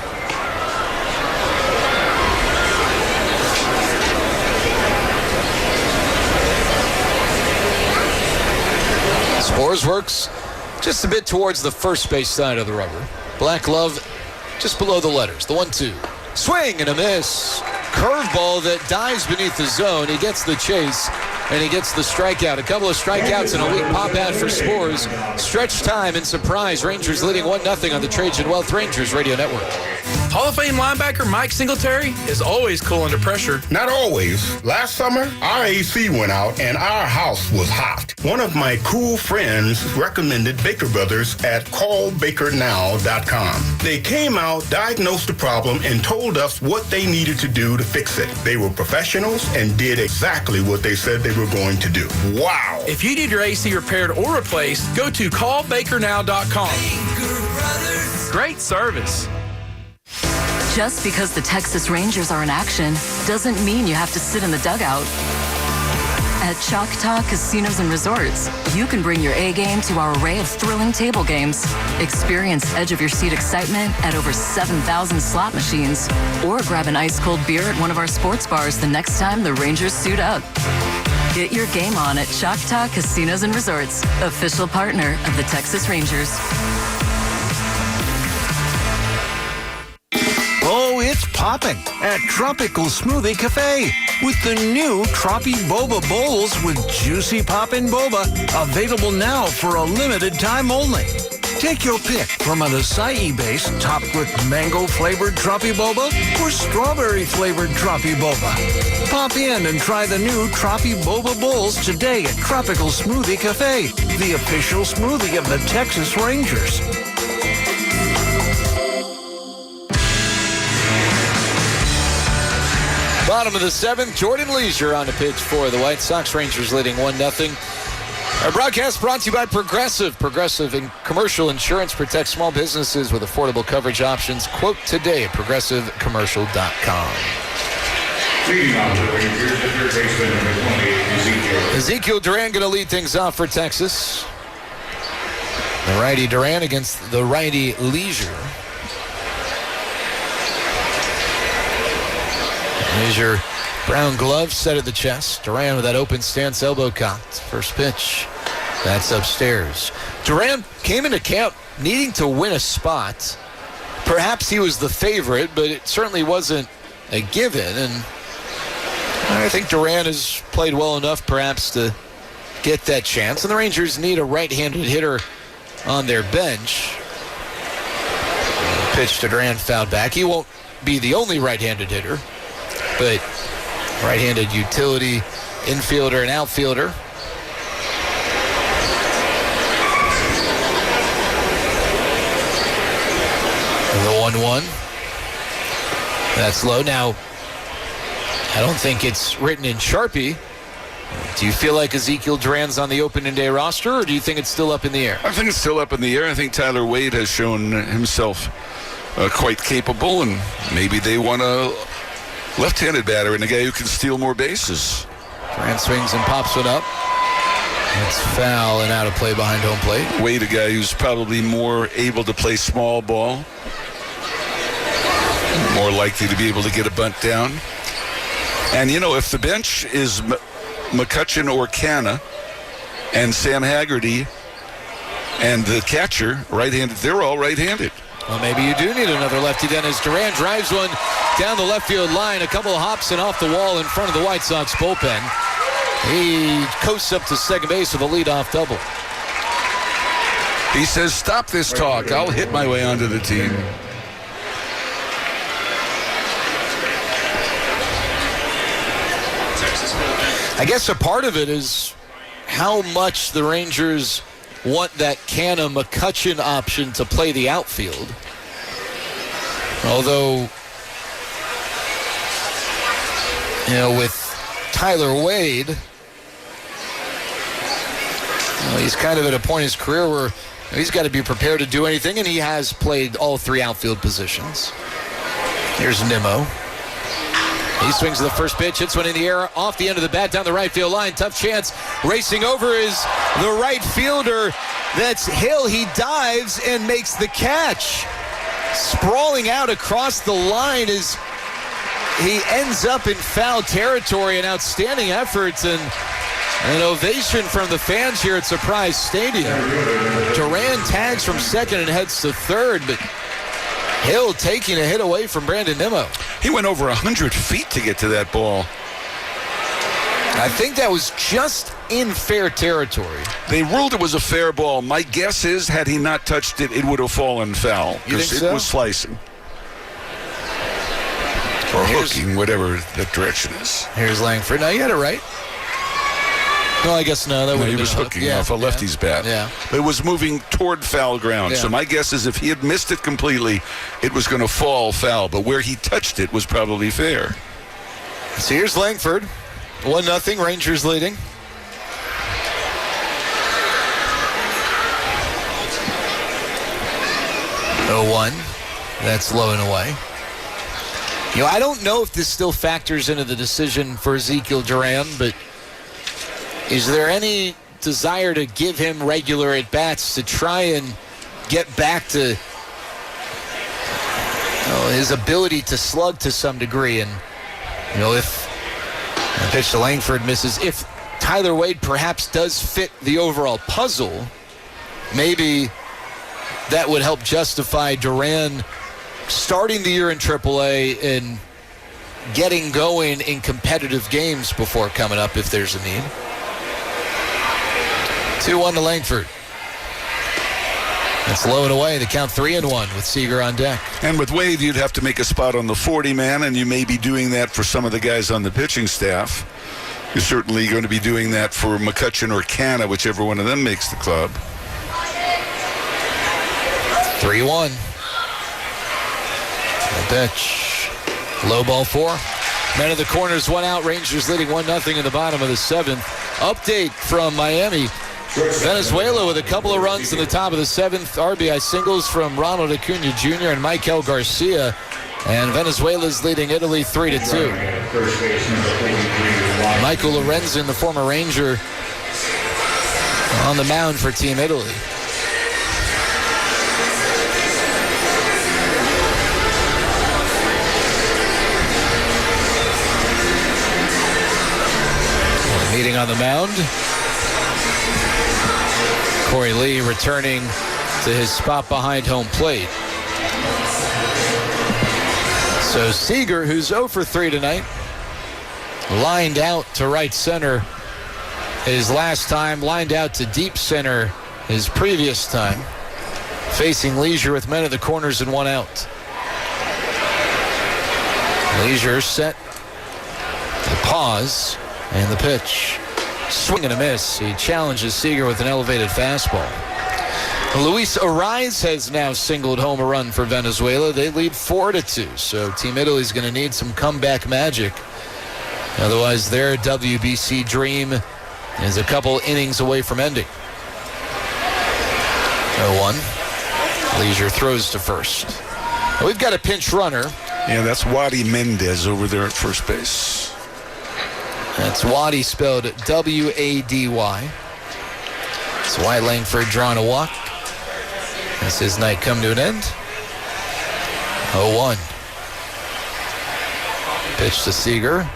Sborz works just a bit towards the first base side of the rubber. Black glove just below the letters. The 1-2. Swing and a miss. Curveball that dives beneath the zone. He gets the chase, and he gets the strikeout. A couple of strikeouts and a weak pop out for Sborz. Stretch time and surprise. Rangers leading 1-0 on the Trajan Wealth Rangers Radio Network. Hall of Fame linebacker Mike Singletary is always cool under pressure. Not always. Last summer, our AC went out and our house was hot. One of my cool friends recommended Baker Brothers at callbakernow.com. They came out, diagnosed the problem, and told us what they needed to do to fix it. They were professionals and did exactly what they said they were going to do. Wow. If you need your AC repaired or replaced, go to callbakernow.com. Great service. Just because the Texas Rangers are in action doesn't mean you have to sit in the dugout. At Choctaw Casinos and Resorts, you can bring your A game to our array of thrilling table games. Experience edge-of-your-seat excitement at over 7,000 slot machines. Or grab an ice-cold beer at one of our sports bars the next time the Rangers suit up. Get your game on at Choctaw Casinos and Resorts, official partner of the Texas Rangers. Oh, it's popping at Tropical Smoothie Cafe with the new Tropi Boba Bowls with juicy poppin' boba, available now for a limited time only. Take your pick from an acai base topped with mango-flavored Tropi Boba or strawberry-flavored Tropi Boba. Pop in and try the new Tropi Boba Bowls today at Tropical Smoothie Cafe, the official smoothie of the Texas Rangers. Bottom of the seventh, Jordan Leisure on the pitch for the White Sox. Rangers leading 1-0. Our broadcast brought to you by Progressive. Progressive and commercial insurance protects small businesses with affordable coverage options. Quote today at progressivecommercial.com. Leading on to the Rangers, the third baseman, number 28, Ezekiel. Ezekiel Duran going to lead things off for Texas. The righty Duran against the righty Leisure. Leisure, brown glove set at the chest. Duran with that open stance, elbow cocked. First pitch. That's upstairs. Duran came into camp needing to win a spot. Perhaps he was the favorite, but it certainly wasn't a given. And I think Duran has played well enough perhaps to get that chance. And the Rangers need a right-handed hitter on their bench. Pitch to Duran, fouled back. He won't be the only right-handed hitter, but right-handed utility infielder and outfielder. The 1-1. That's low. Now, I don't think it's written in Sharpie. Do you feel like Ezekiel Duran's on the opening day roster, or do you think it's still up in the air? I think it's still up in the air. I think Tyler Wade has shown himself quite capable, and maybe they want a left-handed batter and a guy who can steal more bases. Duran swings and pops one up. It's foul and out of play behind home plate. Wade, a guy who's probably more able to play small ball, more likely to be able to get a bunt down. And, you know, if the bench is McCutchen or Canna and Sam Haggerty and the catcher, right-handed, they're all right-handed. Well, maybe you do need another lefty then as Duran drives one down the left field line, a couple of hops and off the wall in front of the White Sox bullpen. He coasts up to second base with a leadoff double. He says, stop this talk. I'll hit my way onto the team. I guess a part of it is how much the Rangers want that Canna McCutchen option to play the outfield. Although, you know, with Tyler Wade, well, he's kind of at a point in his career where he's got to be prepared to do anything, and he has played all three outfield positions. Here's Nimmo. He swings to the first pitch, hits one in the air, off the end of the bat, down the right field line. Tough chance. Racing over is the right fielder. That's Hill. He dives and makes the catch. Sprawling out across the line as he ends up in foul territory. An outstanding effort and an ovation from the fans here at Surprise Stadium. Duran tags from second and heads to third, but Hill taking a hit away from Brandon Nimmo. He went over 100 feet to get to that ball. I think that was just in fair territory. They ruled it was a fair ball. My guess is, had he not touched it, it would have fallen foul because it was slicing. Or hooking, whatever the direction is. Here's Langford. No, you had it right. No, I guess no. That would he was hooking off a lefty's bat. Yeah. But it was moving toward foul ground. Yeah. So my guess is if he had missed it completely, it was going to fall foul. But where he touched it was probably fair. So here's Langford. 1-0, Rangers leading. Oh, 1. That's low and away. You know, I don't know if this still factors into the decision for Ezekiel Duran, but is there any desire to give him regular at-bats to try and get back to his ability to slug to some degree? And, if the pitch to Langford misses, if Tyler Wade perhaps does fit the overall puzzle, maybe that would help justify Duran starting the year in AAA and getting going in competitive games before coming up if there's a need. 2-1 to Langford. It's low and away. The count 3-1 with Seager on deck. And with Wade, you'd have to make a spot on the 40-man, and you may be doing that for some of the guys on the pitching staff. You're certainly going to be doing that for McCutchen or Canna, whichever one of them makes the club. 3-1. The pitch. Low ball 4. Men of the corners, 1 out. Rangers leading 1-0 in the bottom of the 7th. Update from Miami. Venezuela with a couple of runs in the top of the 7th. RBI singles from Ronald Acuna Jr. and Michael Garcia. And Venezuela's leading Italy 3-2. Michael Lorenzen, the former Ranger, on the mound for Team Italy. Meeting on the mound. Corey Lee returning to his spot behind home plate. So Seager, who's 0 for 3 tonight, lined out to right center his last time, lined out to deep center his previous time, facing Leisure with men at the corners and 1 out. Leisure set the pause and the pitch. Swing and a miss. He challenges Seager with an elevated fastball. Luis Ariz has now singled home a run for Venezuela. They lead 4-2, so Team Italy's going to need some comeback magic. Otherwise, their WBC dream is a couple innings away from ending. 0-1. Leisure throws to first. We've got a pinch runner. Yeah, that's Wadi Mendez over there at first base. That's Wadi spelled W-A-D-Y. So Wyatt Langford drawing a walk. As his night come to an end. 0-1. Pitch to Seager.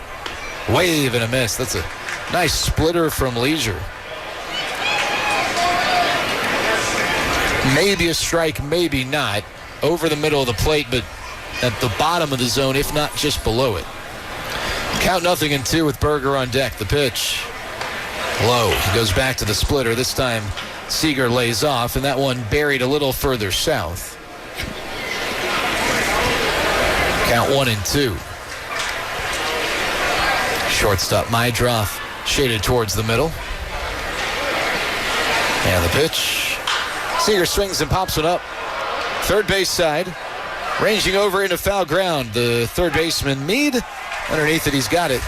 Wave and a miss. That's a nice splitter from Leisure. Maybe a strike, maybe not. Over the middle of the plate, but at the bottom of the zone, if not just below it. Count 0-2 with Berger on deck. The pitch. Low. He goes back to the splitter. This time Seager lays off, and that one buried a little further south. Count 1-2. Shortstop Mydroth shaded towards the middle. And the pitch. Seager swings and pops one up. Third base side. Ranging over into foul ground. The third baseman, Meade. Underneath it, he's got it.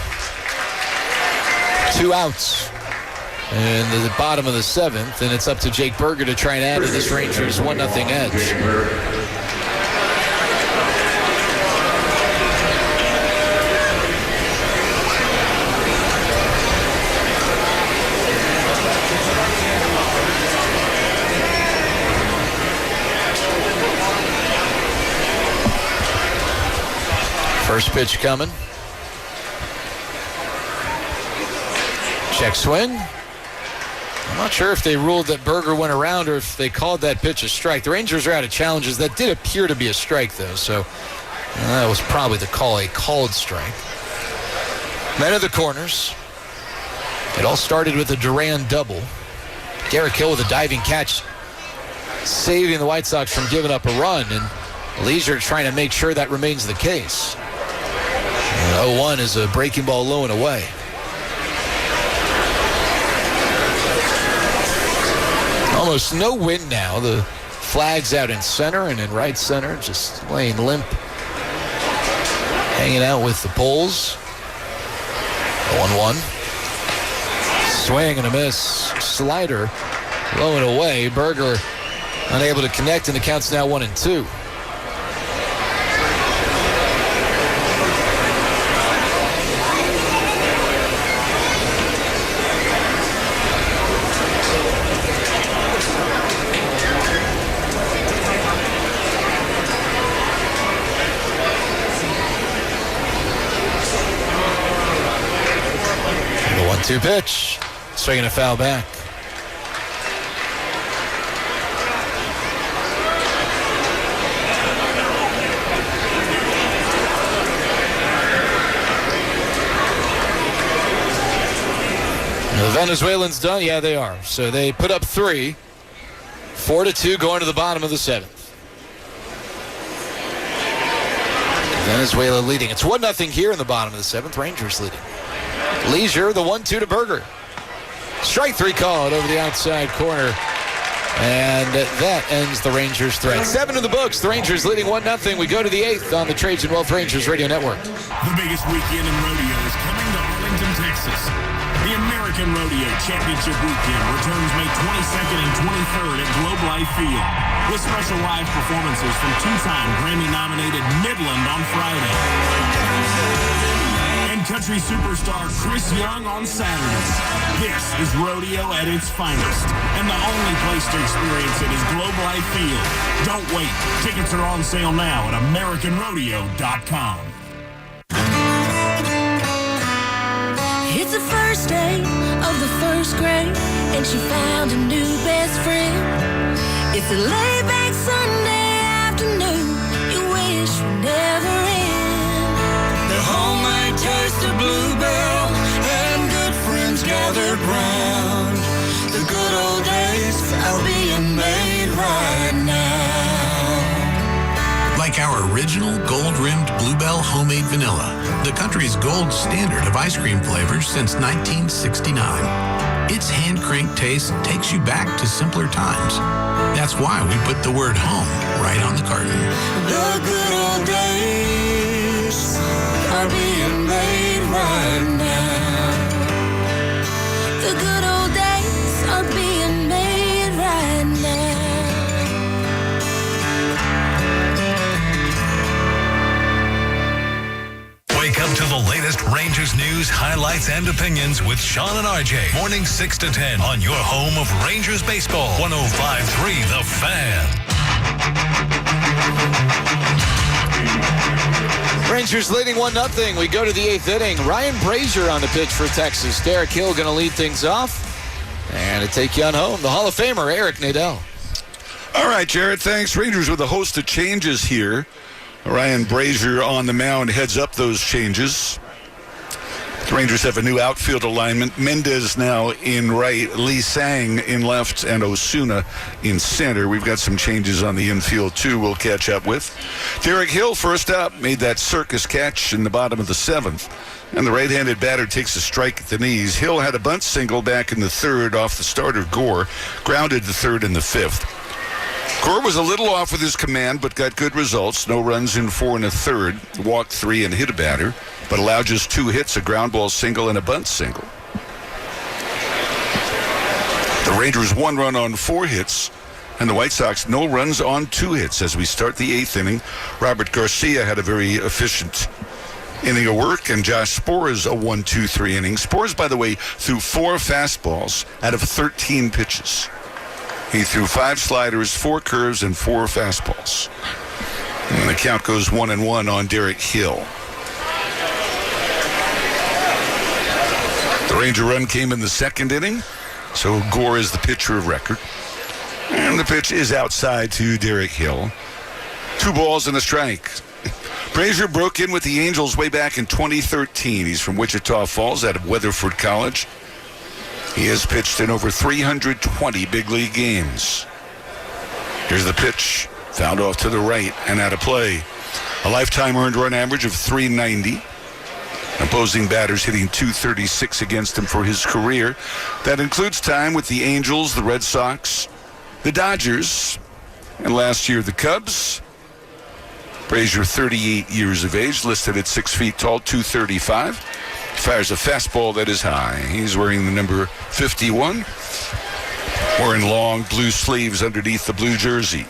2 outs in the bottom of the 7th, and it's up to Jake Berger to try and add to this Rangers 1-0 edge. First pitch coming. Check swing. I'm not sure if they ruled that Berger went around or if they called that pitch a strike. The Rangers are out of challenges. That did appear to be a strike, though, so that was probably the call, a called strike. Men of the corners. It all started with a Duran double. Garrett Hill with a diving catch, saving the White Sox from giving up a run, and Leisure trying to make sure that remains the case. 0-1 is a breaking ball low and away. Almost no wind now. The flag's out in center and in right center, just laying limp. Hanging out with the poles. 1-1. Swing and a miss. Slider low and away. Berger unable to connect, and the count's now 1-2. The 1-2 pitch. Swinging a foul back. The Venezuelans done? Yeah, they are. So they put up 3. 4-2 going to the bottom of the 7th. Venezuela leading. It's 1-0 here in the bottom of the 7th. Rangers leading. Leisure, the 1-2 to Berger. Strike 3 called over the outside corner. And that ends the Rangers' threat. 7 in the books. The Rangers leading 1-0. We go to the 8th on the Trades and Wealth Rangers Radio Network. The biggest weekend in rodeo is coming to Arlington, Texas. The American Rodeo Championship Weekend returns May 22nd and 23rd at Globe Life Field, with special live performances from two-time Grammy-nominated Midland on Friday and country superstar Chris Young on Saturday. This is rodeo at its finest, and the only place to experience it is Globe Life Field. Don't wait. Tickets are on sale now at AmericanRodeo.com. It's the first day of the first grade, and she found a new best friend. It's a laid-back Sunday afternoon you wish would never end. The homemade taste of Bluebell and good friends gathered round. The good old days are being made right now. Like our original gold-rimmed Bluebell homemade vanilla, the country's gold standard of ice cream flavors since 1969. Its hand-cranked taste takes you back to simpler times. That's why we put the word home right on the carton. The good old days are being made right now. The good old days are being made right now. Wake up to the latest Rangers news, highlights, and opinions with Sean and RJ. Morning 6 to 10 on your home of Rangers baseball. 105.3 The Fan. Rangers leading 1-0. We go to the 8th inning. Ryan Brazier on the pitch for Texas. Derek Hill going to lead things off. And to take you on home, the Hall of Famer, Eric Nadel. All right, Jared, thanks. Rangers with a host of changes here. Ryan Brazier on the mound heads up those changes. The Rangers have a new outfield alignment. Mendez now in right, Lee Sang in left, and Osuna in center. We've got some changes on the infield, too, we'll catch up with. Derek Hill, first up, made that circus catch in the bottom of the 7th. And the right-handed batter takes a strike at the knees. Hill had a bunt single back in the 3rd off the starter, Gore. Grounded the 3rd and the 5th. Gore was a little off with his command, but got good results. No runs in 4 1/3, walked 3 and hit a batter, but allowed just 2 hits, a ground ball single and a bunt single. The Rangers 1 run on 4 hits, and the White Sox no runs on 2 hits as we start the 8th inning. Robert Garcia had a very efficient inning of work, and Josh Spores a 1-2-3 inning. Spores, by the way, threw 4 fastballs out of 13 pitches. He threw 5 sliders, 4 curves, and 4 fastballs. And the count goes 1-1 on Derek Hill. The Ranger run came in the 2nd inning, so Gore is the pitcher of record. And the pitch is outside to Derek Hill. 2 balls and a strike. Brazier broke in with the Angels way back in 2013. He's from Wichita Falls out of Weatherford College. He has pitched in over 320 big league games. Here's the pitch, fouled off to the right and out of play. A lifetime earned run average of 390. Opposing batters hitting .236 against him for his career. That includes time with the Angels, the Red Sox, the Dodgers, and last year the Cubs. Brazier, 38 years of age, listed at 6 feet tall, 235. Fires a fastball that is high. He's wearing the number 51. Wearing long blue sleeves underneath the blue jersey.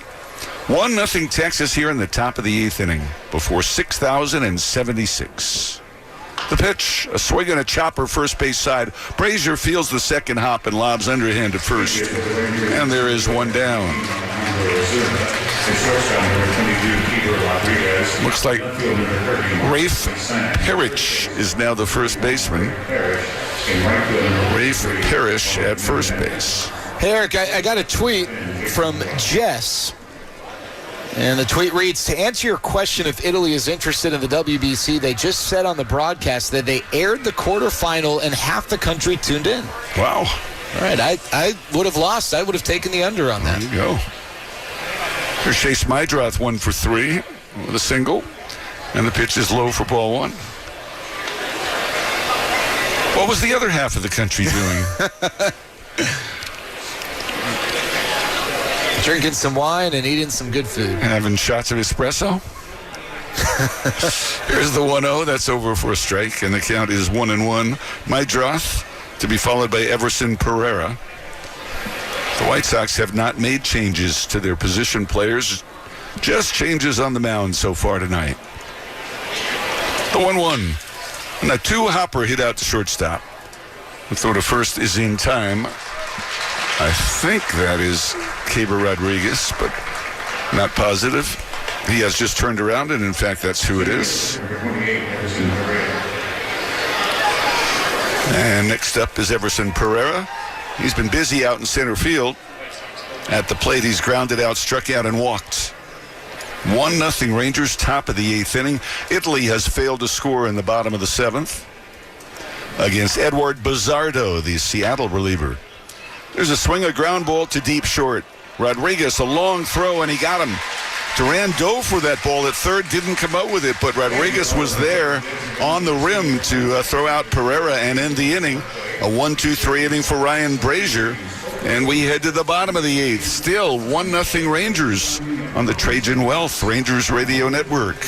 1-0 Texas here in the top of the 8th inning before 6,076. The pitch, a swing and a chopper first base side. Brazier feels the second hop and lobs underhand to first. And there is one down. Looks like Rafe Parrish is now the first baseman. Rafe Parrish at first base. Hey, Eric, I got a tweet from Jess. And the tweet reads, to answer your question if Italy is interested in the WBC, they just said on the broadcast that they aired the quarterfinal and half the country tuned in. Wow. All right, I would have lost. I would have taken the under on that. There you go. Here's Chase Mydroth, 1 for 3 with a single. And the pitch is low for ball 1. What was the other half of the country doing? Drinking some wine and eating some good food. Having shots of espresso. Here's the 1-0. That's over for a strike, and the count is 1-1. Mydroth to be followed by Everson Pereira. The White Sox have not made changes to their position players, just changes on the mound so far tonight. The 1-1. And a two-hopper hit out to shortstop. The throw to first is in time. I think that is Caber Rodriguez, but not positive. He has just turned around, and in fact, that's who it is. And next up is Everson Pereira. He's been busy out in center field. At the plate, he's grounded out, struck out, and walked. 1-0 Rangers, top of the 8th inning. Italy has failed to score in the bottom of the 7th against Edward Bizzardo, the Seattle reliever. There's a swing, a ground ball to deep short. Rodriguez, a long throw, and he got him. Duran dove for that ball at third, didn't come out with it, but Rodriguez was there on the rim to throw out Pereira and end the inning. A 1-2-3 inning for Ryan Brazier. And we head to the bottom of the 8th. Still 1-0 Rangers on the Trajan Wealth Rangers Radio Network.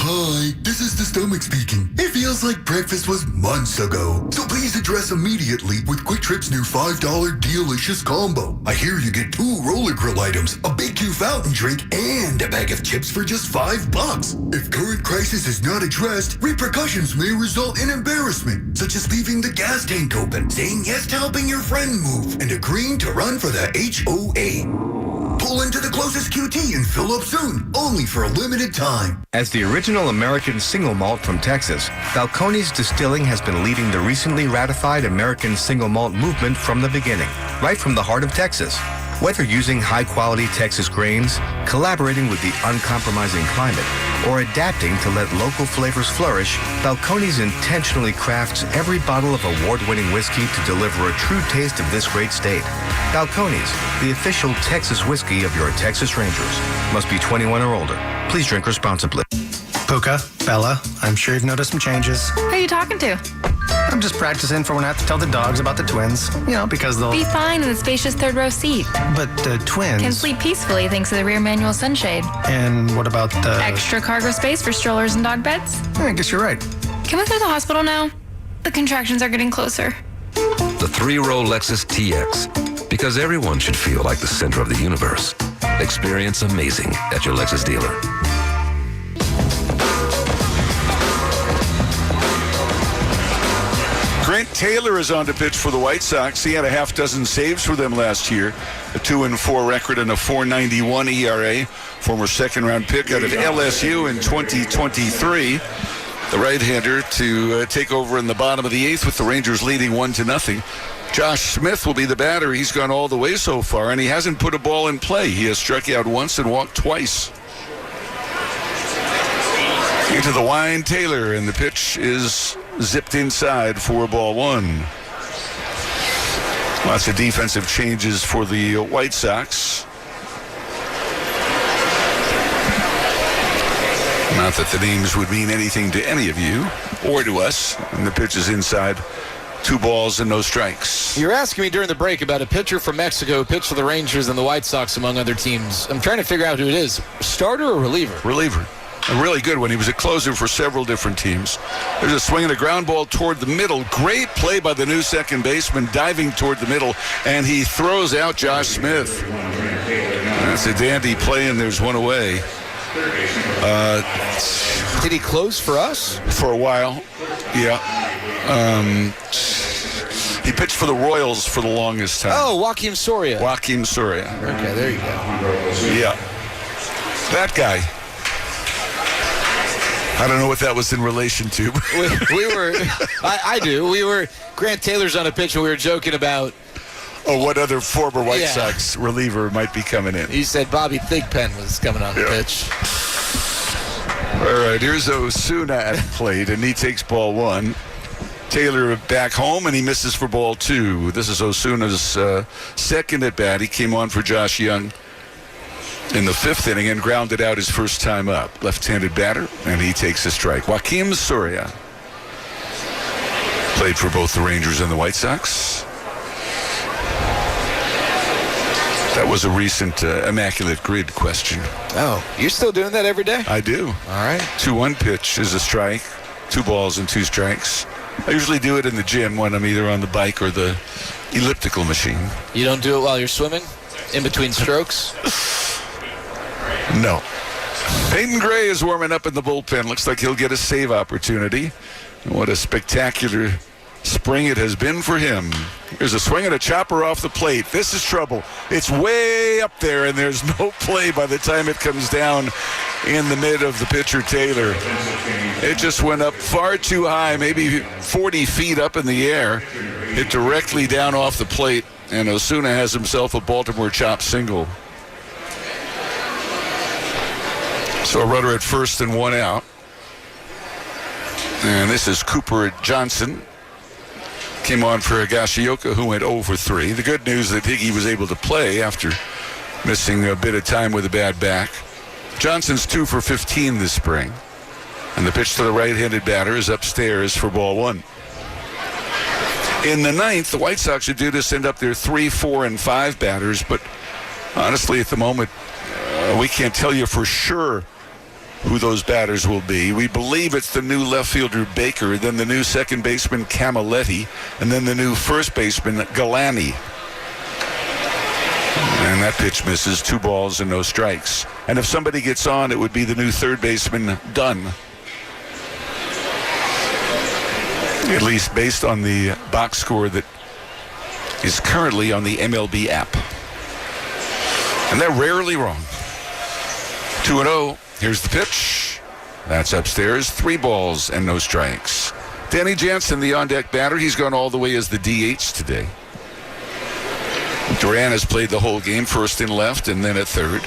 Hi, this is the stomach speaking. It feels like breakfast was months ago. So please address immediately with Quick Trip's new $5 delicious combo. I hear you get 2 roller grill items, a Big Q fountain drink, and a bag of chips for just $5. If current crisis is not addressed, repercussions may result in embarrassment, such as leaving the gas tank open, saying yes to helping your friend move, and agreeing to run for the HOA. Pull into the closest QT and fill up soon, only for a limited time. As the original American single malt from Texas, Balcones Distilling has been leading the recently ratified American single malt movement from the beginning, right from the heart of Texas. Whether using high-quality Texas grains, collaborating with the uncompromising climate, or adapting to let local flavors flourish, Balcones intentionally crafts every bottle of award-winning whiskey to deliver a true taste of this great state. Balcones, the official Texas whiskey of your Texas Rangers. Must be 21 or older. Please drink responsibly. Puka, Bella, I'm sure you've noticed some changes. Who are you talking to? I'm just practicing for when I have to tell the dogs about the twins. You know, because they'll... Be fine in the spacious third row seat. But the twins... Can sleep peacefully thanks to the rear manual sunshade. And what about the... Extra cargo space for strollers and dog beds? I guess you're right. Can we go to the hospital now? The contractions are getting closer. The 3-row Lexus TX. Because everyone should feel like the center of the universe. Experience amazing at your Lexus dealer. Grant Taylor is on to pitch for the White Sox. He had a half dozen saves for them last year. A 2-4 record and a .491 ERA. Former second-round pick out of LSU in 2023. The right-hander to take over in the bottom of the 8th with the Rangers leading 1-0. Josh Smith will be the batter. He's gone all the way so far, and he hasn't put a ball in play. He has struck out once and walked twice. Into the wind, Taylor, and the pitch is zipped inside for ball 1. Lots of defensive changes for the White Sox. Not that the names would mean anything to any of you or to us. And the pitch is inside. 2 balls and no strikes. You're asking me during the break about a pitcher from Mexico who pitched for the Rangers and the White Sox, among other teams. I'm trying to figure out who it is. Starter or reliever? Reliever. A really good one. He was a closer for several different teams. There's a swing and a ground ball toward the middle. Great play by the new second baseman, diving toward the middle, and he throws out Josh Smith. That's a dandy play, and there's one away. Did he close for us? For a while, yeah. He pitched for the Royals for the longest time. Oh, Joaquim Soria. Joaquim Soria. Okay, there you go. Yeah. That guy. I don't know what that was in relation to. we were, I do. We were, Grant Taylor's on a pitch and we were joking about. Oh, what other former White Sox reliever might be coming in? He said Bobby Thigpen was coming on the pitch. All right, here's Osuna at the plate, and he takes ball 1. Taylor back home, and he misses for ball 2. This is Osuna's second at bat. He came on for Josh Young in the 5th inning and grounded out his first time up. Left-handed batter, and he takes a strike. Joaquim Soria played for both the Rangers and the White Sox. That was a recent Immaculate Grid question. Oh, you're still doing that every day? I do. All right. 2-1 pitch is a strike. 2 balls and 2 strikes. I usually do it in the gym when I'm either on the bike or the elliptical machine. You don't do it while you're swimming? In between strokes? No. Peyton Gray is warming up in the bullpen. Looks like he'll get a save opportunity. What a spectacular spring it has been for him. There's a swing and a chopper off the plate. This is trouble. It's way up there, and there's no play by the time it comes down in the mid of the pitcher, Taylor. It just went up far too high, maybe 40 feet up in the air. Hit directly down off the plate, and Osuna has himself a Baltimore chop single. So a runner at first and 1 out. And this is Cooper Johnson. Came on for Higashioka, who went 0 for 3. The good news that Higgy was able to play after missing a bit of time with a bad back. Johnson's 2 for 15 this spring. And the pitch to the right-handed batter is upstairs for ball 1. In the 9th, the White Sox are due to send up their 3, 4, and 5 batters, but honestly, at the moment, we can't tell you for sure who those batters will be. We believe it's the new left fielder Baker, then the new second baseman Camilletti, and then the new first baseman Galani. And that pitch misses. 2 balls and no strikes. And if somebody gets on, it would be the new third baseman Dunn. At least based on the box score that is currently on the MLB app. And they're rarely wrong. 2-0. Here's the pitch. That's upstairs. 3 balls and no strikes. Danny Jansen, the on-deck batter, he's gone all the way as the DH today. Duran has played the whole game, first in left and then at third.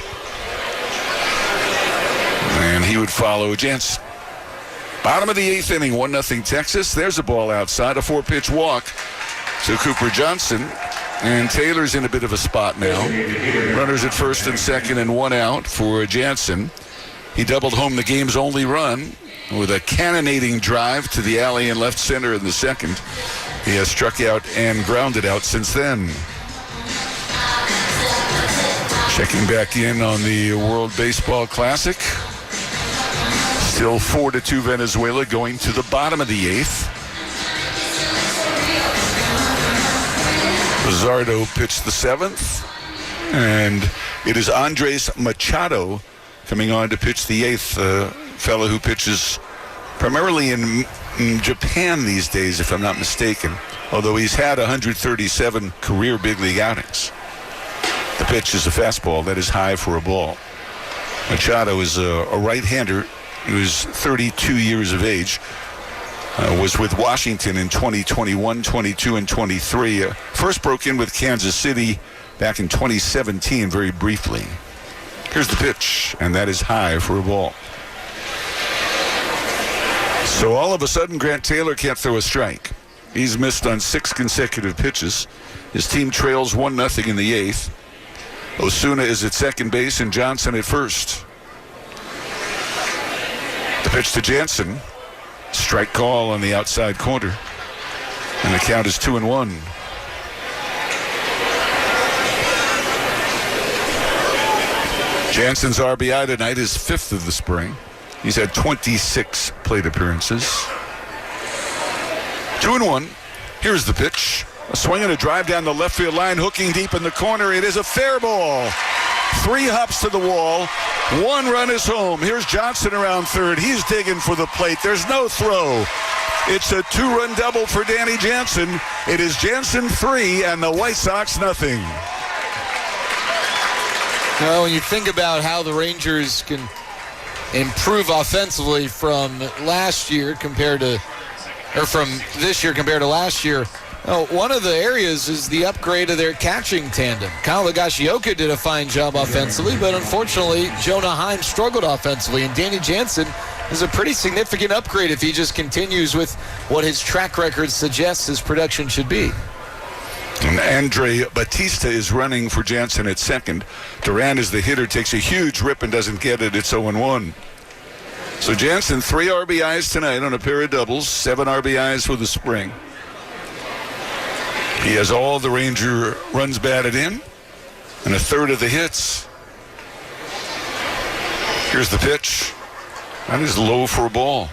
And he would follow Jansen. Bottom of the 8th inning, 1-0 Texas. There's a ball outside, a 4-pitch walk to Cooper Johnson. And Taylor's in a bit of a spot now. Runners at first and second and 1 out for Jansen. He doubled home the game's only run with a cannonading drive to the alley in left center in the second. He has struck out and grounded out since then. Checking back in on the World Baseball Classic. Still 4-2 Venezuela, going to the bottom of the 8th. Luzardo pitched the 7th. And it is Andres Machado coming on to pitch the 8th, fellow who pitches primarily in Japan these days, if I'm not mistaken, although he's had 137 career big league outings. The pitch is a fastball that is high for a ball. Machado is a right-hander who's 32 years of age, was with Washington in 2021, 22, and 23. First broke in with Kansas City back in 2017, very briefly. Here's the pitch, and that is high for a ball. So all of a sudden, Grant Taylor can't throw a strike. He's missed on 6 consecutive pitches. His team trails 1-0 in the 8th. Osuna is at second base and Johnson at first. pitch to Jansen. Strike call on the outside corner. And the count is 2-1. Jansen's RBI tonight is 5th of the spring. He's had 26 plate appearances. 2-1. Here's the pitch. A swing and a drive down the left field line, hooking deep in the corner. It is a fair ball. 3 hops to the wall. 1 run is home. Here's Johnson around third. He's digging for the plate. There's no throw. It's a 2-run double for Danny Jansen. It is Jansen 3 and the White Sox nothing. Well, when you think about how the Rangers can improve offensively from last year from this year compared to last year, one of the areas is the upgrade of their catching tandem. Kyle Higashioka did a fine job offensively, but unfortunately, Jonah Heim struggled offensively, and Danny Jansen is a pretty significant upgrade if he just continues with what his track record suggests his production should be. And Andre Batista is running for Jansen at second. Duran is the hitter, takes a huge rip and doesn't get it. It's 0-1. So Jansen, 3 RBIs tonight on a pair of doubles, 7 RBIs for the spring. He has all the Ranger runs batted in and a third of the hits. Here's the pitch. That is low for a ball.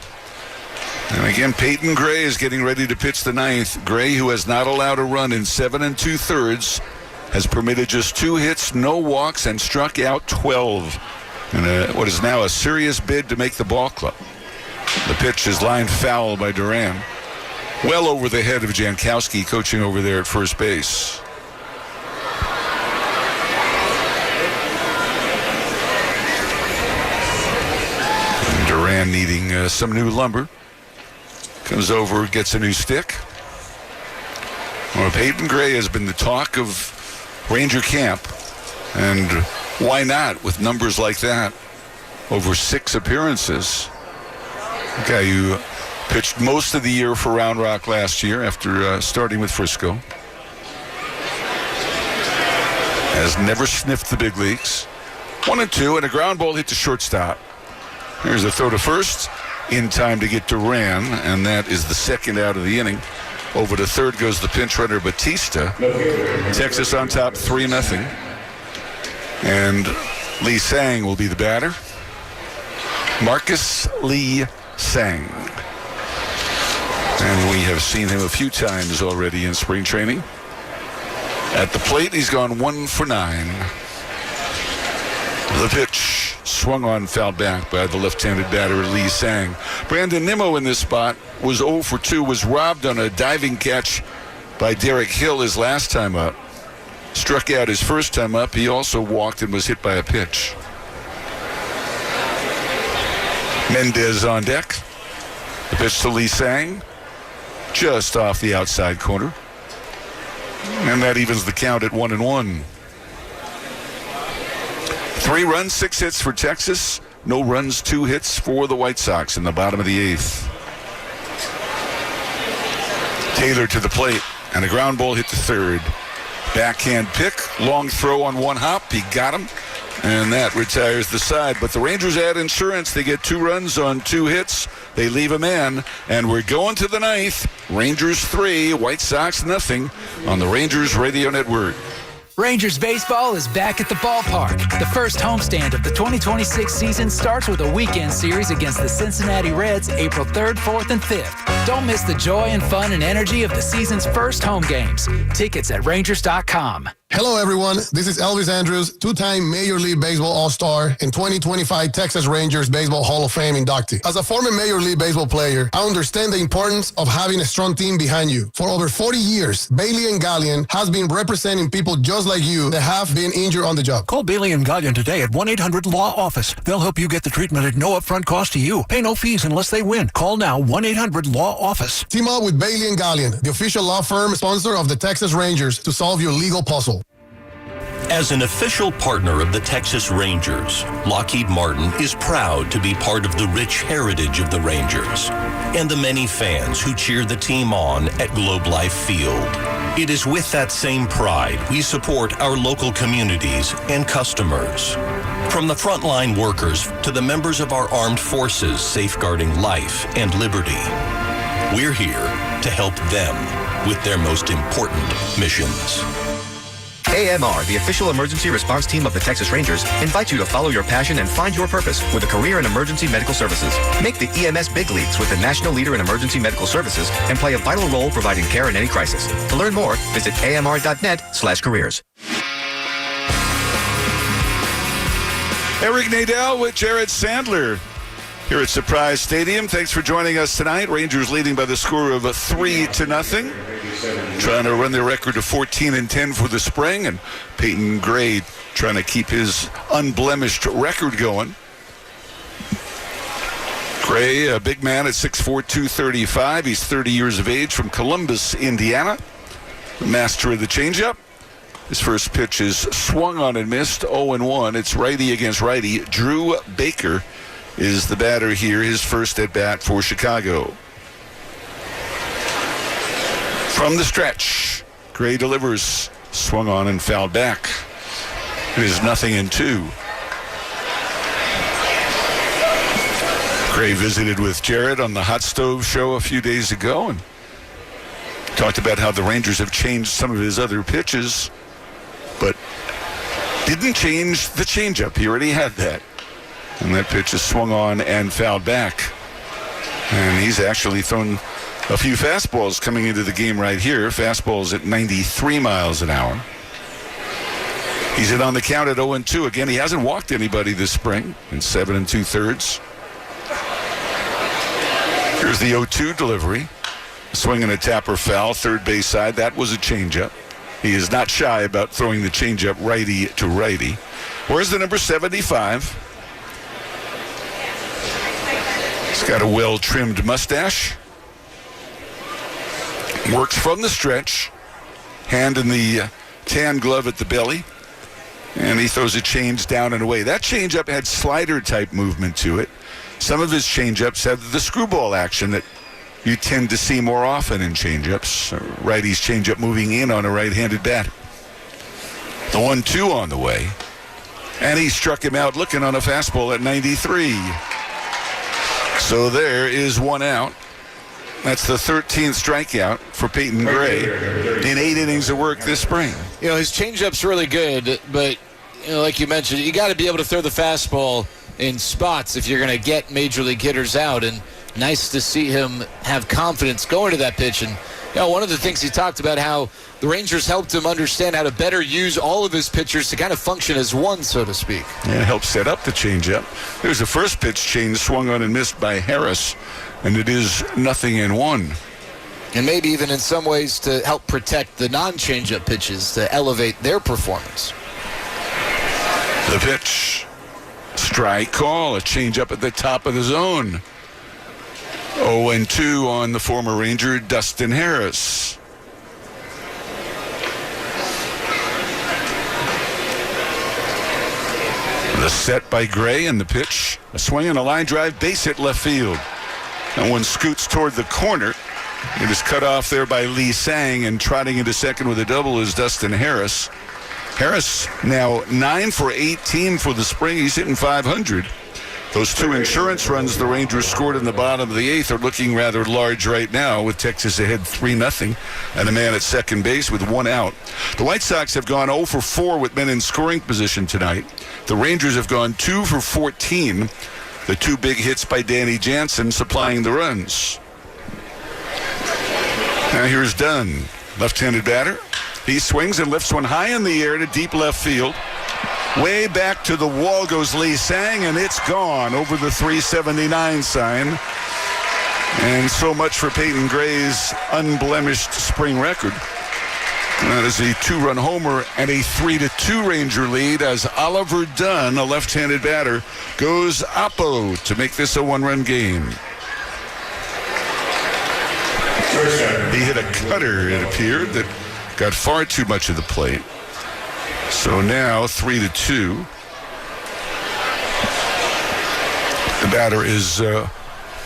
And again, Peyton Gray is getting ready to pitch the ninth. Gray, who has not allowed a run in 7 2/3, has permitted just 2 hits, no walks, and struck out 12. And what is now a serious bid to make the ball club. The pitch is lined foul by Duran. Well over the head of Jankowski, coaching over there at first base. And Duran needing some new lumber. Comes over, gets a new stick. Well, Peyton Gray has been the talk of Ranger camp. And why not with numbers like that? Over 6 appearances. The guy who pitched most of the year for Round Rock last year after starting with Frisco. Has never sniffed the big leagues. 1-2 and a ground ball hit to shortstop. Here's a throw to first. In time to get Duran, and that is the second out of the inning. Over to third goes the pinch runner Batista. Texas on top 3-0. And Lee Sang will be the batter. Marcus Lee Sang. And we have seen him a few times already in spring training. At the plate, he's gone 1 for 9. The pitch swung on, fouled back by the left-handed batter Lee Sang. Brandon Nimmo in this spot was 0 for 2, was robbed on a diving catch by Derek Hill his last time up. Struck out his first time up. He also walked and was hit by a pitch. Mendez on deck. The pitch to Lee Sang, just off the outside corner. And that evens the count at 1-1. 3 runs, 6 hits for Texas. No runs, 2 hits for the White Sox in the bottom of the 8th. Taylor to the plate, and a ground ball hit to third. Backhand pick, long throw on 1 hop. He got him, and that retires the side. But the Rangers add insurance. They get 2 runs on 2 hits. They leave a man, and we're going to the 9th. Rangers 3, White Sox nothing on the Rangers Radio Network. Rangers baseball is back at the ballpark. The first homestand of the 2026 season starts with a weekend series against the Cincinnati Reds April 3rd, 4th, and 5th. Don't miss the joy and fun and energy of the season's first home games. Tickets at Rangers.com. Hello, everyone. This is Elvis Andrews, 2-time Major League Baseball All-Star and 2025 Texas Rangers Baseball Hall of Fame inductee. As a former Major League Baseball player, I understand the importance of having a strong team behind you. For over 40 years, Bailey and Gallion has been representing people just like you that have been injured on the job. Call Bailey and Gallion today at 1-800-LAW-OFFICE. They'll help you get the treatment at no upfront cost to you. Pay no fees unless they win. Call now, 1-800-LAW-OFFICE. Team up with Bailey and Gallion, the official law firm sponsor of the Texas Rangers, to solve your legal puzzle. As an official partner of the Texas Rangers, Lockheed Martin is proud to be part of the rich heritage of the Rangers and the many fans who cheer the team on at Globe Life Field. It is with that same pride we support our local communities and customers. From the frontline workers to the members of our armed forces safeguarding life and liberty, we're here to help them with their most important missions. AMR, the official emergency response team of the Texas Rangers, invites you to follow your passion and find your purpose with a career in emergency medical services. Make the EMS big leagues with the national leader in emergency medical services and play a vital role providing care in any crisis. To learn more, visit amr.net/careers. Eric Nadel with Jared Sandler here at Surprise Stadium. Thanks for joining us tonight. Rangers leading by the score of 3-0. Trying to run their record to 14-10 for the spring, and Peyton Gray trying to keep his unblemished record going. Gray, a big man at 6'4", 235. He's 30 years of age, from Columbus, Indiana. The master of the changeup. His first pitch is swung on and missed, 0-1. It's righty against righty. Drew Baker is the batter here, his first at bat for Chicago. From the stretch, Gray delivers, swung on and fouled back. It is 0-2. Gray visited with Jared on the Hot Stove Show a few days ago and talked about how the Rangers have changed some of his other pitches, but didn't change the changeup. He already had that. And that pitch is swung on and fouled back. And he's actually thrown a few fastballs coming into the game right here. Fastballs at 93 miles an hour. He's in on the count at 0-2. Again, he hasn't walked anybody this spring in 7 2/3. Here's the 0-2 delivery. Swing and a tapper foul, third base side. That was a changeup. He is not shy about throwing the changeup righty to righty. Where's the number 75? He's got a well-trimmed mustache. Works from the stretch. Hand in the tan glove at the belly. And he throws a change down and away. That changeup had slider-type movement to it. Some of his changeups have the screwball action that you tend to see more often in changeups. Righty's changeup moving in on a right-handed batter. The 1-2 on the way. And he struck him out looking on a fastball at 93. So there is one out. That's the 13th strikeout for Peyton Gray in 8 innings of work this spring. You know, his changeup's really good, but like you mentioned, you got to be able to throw the fastball in spots if you're going to get major league hitters out. And nice to see him have confidence going to that pitch. And one of the things he talked about, how the Rangers helped him understand how to better use all of his pitchers to kind of function as one, so to speak. Yeah, it helped set up the changeup. There's the first pitch change, swung on and missed by Harris, and it is 0-1. And maybe even in some ways to help protect the non-changeup pitches to elevate their performance. The pitch, strike call, a changeup at the top of the zone. 0-2 on the former Ranger, Dustin Harris. The set by Gray and the pitch. A swing and a line drive, base hit left field. And one scoots toward the corner. It is cut off there by Lee Sang, and trotting into second with a double is Dustin Harris. Harris now 9 for 18 for the spring. He's hitting .500. Those two insurance runs the Rangers scored in the bottom of the 8th are looking rather large right now, with Texas ahead 3-0 and a man at second base with one out. The White Sox have gone 0 for 4 with men in scoring position tonight. The Rangers have gone 2 for 14. The two big hits by Danny Jansen supplying the runs. Now here's Dunn, left-handed batter. He swings and lifts one high in the air to deep left field. Way back to the wall goes Lee Sang, and it's gone over the 379 sign. And so much for Peyton Gray's unblemished spring record. That is a 2-run homer and a 3-2 Ranger lead as Oliver Dunn, a left-handed batter, goes oppo to make this a 1-run game. He hit a cutter, it appeared, that got far too much of the plate. So now 3-2. The batter is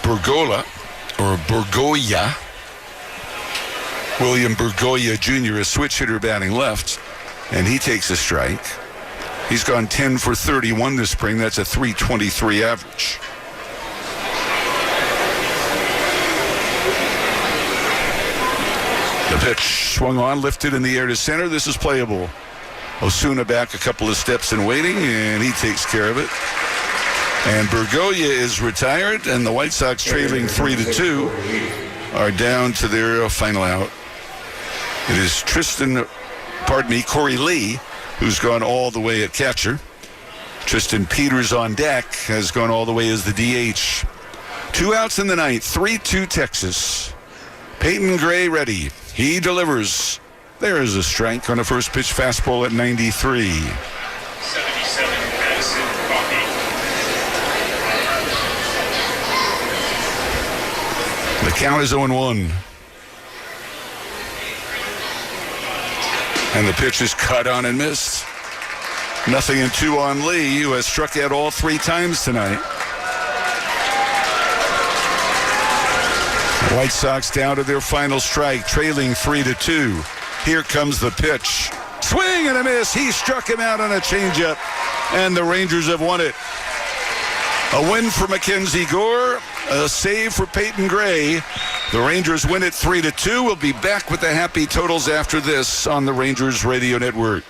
Bergolla, or Bergoya. William Bergoya Jr., a switch hitter batting left, and he takes a strike. He's gone 10 for 31 this spring. That's a .323 average. The pitch swung on, lifted in the air to center. This is playable. Osuna back a couple of steps and waiting, and he takes care of it. And Bergolia is retired, and the White Sox, trailing 3-2, are down to their final out. It is Corey Lee, who's gone all the way at catcher. Tristan Peters on deck has gone all the way as the DH. 2 outs in the ninth, 3-2 Texas. Peyton Gray ready. He delivers. There is a strike on a first pitch fastball at 93. 77, Madison Coffee. The count is 0-1. And the pitch is cut on and missed. 0-2 on Lee, who has struck out all 3 times tonight. The White Sox down to their final strike, trailing 3-2. Here comes the pitch. Swing and a miss. He struck him out on a changeup, and the Rangers have won it. A win for Mackenzie Gore, a save for Peyton Gray. The Rangers win it 3-2. We'll be back with the happy totals after this on the Rangers Radio Network.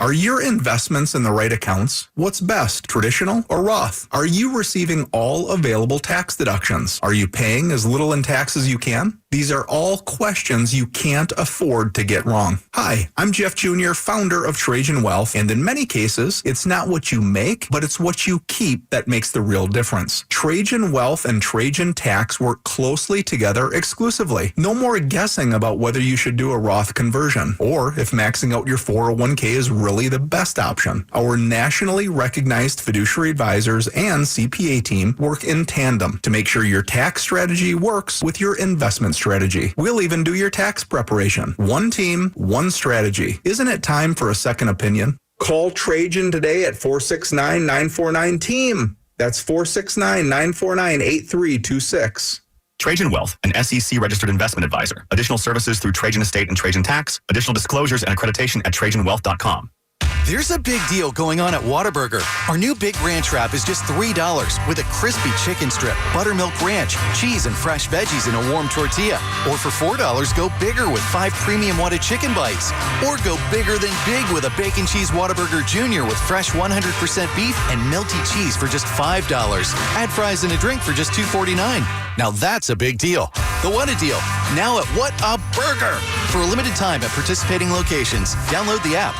Are your investments in the right accounts? What's best, traditional or Roth? Are you receiving all available tax deductions? Are you paying as little in tax as you can? These are all questions you can't afford to get wrong. Hi, I'm Jeff Jr., founder of Trajan Wealth, and in many cases, it's not what you make, but it's what you keep that makes the real difference. Trajan Wealth and Trajan Tax work closely together exclusively. No more guessing about whether you should do a Roth conversion, or if maxing out your 401k is really the best option. Our nationally recognized fiduciary advisors and CPA team work in tandem to make sure your tax strategy works with your investment strategy. We'll even do your tax preparation. One team, one strategy. Isn't it time for a second opinion? Call Trajan today at 469-949-TEAM. That's 469-949-8326. Trajan Wealth, an SEC-registered investment advisor. Additional services through Trajan Estate and Trajan Tax. Additional disclosures and accreditation at TrajanWealth.com. There's a big deal going on at Whataburger. Our new Big Ranch Wrap is just $3 with a crispy chicken strip, buttermilk ranch, cheese, and fresh veggies in a warm tortilla. Or for $4, go bigger with 5 premium Whata chicken bites. Or go bigger than big with a Bacon Cheese Whataburger Jr. with fresh 100% beef and melty cheese for just $5. Add fries and a drink for just $2.49. Now that's a big deal. The Whata Deal, now at What a Burger. For a limited time at participating locations. Download the app.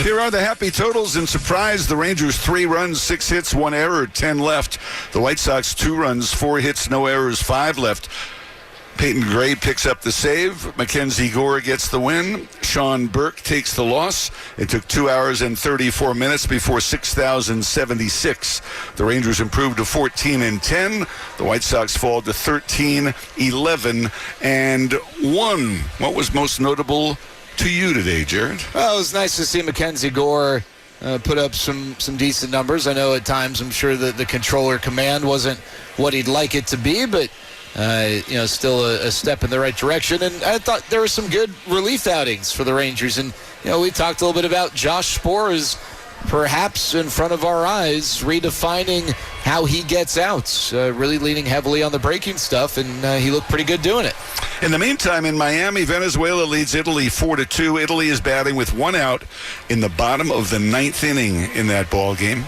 Here are the happy totals. In surprise, the Rangers 3 runs, 6 hits, 1 error, 10 left. The White Sox 2 runs, 4 hits, no errors, 5 left. Peyton Gray picks up the save. Mackenzie Gore gets the win. Sean Burke takes the loss. It took 2 hours and 34 minutes before 6,076. The Rangers improved to 14-10. The White Sox fall to 13-11-1. What was most notable to you today, Jared? Well, it was nice to see Mackenzie Gore put up some decent numbers. I know at times I'm sure that the controller command wasn't what he'd like it to be, but still a step in the right direction. And I thought there were some good relief outings for the Rangers. And, we talked a little bit about Josh Spohr as perhaps in front of our eyes, redefining how he gets outs, really leaning heavily on the breaking stuff, and he looked pretty good doing it. In the meantime, in Miami, Venezuela leads Italy 4-2. Italy is batting with 1 out in the bottom of the 9th inning in that ball game.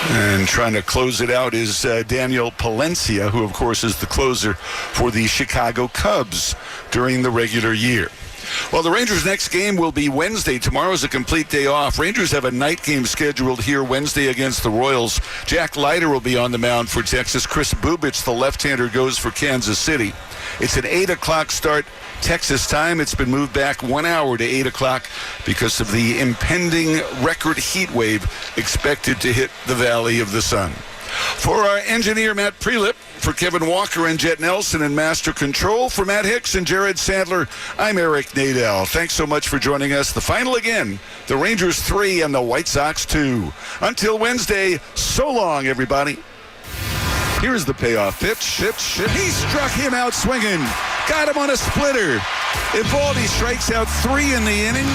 And trying to close it out is Daniel Palencia, who, of course, is the closer for the Chicago Cubs during the regular year. Well, the Rangers' next game will be Wednesday. Tomorrow's a complete day off. Rangers have a night game scheduled here Wednesday against the Royals. Jack Leiter will be on the mound for Texas. Chris Bubich, the left-hander, goes for Kansas City. It's an 8 o'clock start Texas time. It's been moved back 1 hour to 8 o'clock because of the impending record heat wave expected to hit the Valley of the Sun. For our engineer, Matt Prelip, for Kevin Walker and Jet Nelson in Master Control, for Matt Hicks and Jared Sandler, I'm Eric Nadel. Thanks so much for joining us. The final again, the Rangers 3 and the White Sox 2. Until Wednesday, so long, everybody. Here's the payoff pitch. He struck him out swinging. Got him on a splitter. Eovaldi strikes out 3 in the inning.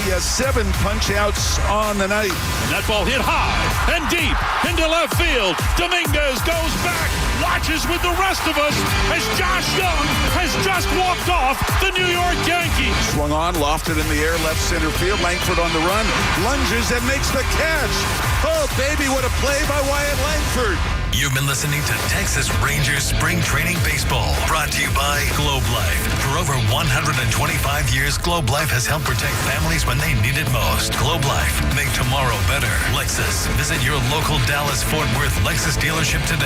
He has 7 punch-outs on the night. And that ball hit high and deep into left field. Dominguez goes back, watches with the rest of us as Josh Young has just walked off the New York Yankees. Swung on, lofted in the air, left center field. Langford on the run, lunges and makes the catch. Oh, baby, what a play by Wyatt Langford. You've been listening to Texas Rangers Spring Training Baseball, brought to you by Globe Life. For over 125 years, Globe Life has helped protect families when they need it most. Globe Life, make tomorrow better. Lexus, visit your local Dallas-Fort Worth Lexus dealership today.